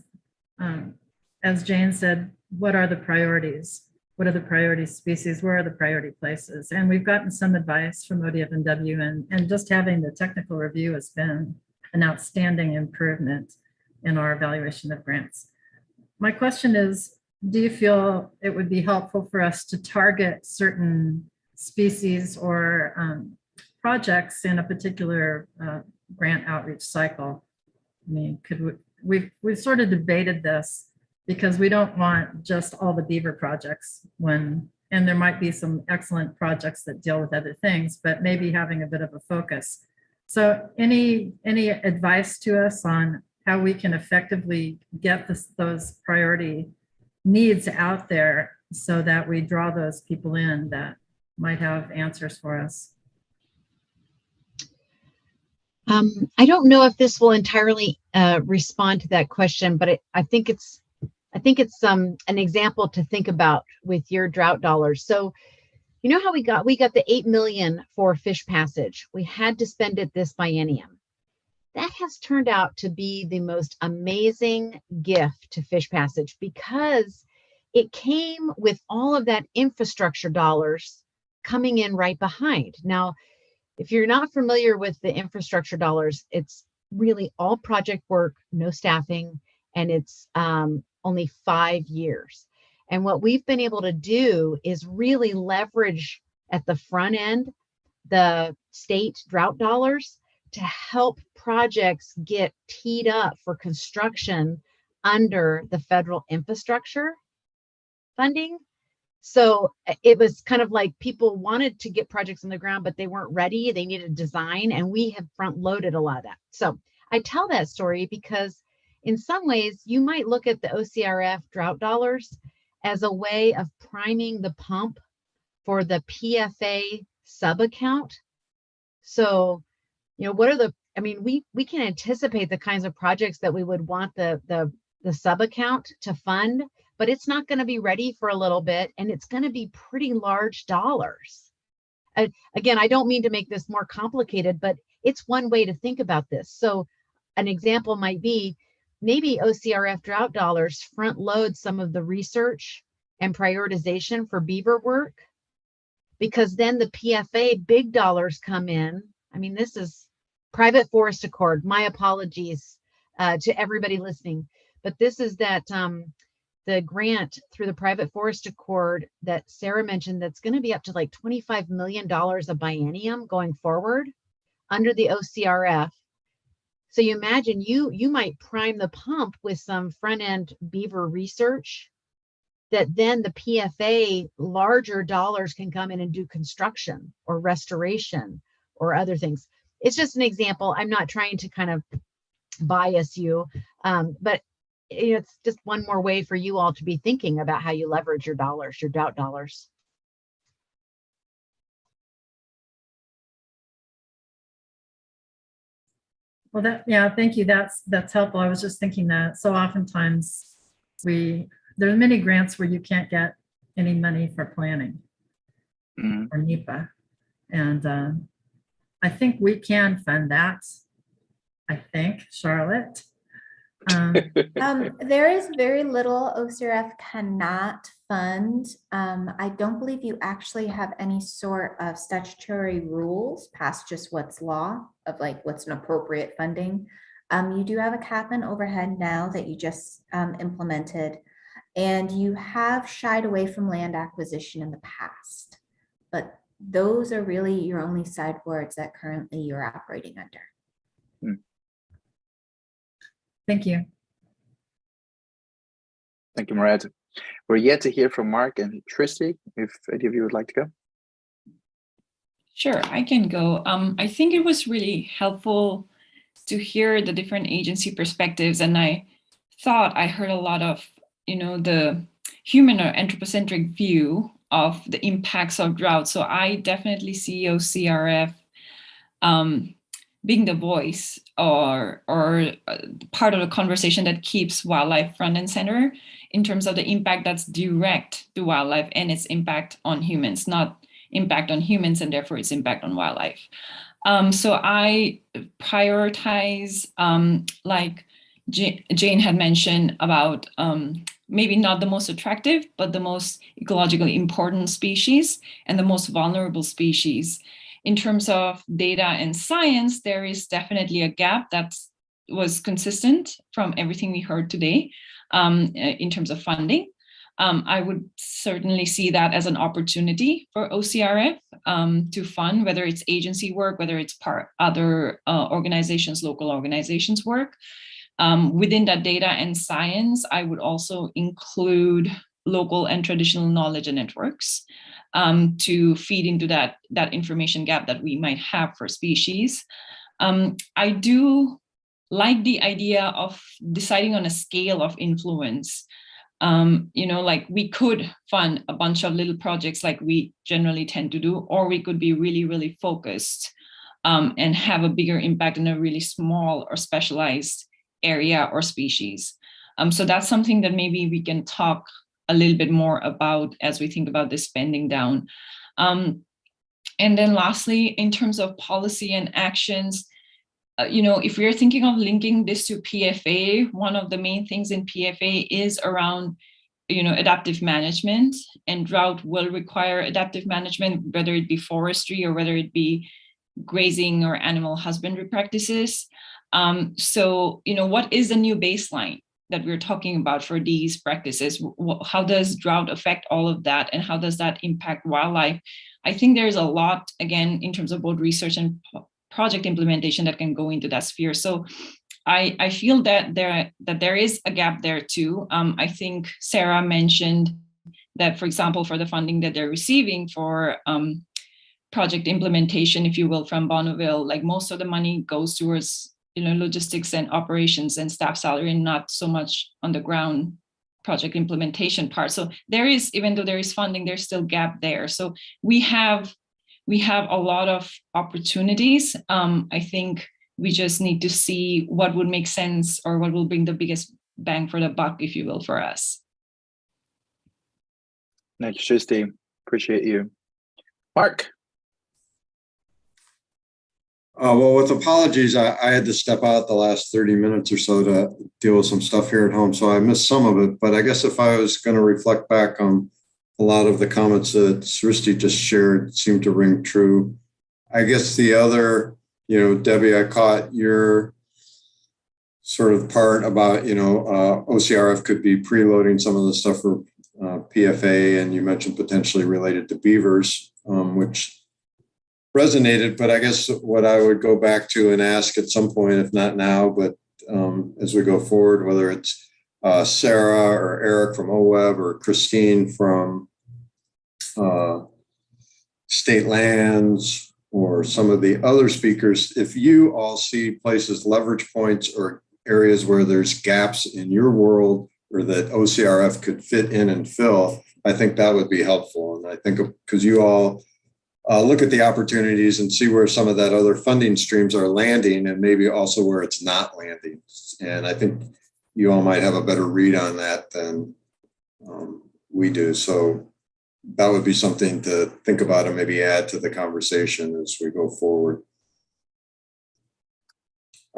as Jane said, what are the priorities? What are the priority species? Where are the priority places? And we've gotten some advice from ODF&W, and just having the technical review has been an outstanding improvement in our evaluation of grants. My question is, do you feel it would be helpful for us to target certain species or projects in a particular grant outreach cycle? I mean, we've sort of debated this because we don't want just all the beaver projects and there might be some excellent projects that deal with other things, but maybe having a bit of a focus. So any advice to us on how we can effectively get those priority needs out there so that we draw those people in that might have answers for us? I don't know if this will entirely respond to that question, but I think it's an example to think about with your drought dollars. So you know how we got the 8 million for fish passage. We had to spend it this biennium. That has turned out to be the most amazing gift to fish passage because it came with all of that infrastructure dollars coming in right behind. Now, if you're not familiar with the infrastructure dollars, it's really all project work, no staffing, and it's only 5 years. And what we've been able to do is really leverage at the front end the state drought dollars to help projects get teed up for construction under the federal infrastructure funding. So it was kind of like people wanted to get projects on the ground, but they weren't ready. They needed design, and we have front loaded a lot of that. So I tell that story because in some ways you might look at the OCRF drought dollars as a way of priming the pump for the PFA sub account. So, what are we can anticipate the kinds of projects that we would want the sub account to fund, but it's not going to be ready for a little bit, and it's going to be pretty large dollars. Again, I don't mean to make this more complicated, but it's one way to think about this. So an example might be maybe OCRF drought dollars front load some of the research and prioritization for beaver work, because then the PFA big dollars come in. I mean, this is private forest accord. My apologies to everybody listening, but this is that the grant through the private forest accord that Sarah mentioned that's going to be up to like $25 million a biennium going forward under the OCRF. So you imagine you might prime the pump with some front end beaver research that then the PFA larger dollars can come in and do construction or restoration or other things. It's just an example. I'm not trying to kind of bias you, but it's just one more way for you all to be thinking about how you leverage your dollars, your drought dollars. Well, thank you. That's helpful. I was just thinking that so oftentimes there are many grants where you can't get any money for planning or NEPA. And I think we can fund that. I think, Charlotte. There is very little OCRF cannot fund. I don't believe you actually have any sort of statutory rules past just what's law of like what's an appropriate funding. You do have a cap and overhead now that you just implemented, and you have shied away from land acquisition in the past, but those are really your only sideboards that currently you're operating under. Thank you. Thank you, Moret. We're yet to hear from Mark and Trishti, if any of you would like to go. Sure, I can go. I think it was really helpful to hear the different agency perspectives, and I thought I heard a lot of, the human or anthropocentric view of the impacts of drought. So I definitely see OCRF being the voice or part of the conversation that keeps wildlife front and center in terms of the impact that's direct to wildlife and its impact on humans, not impact on humans and therefore its impact on wildlife. So I prioritize, like Jane had mentioned, about maybe not the most attractive, but the most ecologically important species and the most vulnerable species. In terms of data and science, there is definitely a gap that was consistent from everything we heard today in terms of funding. I would certainly see that as an opportunity for OCRF to fund, whether it's agency work, whether it's other organizations, local organizations work. Within that data and science, I would also include local and traditional knowledge and networks to feed into that information gap that we might have for species. I do like the idea of deciding on a scale of influence. Like we could fund a bunch of little projects like we generally tend to do, or we could be really, really focused and have a bigger impact in a really small or specialized area or species. So that's something that maybe we can talk a little bit more about as we think about this spending down. And then lastly, in terms of policy and actions, if we're thinking of linking this to PFA, one of the main things in PFA is around, adaptive management, and drought will require adaptive management, whether it be forestry or whether it be grazing or animal husbandry practices. So, what is the new baseline that we're talking about for these practices? How does drought affect all of that, and how does that impact wildlife? I think there's a lot, again, in terms of both research and project implementation that can go into that sphere. So I feel that there is a gap there too. I think Sarah mentioned that, for example, for the funding that they're receiving for project implementation, if you will, from Bonneville, like most of the money goes towards logistics and operations and staff salary, and not so much on the ground project implementation part. So there is, even though there is funding, there's still gap there. So we have a lot of opportunities. I think we just need to see what would make sense or what will bring the biggest bang for the buck, if you will, for us. Thank you, Shristi. Appreciate you. Mark. Well, with apologies, I had to step out the last 30 minutes or so to deal with some stuff here at home, so I missed some of it. But I guess if I was going to reflect back on a lot of the comments that Shristi just shared, seemed to ring true. I guess the other, Debbie, I caught your sort of part about, OCRF could be preloading some of the stuff for PFA, and you mentioned potentially related to beavers, which resonated. But I guess what I would go back to and ask at some point, if not now, but as we go forward, whether it's Sarah or Eric from Oweb or Christine from State Lands or some of the other speakers, if you all see places, leverage points, or areas where there's gaps in your world or that OCRF could fit in and fill, I think that would be helpful. And I think because you all look at the opportunities and see where some of that other funding streams are landing, and maybe also where it's not landing. And I think you all might have a better read on that than we do. So that would be something to think about and maybe add to the conversation as we go forward.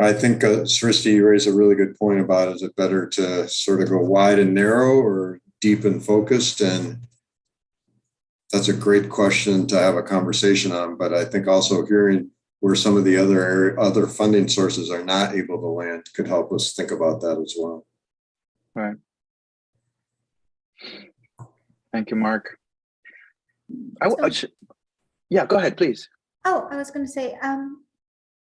I think Shristi, you raised a really good point about, is it better to sort of go wide and narrow or deep and focused? And that's a great question to have a conversation on. But I think also hearing where some of the other funding sources are not able to land could help us think about that as well. Right. Thank you, Mark. Yeah, go ahead, please. Oh, I was going to say,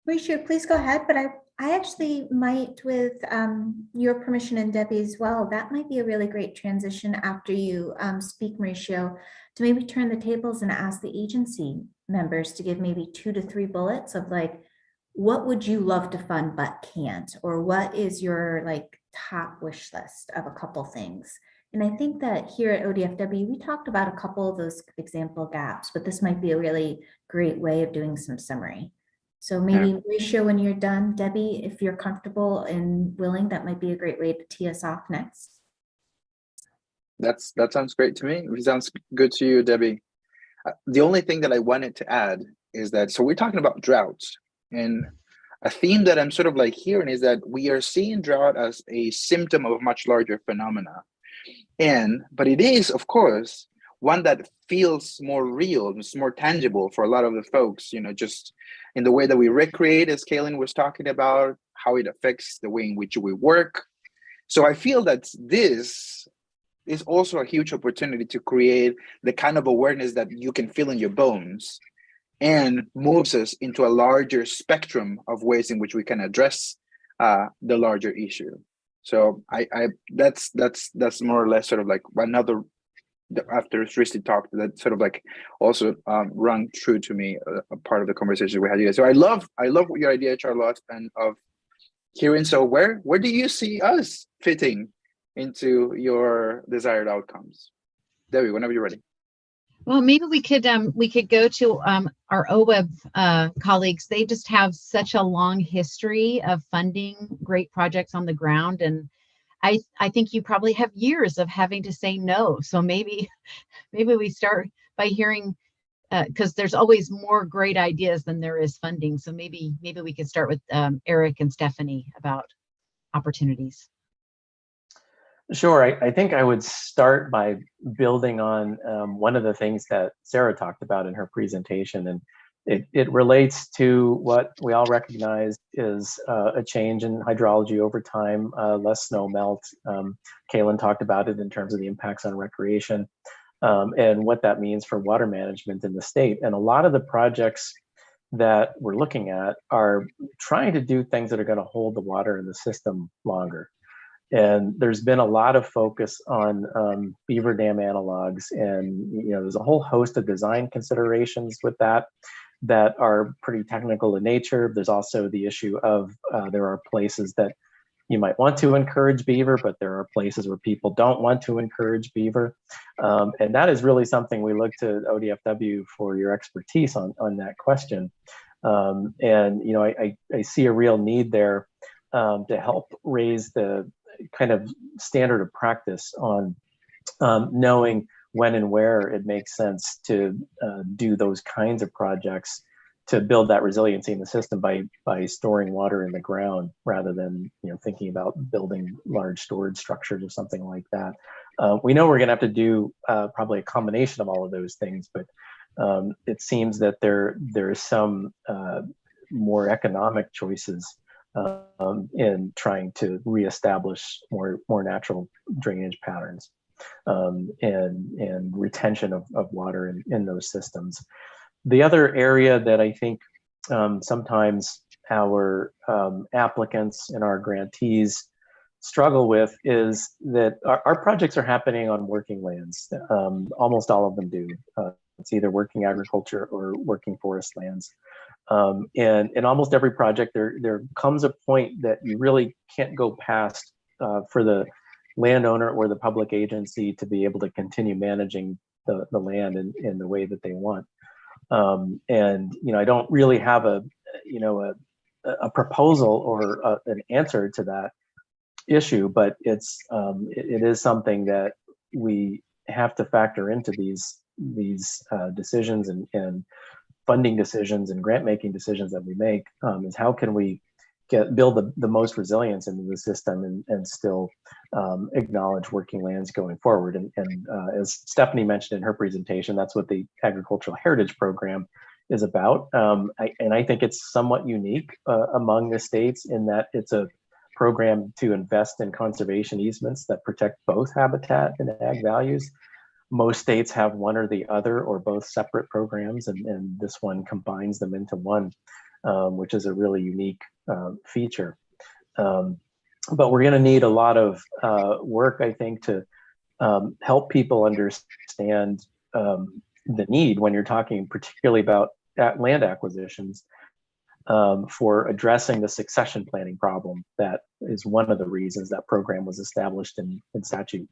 Mauricio, please go ahead. But I actually might, with your permission and Debbie as well, that might be a really great transition after you speak, Mauricio, to maybe turn the tables and ask the agency members to give maybe 2 to 3 bullets of like, what would you love to fund but can't? Or what is your like top wish list of a couple things? And I think that here at ODFW, we talked about a couple of those example gaps, but this might be a really great way of doing some summary. So maybe Ratio, when you're done, Debbie, if you're comfortable and willing, that might be a great way to tee us off next. That sounds great to me. It sounds good to you, Debbie. The only thing that I wanted to add is that, so we're talking about droughts, and a theme that I'm sort of like hearing is that we are seeing drought as a symptom of a much larger phenomena. But it is, of course, one that feels more real, it's more tangible for a lot of the folks, just in the way that we recreate, as Kaylin was talking about, how it affects the way in which we work. So I feel that this is also a huge opportunity to create the kind of awareness that you can feel in your bones and moves us into a larger spectrum of ways in which we can address the larger issue. So that's more or less sort of like another, after Srishti talked, that sort of like also rung true to me, a part of the conversation we had today. So I love your idea, Charlotte, and of hearing. So where do you see us fitting into your desired outcomes? Debbie, whenever you're ready. Well, maybe we could go to our Oweb colleagues. They just have such a long history of funding great projects on the ground, and I think you probably have years of having to say no. So maybe we start by hearing, because there's always more great ideas than there is funding. So maybe we could start with Eric and Stephanie about opportunities. Sure. I think I would start by building on one of the things that Sarah talked about in her presentation, and it relates to what we all recognize is a change in hydrology over time, less snow melt. Kaylin talked about it in terms of the impacts on recreation and what that means for water management in the state. And a lot of the projects that we're looking at are trying to do things that are going to hold the water in the system longer. And there's been a lot of focus on beaver dam analogs, and there's a whole host of design considerations with that are pretty technical in nature. There's also the issue of there are places that you might want to encourage beaver, but there are places where people don't want to encourage beaver, and that is really something we look to ODFW for your expertise on that question. And I see a real need there to help raise the kind of standard of practice on knowing when and where it makes sense to do those kinds of projects to build that resiliency in the system by storing water in the ground rather than thinking about building large storage structures or something like that. We know we're going to have to do probably a combination of all of those things, but it seems that there is some more economic choices in trying to reestablish more natural drainage patterns and retention of water in those systems. The other area that I think sometimes our applicants and our grantees struggle with is that our projects are happening on working lands. Almost all of them do. It's either working agriculture or working forest lands. And in almost every project, there comes a point that you really can't go past for the landowner or the public agency to be able to continue managing the land in the way that they want. And I don't really have a proposal or an answer to that issue, but it is something that we have to factor into these decisions and funding decisions and grant making decisions that we make, is how can we build the most resilience into the system and still acknowledge working lands going forward. And as Stephanie mentioned in her presentation, that's what the Agricultural Heritage Program is about. And I think it's somewhat unique among the states in that it's a program to invest in conservation easements that protect both habitat and ag values. Most states have one or the other or both separate programs, and this one combines them into one, which is a really unique feature. But we're going to need a lot of work, I think, to help people understand the need when you're talking particularly about land acquisitions for addressing the succession planning problem. That is one of the reasons that program was established in statute.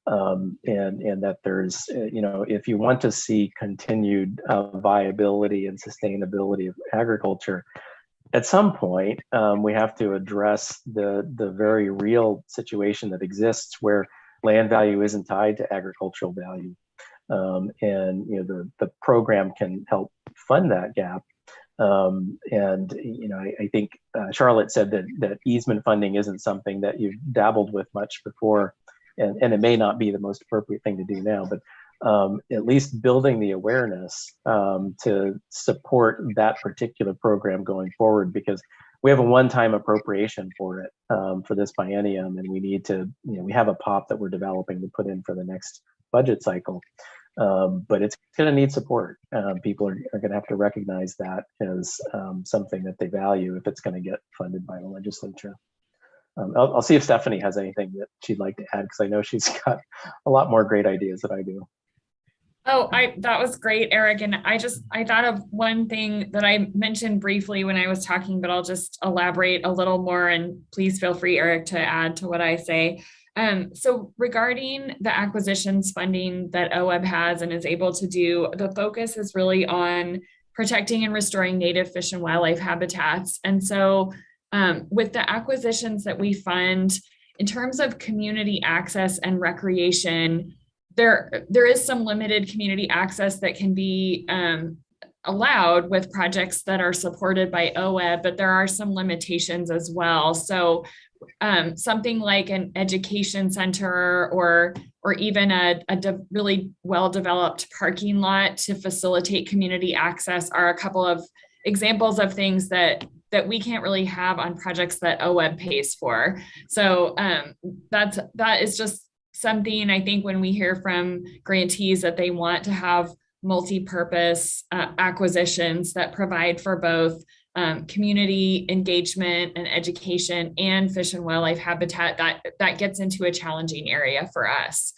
And that there's, if you want to see continued viability and sustainability of agriculture, at some point, we have to address the very real situation that exists where land value isn't tied to agricultural value. And the program can help fund that gap. I think Charlotte said that easement funding isn't something that you've dabbled with much before, and it may not be the most appropriate thing to do now, but at least building the awareness to support that particular program going forward, because we have a one-time appropriation for it for this biennium, and we need to, we have a POP that we're developing to put in for the next budget cycle. But it's going to need support. People are going to have to recognize that as something that they value if it's going to get funded by the legislature. I'll see if Stephanie has anything that she'd like to add, because I know she's got a lot more great ideas than I do. Oh, that was great, Eric. And I thought of one thing that I mentioned briefly when I was talking, but I'll just elaborate a little more, and please feel free, Eric, to add to what I say. So regarding the acquisitions funding that Oweb has and is able to do, the focus is really on protecting and restoring native fish and wildlife habitats. And so with the acquisitions that we fund, in terms of community access and recreation, there is some limited community access that can be allowed with projects that are supported by Oweb, but there are some limitations as well. So something like an education center or even a really well-developed parking lot to facilitate community access are a couple of examples of things that we can't really have on projects that Oweb pays for. So that is just something I think when we hear from grantees that they want to have multi-purpose acquisitions that provide for both community engagement and education and fish and wildlife habitat, that gets into a challenging area for us.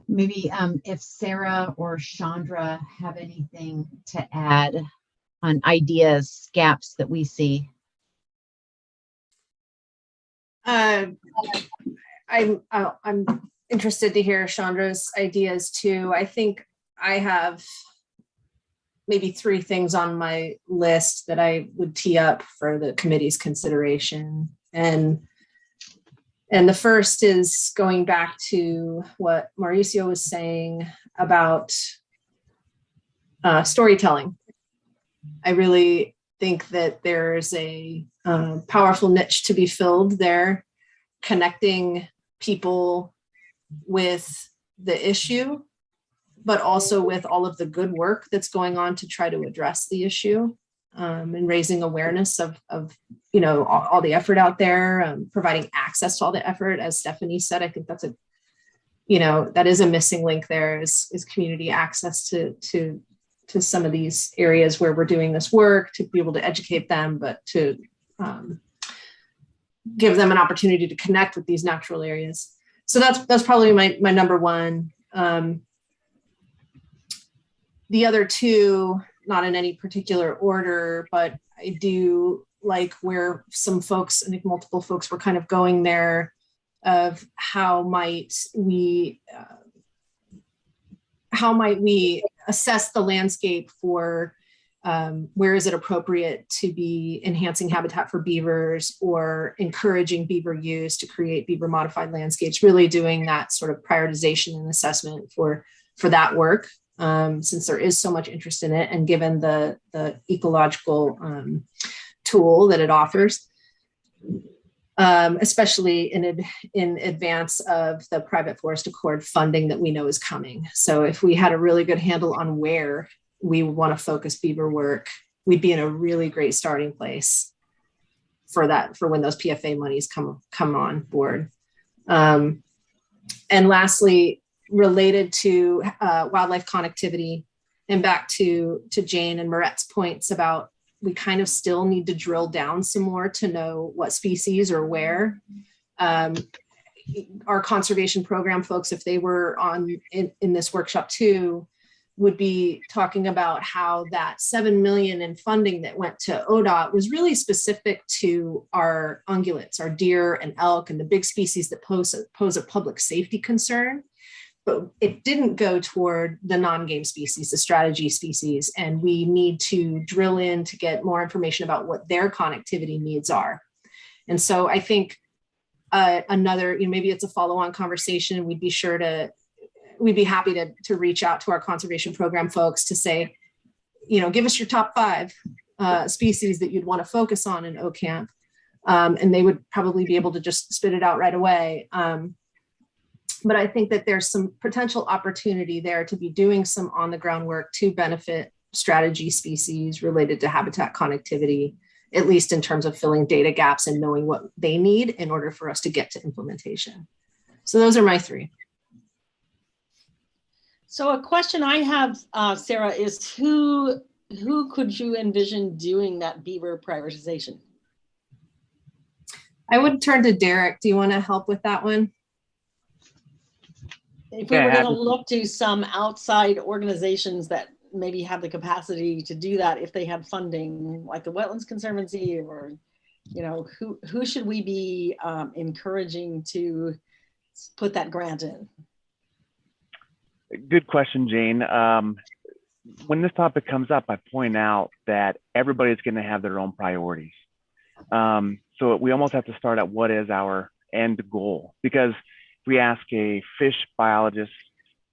Maybe if Sarah or Chandra have anything to add on ideas, gaps that we see. I'm interested to hear Chandra's ideas too. I think I have maybe 3 things on my list that I would tee up for the committee's consideration. And the first is going back to what Mauricio was saying about storytelling. I really think that there's a powerful niche to be filled there, connecting people with the issue, but also with all of the good work that's going on to try to address the issue, and raising awareness of all the effort out there, providing access to all the effort. As Stephanie said, I think that's that is a missing link there, is community access to some of these areas where we're doing this work, to be able to educate them, but to give them an opportunity to connect with these natural areas. So that's probably my number one. The other 2, not in any particular order, but I do like where some folks, I think multiple folks were kind of going there, of how might we assess the landscape for where is it appropriate to be enhancing habitat for beavers or encouraging beaver use to create beaver modified landscapes, really doing that sort of prioritization and assessment for that work, since there is so much interest in it, and given the ecological tool that it offers, especially in advance of the private forest accord funding that we know is coming. So if we had a really good handle on where we want to focus beaver work, we'd be in a really great starting place for when those PFA monies come on board. And lastly, related to wildlife connectivity, and back to Jane and Moret's points about we kind of still need to drill down some more to know what species or where. Our conservation program folks, if they were in this workshop too, would be talking about how that 7 million in funding that went to ODOT was really specific to our ungulates, our deer and elk and the big species that pose a public safety concern. But it didn't go toward the non-game species, the strategy species. And we need to drill in to get more information about what their connectivity needs are. And so I think another, maybe it's a follow-on conversation. We'd be happy to reach out to our conservation program folks to say, give us your top 5 species that you'd want to focus on in OCamp. And they would probably be able to just spit it out right away. But I think that there's some potential opportunity there to be doing some on the ground work to benefit strategy species related to habitat connectivity, at least in terms of filling data gaps and knowing what they need in order for us to get to implementation. So those are my 3. So a question I have, Sarah, is who could you envision doing that beaver prioritization? I would turn to Derek. Do you want to help with that one? If we were going to look to some outside organizations that maybe have the capacity to do that, if they had funding, like the Wetlands Conservancy, or who should we be encouraging to put that grant in? Good question, Jane. When this topic comes up, I point out that everybody's going to have their own priorities. So we almost have to start at what is our end goal, because if we ask a fish biologist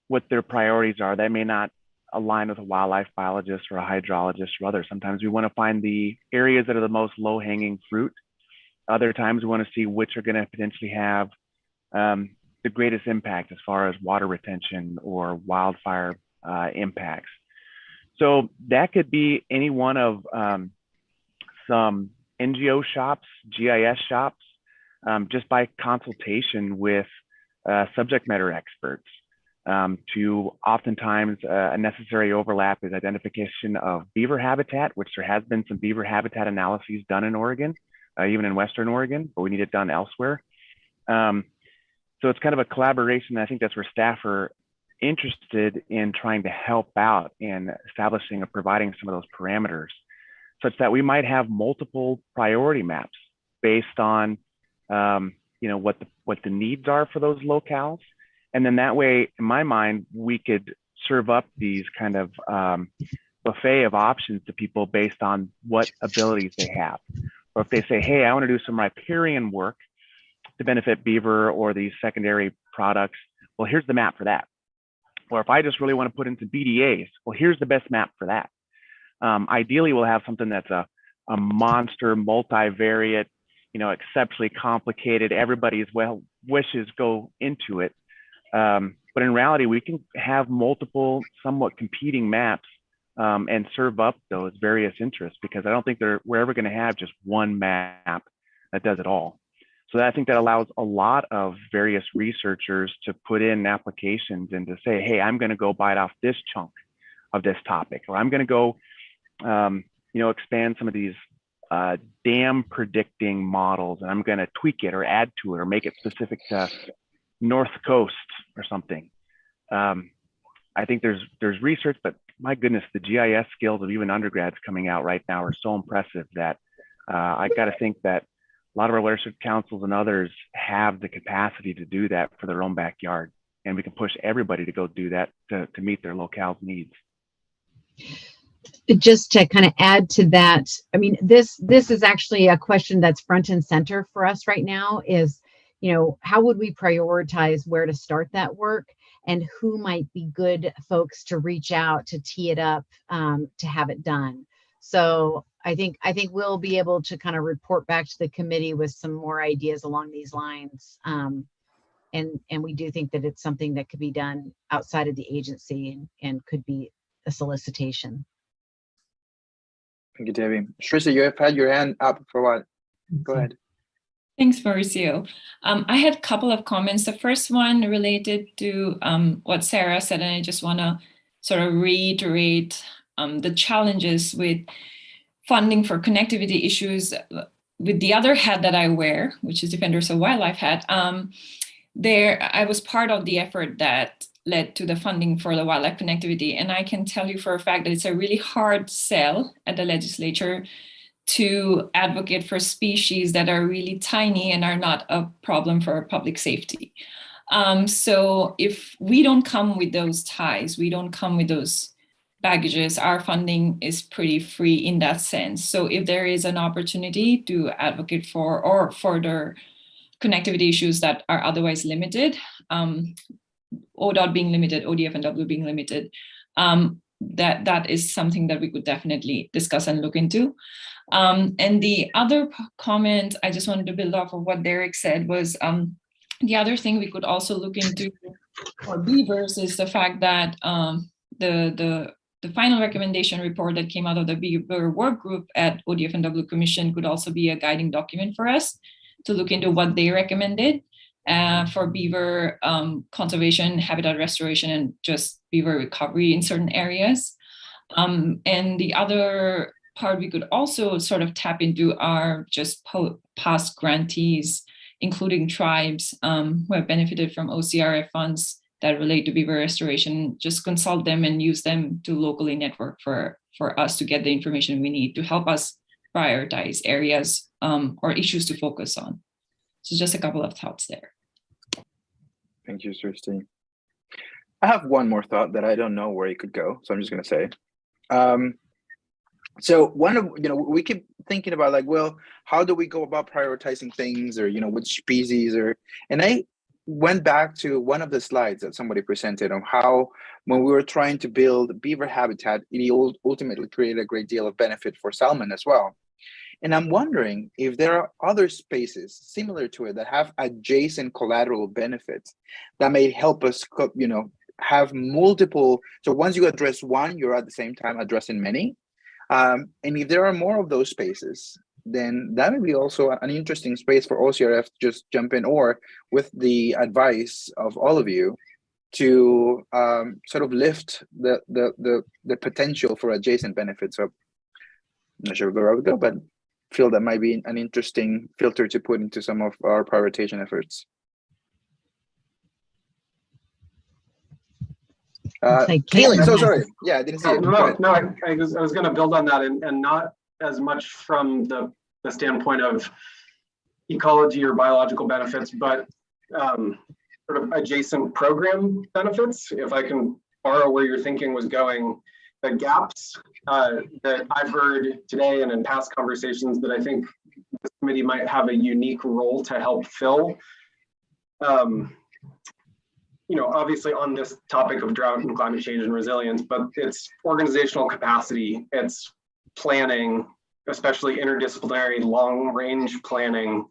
what their priorities are, they may not align with a wildlife biologist or a hydrologist or others. Sometimes we want to find the areas that are the most low-hanging fruit. Other times we want to see which are going to potentially have the greatest impact as far as water retention or wildfire impacts. So that could be any one of some NGO shops, GIS shops, just by consultation with subject matter experts. To oftentimes a necessary overlap is identification of beaver habitat, which there has been some beaver habitat analyses done in Oregon, even in Western Oregon, but we need it done elsewhere. So it's kind of a collaboration. I think that's where staff are interested in trying to help out in establishing or providing some of those parameters, such that we might have multiple priority maps based on what the needs are for those locales. And then that way, in my mind, we could serve up these kind of buffet of options to people based on what abilities they have. Or if they say, hey, I want to do some riparian work to benefit beaver or these secondary products, well, here's the map for that. Or if I just really want to put into BDAs, well, here's the best map for that. Ideally, we'll have something that's a monster, multivariate, exceptionally complicated, everybody's wishes go into it. But in reality, we can have multiple somewhat competing maps and serve up those various interests, because I don't think we're ever going to have just one map that does it all. So I think that allows a lot of various researchers to put in applications and to say, hey, I'm going to go bite off this chunk of this topic, or I'm going to go, expand some of these dam predicting models, and I'm going to tweak it or add to it or make it specific to North Coast or something. I think there's research, but my goodness, the GIS skills of even undergrads coming out right now are so impressive that I got to think that a lot of our watershed councils and others have the capacity to do that for their own backyard, and we can push everybody to go do that to meet their locale's needs. Just to kind of add to that, I mean, this is actually a question that's front and center for us right now is, how would we prioritize where to start that work, and who might be good folks to reach out to tee it up to have it done. So I think we'll be able to kind of report back to the committee with some more ideas along these lines. And we do think that it's something that could be done outside of the agency and could be a solicitation. Thank you, Debbie. Shrista, you have had your hand up for a while. Go ahead. Thanks, Mauricio. I had a couple of comments. The first one related to what Sarah said, and I just want to sort of reiterate the challenges with funding for connectivity issues with the other hat that I wear, which is Defenders of Wildlife hat. I was part of the effort that led to the funding for the wildlife connectivity. And I can tell you for a fact that it's a really hard sell at the legislature to advocate for species that are really tiny and are not a problem for public safety. So if we don't come with those ties, we don't come with those baggages, our funding is pretty free in that sense. So if there is an opportunity to advocate for or further connectivity issues that are otherwise limited, ODOT being limited, ODF and W being limited, that is something that we could definitely discuss and look into. And the other comment I just wanted to build off of what Derek said was the other thing we could also look into for beavers is the fact that the final recommendation report that came out of the Beaver work group at ODF and W Commission could also be a guiding document for us to look into what they recommended for beaver conservation, habitat restoration, and just beaver recovery in certain areas. And the other part we could also sort of tap into are just past grantees, including tribes who have benefited from OCRF funds that relate to beaver restoration. Just consult them and use them to locally network for us to get the information we need to help us prioritize areas or issues to focus on. So just a couple of thoughts there. Thank you, Srishti. I have one more thought that I don't know where it could go, so I'm just going to say. So one of, we keep thinking about like, well, how do we go about prioritizing things, or, which species, and I went back to one of the slides that somebody presented on how when we were trying to build beaver habitat, it ultimately created a great deal of benefit for salmon as well. And I'm wondering if there are other spaces similar to it that have adjacent collateral benefits that may help us, have multiple. So once you address one, you're at the same time addressing many. And if there are more of those spaces, then that would be also an interesting space for OCRF to just jump in, or with the advice of all of you, to sort of lift the potential for adjacent benefits. So I'm not sure where I would go, but feel that might be an interesting filter to put into some of our prioritization efforts. Caitlin, so sorry. Yeah, I didn't see it. No, I was going to build on that, and not as much from the standpoint of ecology or biological benefits, but sort of adjacent program benefits. If I can borrow where your thinking was going, the gaps that I've heard today and in past conversations that I think this committee might have a unique role to help fill. Obviously on this topic of drought and climate change and resilience, but it's organizational capacity, it's planning, especially interdisciplinary long-range planning,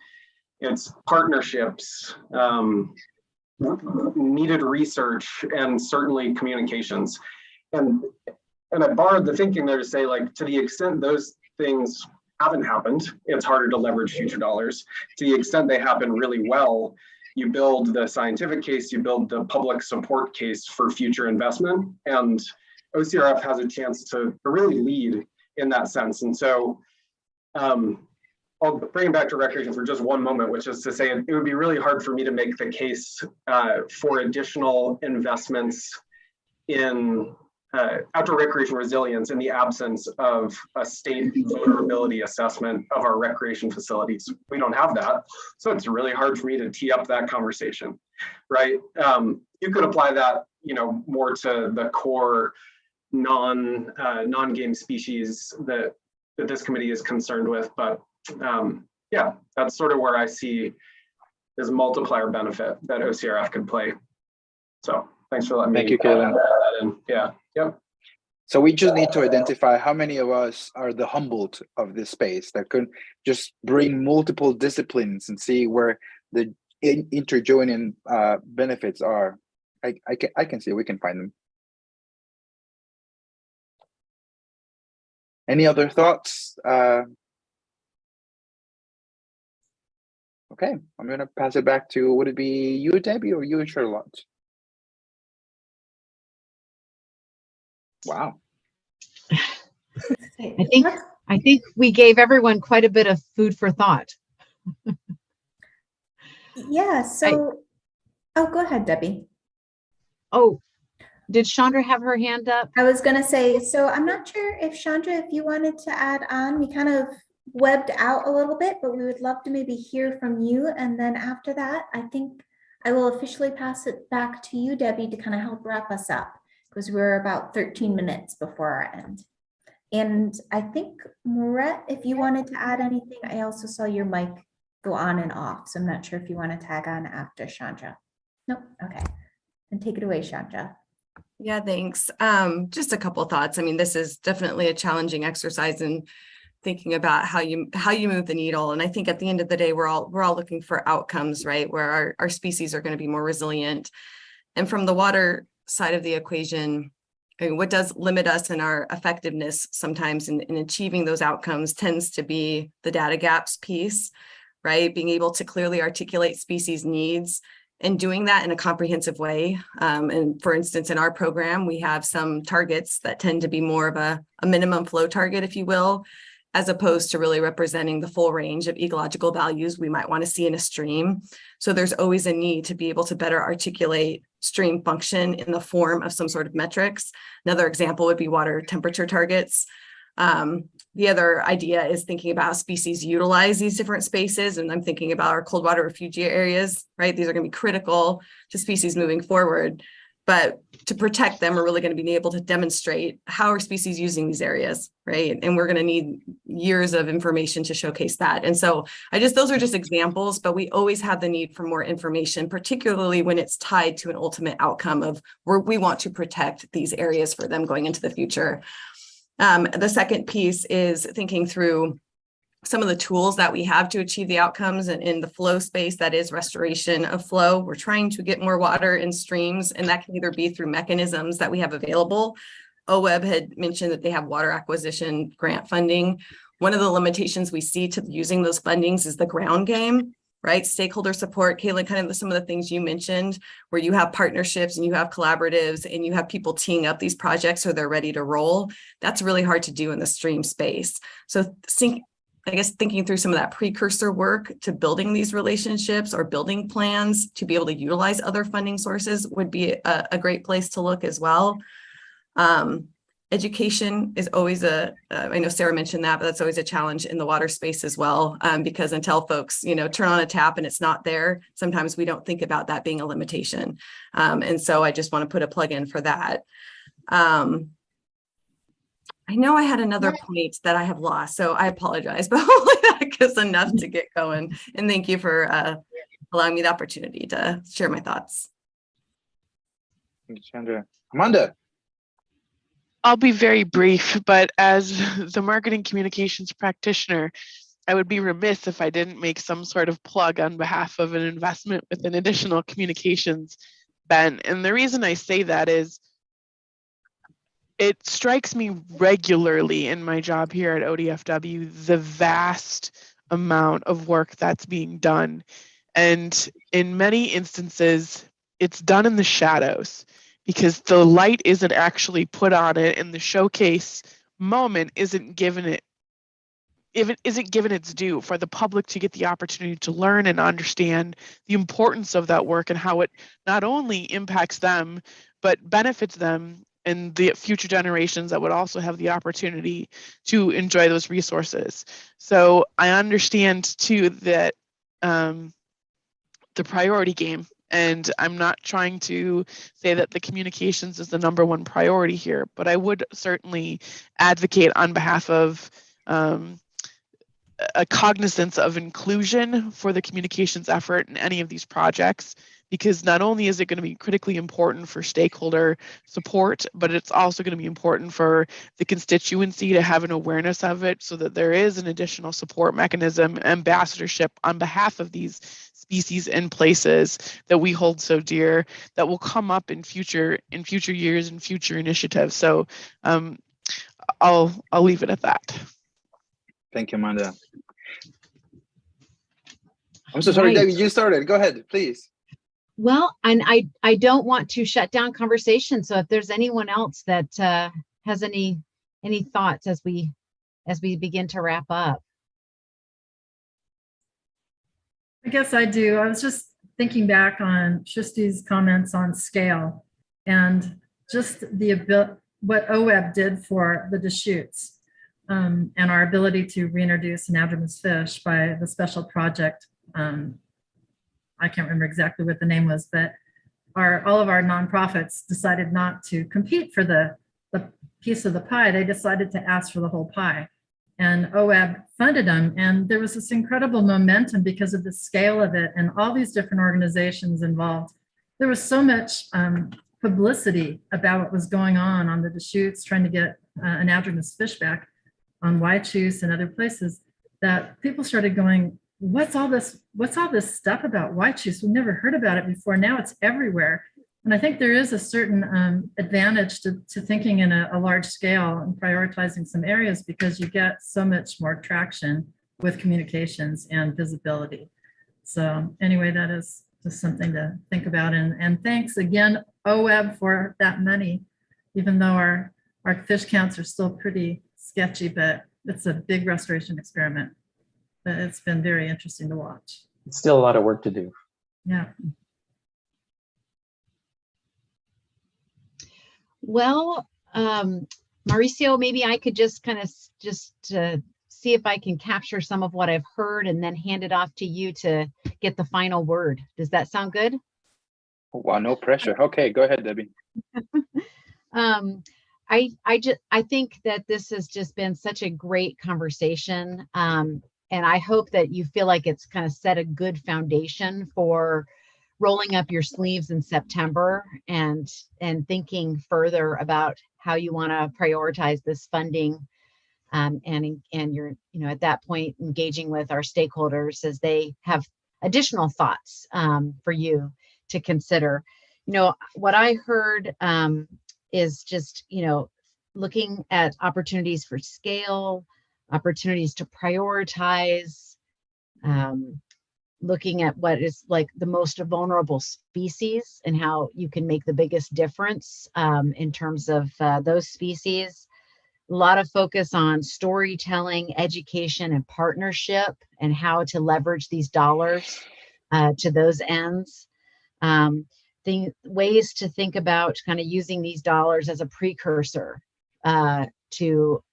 it's partnerships, needed research, and certainly communications. And I borrowed the thinking there to say, like, to the extent those things haven't happened, it's harder to leverage future dollars. To the extent they happen really well, you build the scientific case, you build the public support case for future investment, and OCRF has a chance to really lead in that sense. And so I'll bring it back to recreation for just one moment, which is to say it would be really hard for me to make the case for additional investments in outdoor recreation resilience in the absence of a state vulnerability assessment of our recreation facilities. We don't have that, so it's really hard for me to tee up that conversation, right? You could apply that, more to the core non-game species that this committee is concerned with, but yeah, that's sort of where I see this multiplier benefit that OCRF could play. So thanks for letting me. Thank you, Caitlin. Yeah. Yep. So we just need to identify how many of us are the Humboldt of this space that could just bring multiple disciplines and see where the interjoining benefits are. I can see we can find them. Any other thoughts? Okay, I'm going to pass it back to, would it be you, Debbie, or you, Charlotte? Wow. I think we gave everyone quite a bit of food for thought. Yeah, so, oh, go ahead, Debbie. Oh, did Chandra have her hand up? I was gonna say, so I'm not sure if Chandra, if you wanted to add on, we kind of webbed out a little bit, but we would love to maybe hear from you. And then after that, I think I will officially pass it back to you, Debbie, to kind of help wrap us up because we're about 13 minutes before our end. And I think, Moret, if you wanted to add anything, I also saw your mic go on and off. So I'm not sure if you want to tag on after Chandra. Nope. Okay. And take it away, Chandra. Yeah, thanks. Just a couple thoughts. I mean, this is definitely a challenging exercise in thinking about how you move the needle. And I think at the end of the day, we're all looking for outcomes, right? Where our species are going to be more resilient. And from the water side of the equation, I mean, what does limit us in our effectiveness sometimes in achieving those outcomes tends to be the data gaps piece, right? Being able to clearly articulate species needs and doing that in a comprehensive way. And for instance, in our program, we have some targets that tend to be more of a minimum flow target, if you will, as opposed to really representing the full range of ecological values we might want to see in a stream. So there's always a need to be able to better articulate stream function in the form of some sort of metrics. Another example would be water temperature targets. The other idea is thinking about how species utilize these different spaces. And I'm thinking about our cold water refugia areas, right? These are going to be critical to species moving forward. But to protect them, we're really going to be able to demonstrate how are species using these areas, right? And we're going to need years of information to showcase that. And so those are just examples, but we always have the need for more information, particularly when it's tied to an ultimate outcome of where we want to protect these areas for them going into the future. The second piece is thinking through some of the tools that we have to achieve the outcomes and in the flow space, that is restoration of flow. We're trying to get more water in streams, and that can either be through mechanisms that we have available. Oweb had mentioned that they have water acquisition grant funding. One of the limitations we see to using those fundings is the ground game, right? Stakeholder support, Caitlin, kind of some of the things you mentioned, where you have partnerships and you have collaboratives and you have people teeing up these projects so they're ready to roll. That's really hard to do in the stream space. So thinking through some of that precursor work to building these relationships or building plans to be able to utilize other funding sources would be a great place to look as well. Education is always I know Sarah mentioned that, but that's always a challenge in the water space as well, because until folks, turn on a tap and it's not there, sometimes we don't think about that being a limitation. And so I just want to put a plug in for that. I know I had another point that I have lost, so I apologize, but hopefully that gives enough to get going. And thank you for allowing me the opportunity to share my thoughts. Thank you, Chandra. Amanda. I'll be very brief, but as the marketing communications practitioner, I would be remiss if I didn't make some sort of plug on behalf of an investment with an additional communications bent. And the reason I say that is it strikes me regularly in my job here at ODFW, the vast amount of work that's being done. And in many instances, it's done in the shadows because the light isn't actually put on it and the showcase moment isn't given its due for the public to get the opportunity to learn and understand the importance of that work and how it not only impacts them, but benefits them and the future generations that would also have the opportunity to enjoy those resources. So I understand too that the priority game, and I'm not trying to say that the communications is the #1 priority here, but I would certainly advocate on behalf of a cognizance of inclusion for the communications effort in any of these projects, because not only is it going to be critically important for stakeholder support, but it's also going to be important for the constituency to have an awareness of it so that there is an additional support mechanism, ambassadorship on behalf of these species and places that we hold so dear that will come up in future years and future initiatives. So I'll leave it at that. Thank you, Amanda. I'm so sorry, Debbie, you started. Go ahead, please. Well, and I don't want to shut down conversation. So if there's anyone else that has any thoughts as we begin to wrap up. I guess I do. I was just thinking back on Shristi's comments on scale. and just what Oweb did for the Deschutes, and our ability to reintroduce anadromous fish by the special project. I can't remember exactly what the name was, but all of our nonprofits decided not to compete for the piece of the pie. They decided to ask for the whole pie, and Oweb funded them. And there was this incredible momentum because of the scale of it and all these different organizations involved. There was so much publicity about what was going on the Deschutes, trying to get anadromous fish back on Waichus and other places, that people started going, what's all this stuff about Waichus? We've never heard about it before. Now it's everywhere. And I think there is a certain advantage to thinking in a large scale and prioritizing some areas, because you get so much more traction with communications and visibility. So anyway, that is just something to think about. And thanks again, Oweb, for that money, even though our fish counts are still pretty sketchy, but it's a big restoration experiment. But it's been very interesting to watch. It's still a lot of work to do. Yeah. Well, Mauricio, maybe I could just kind of see if I can capture some of what I've heard and then hand it off to you to get the final word. Does that sound good? Wow, no pressure. Okay, go ahead, Debbie. I think that this has just been such a great conversation. And I hope that you feel like it's kind of set a good foundation for rolling up your sleeves in September and thinking further about how you want to prioritize this funding, and you're, at that point, engaging with our stakeholders as they have additional thoughts for you to consider. What I heard is just, looking at opportunities for scale, opportunities to prioritize, looking at what is like the most vulnerable species and how you can make the biggest difference in terms of those species. A lot of focus on storytelling, education, and partnership, and how to leverage these dollars to those ends. Ways to think about kind of using these dollars as a precursor to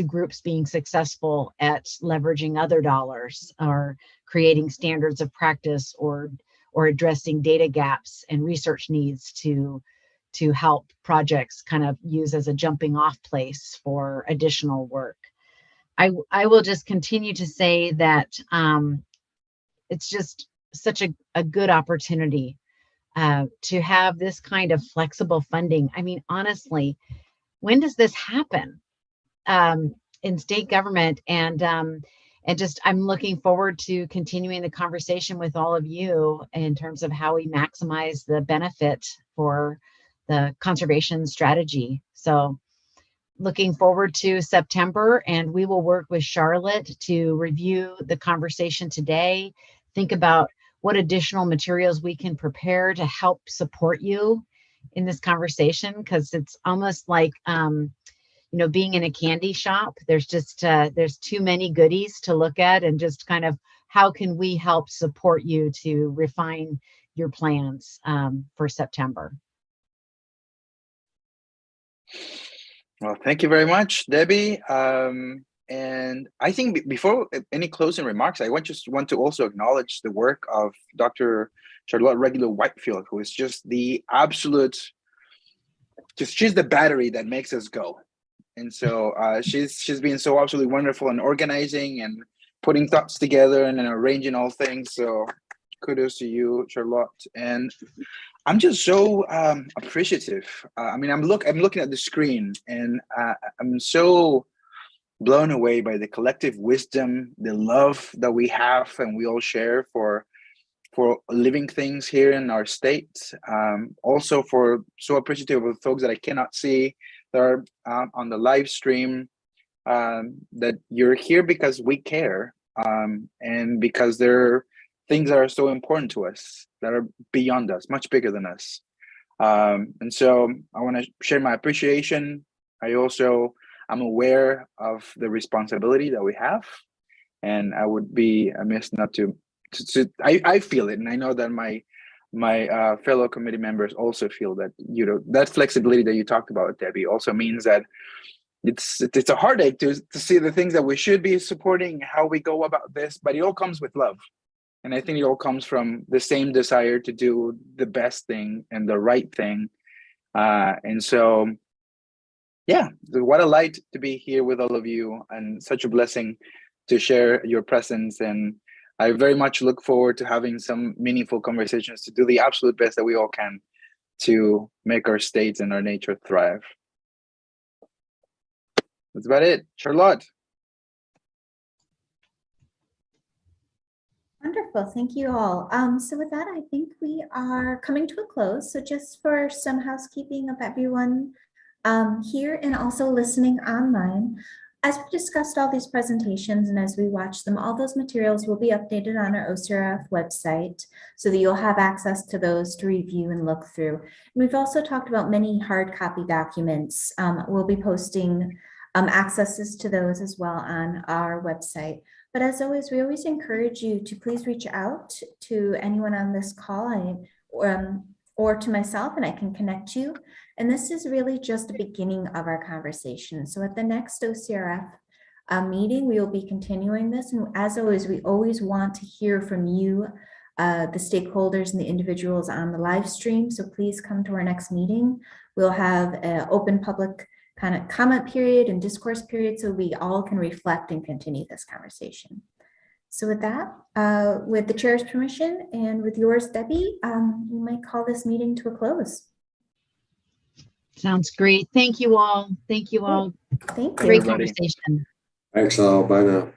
groups being successful at leveraging other dollars, or creating standards of practice, or addressing data gaps and research needs to help projects kind of use as a jumping off place for additional work. I will just continue to say that it's just such a good opportunity to have this kind of flexible funding. I mean, honestly, when does this happen in state government? And just, I'm looking forward to continuing the conversation with all of you in terms of how we maximize the benefit for the conservation strategy. So looking forward to September, and we will work with Charlotte to review the conversation today, think about what additional materials we can prepare to help support you in this conversation, because it's almost like being in a candy shop. There's just there's too many goodies to look at, and just kind of how can we help support you to refine your plans for September. Well, thank you very much, Debbie. And I think before any closing remarks, I just want to also acknowledge the work of Dr. Charlotte Regular Whitefield, who is just the absolute, she's the battery that makes us go. And so she's been so absolutely wonderful in organizing and putting thoughts together and arranging all things. So kudos to you, Charlotte. And I'm just so appreciative. I mean, I'm looking at the screen, and I'm so blown away by the collective wisdom, the love that we have and we all share for living things here in our state. Also, so appreciative of folks that I cannot see that are on the live stream, that you're here because we care, and because there are things that are so important to us that are beyond us, much bigger than us. And so I want to share my appreciation. I'm aware of the responsibility that we have, and I would be amiss not to I feel it, and I know that my my fellow committee members also feel that, that flexibility that you talked about, Debbie, also means that it's a heartache to see the things that we should be supporting, how we go about this, but it all comes with love. And I think it all comes from the same desire to do the best thing and the right thing. And so, yeah, what a light to be here with all of you, and such a blessing to share your presence. And I very much look forward to having some meaningful conversations to do the absolute best that we all can to make our states and our nature thrive. That's about it. Charlotte. Wonderful, thank you all. So with that, I think we are coming to a close. So just for some housekeeping of everyone here and also listening online, as we discussed all these presentations and as we watch them, all those materials will be updated on our OCRF website so that you'll have access to those to review and look through. And we've also talked about many hard copy documents. We'll be posting accesses to those as well on our website. But as always, we always encourage you to please reach out to anyone on this call or to myself, and I can connect you. And this is really just the beginning of our conversation. So at the next OCRF meeting, we will be continuing this. And as always, we always want to hear from you, the stakeholders and the individuals on the live stream. So please come to our next meeting. We'll have an open public kind of comment period and discourse period so we all can reflect and continue this conversation. So with that, with the chair's permission and with yours, Debbie, we might call this meeting to a close. Sounds great. Thank you all. Thank you all. Thank you. Great conversation. Thanks all. Bye now.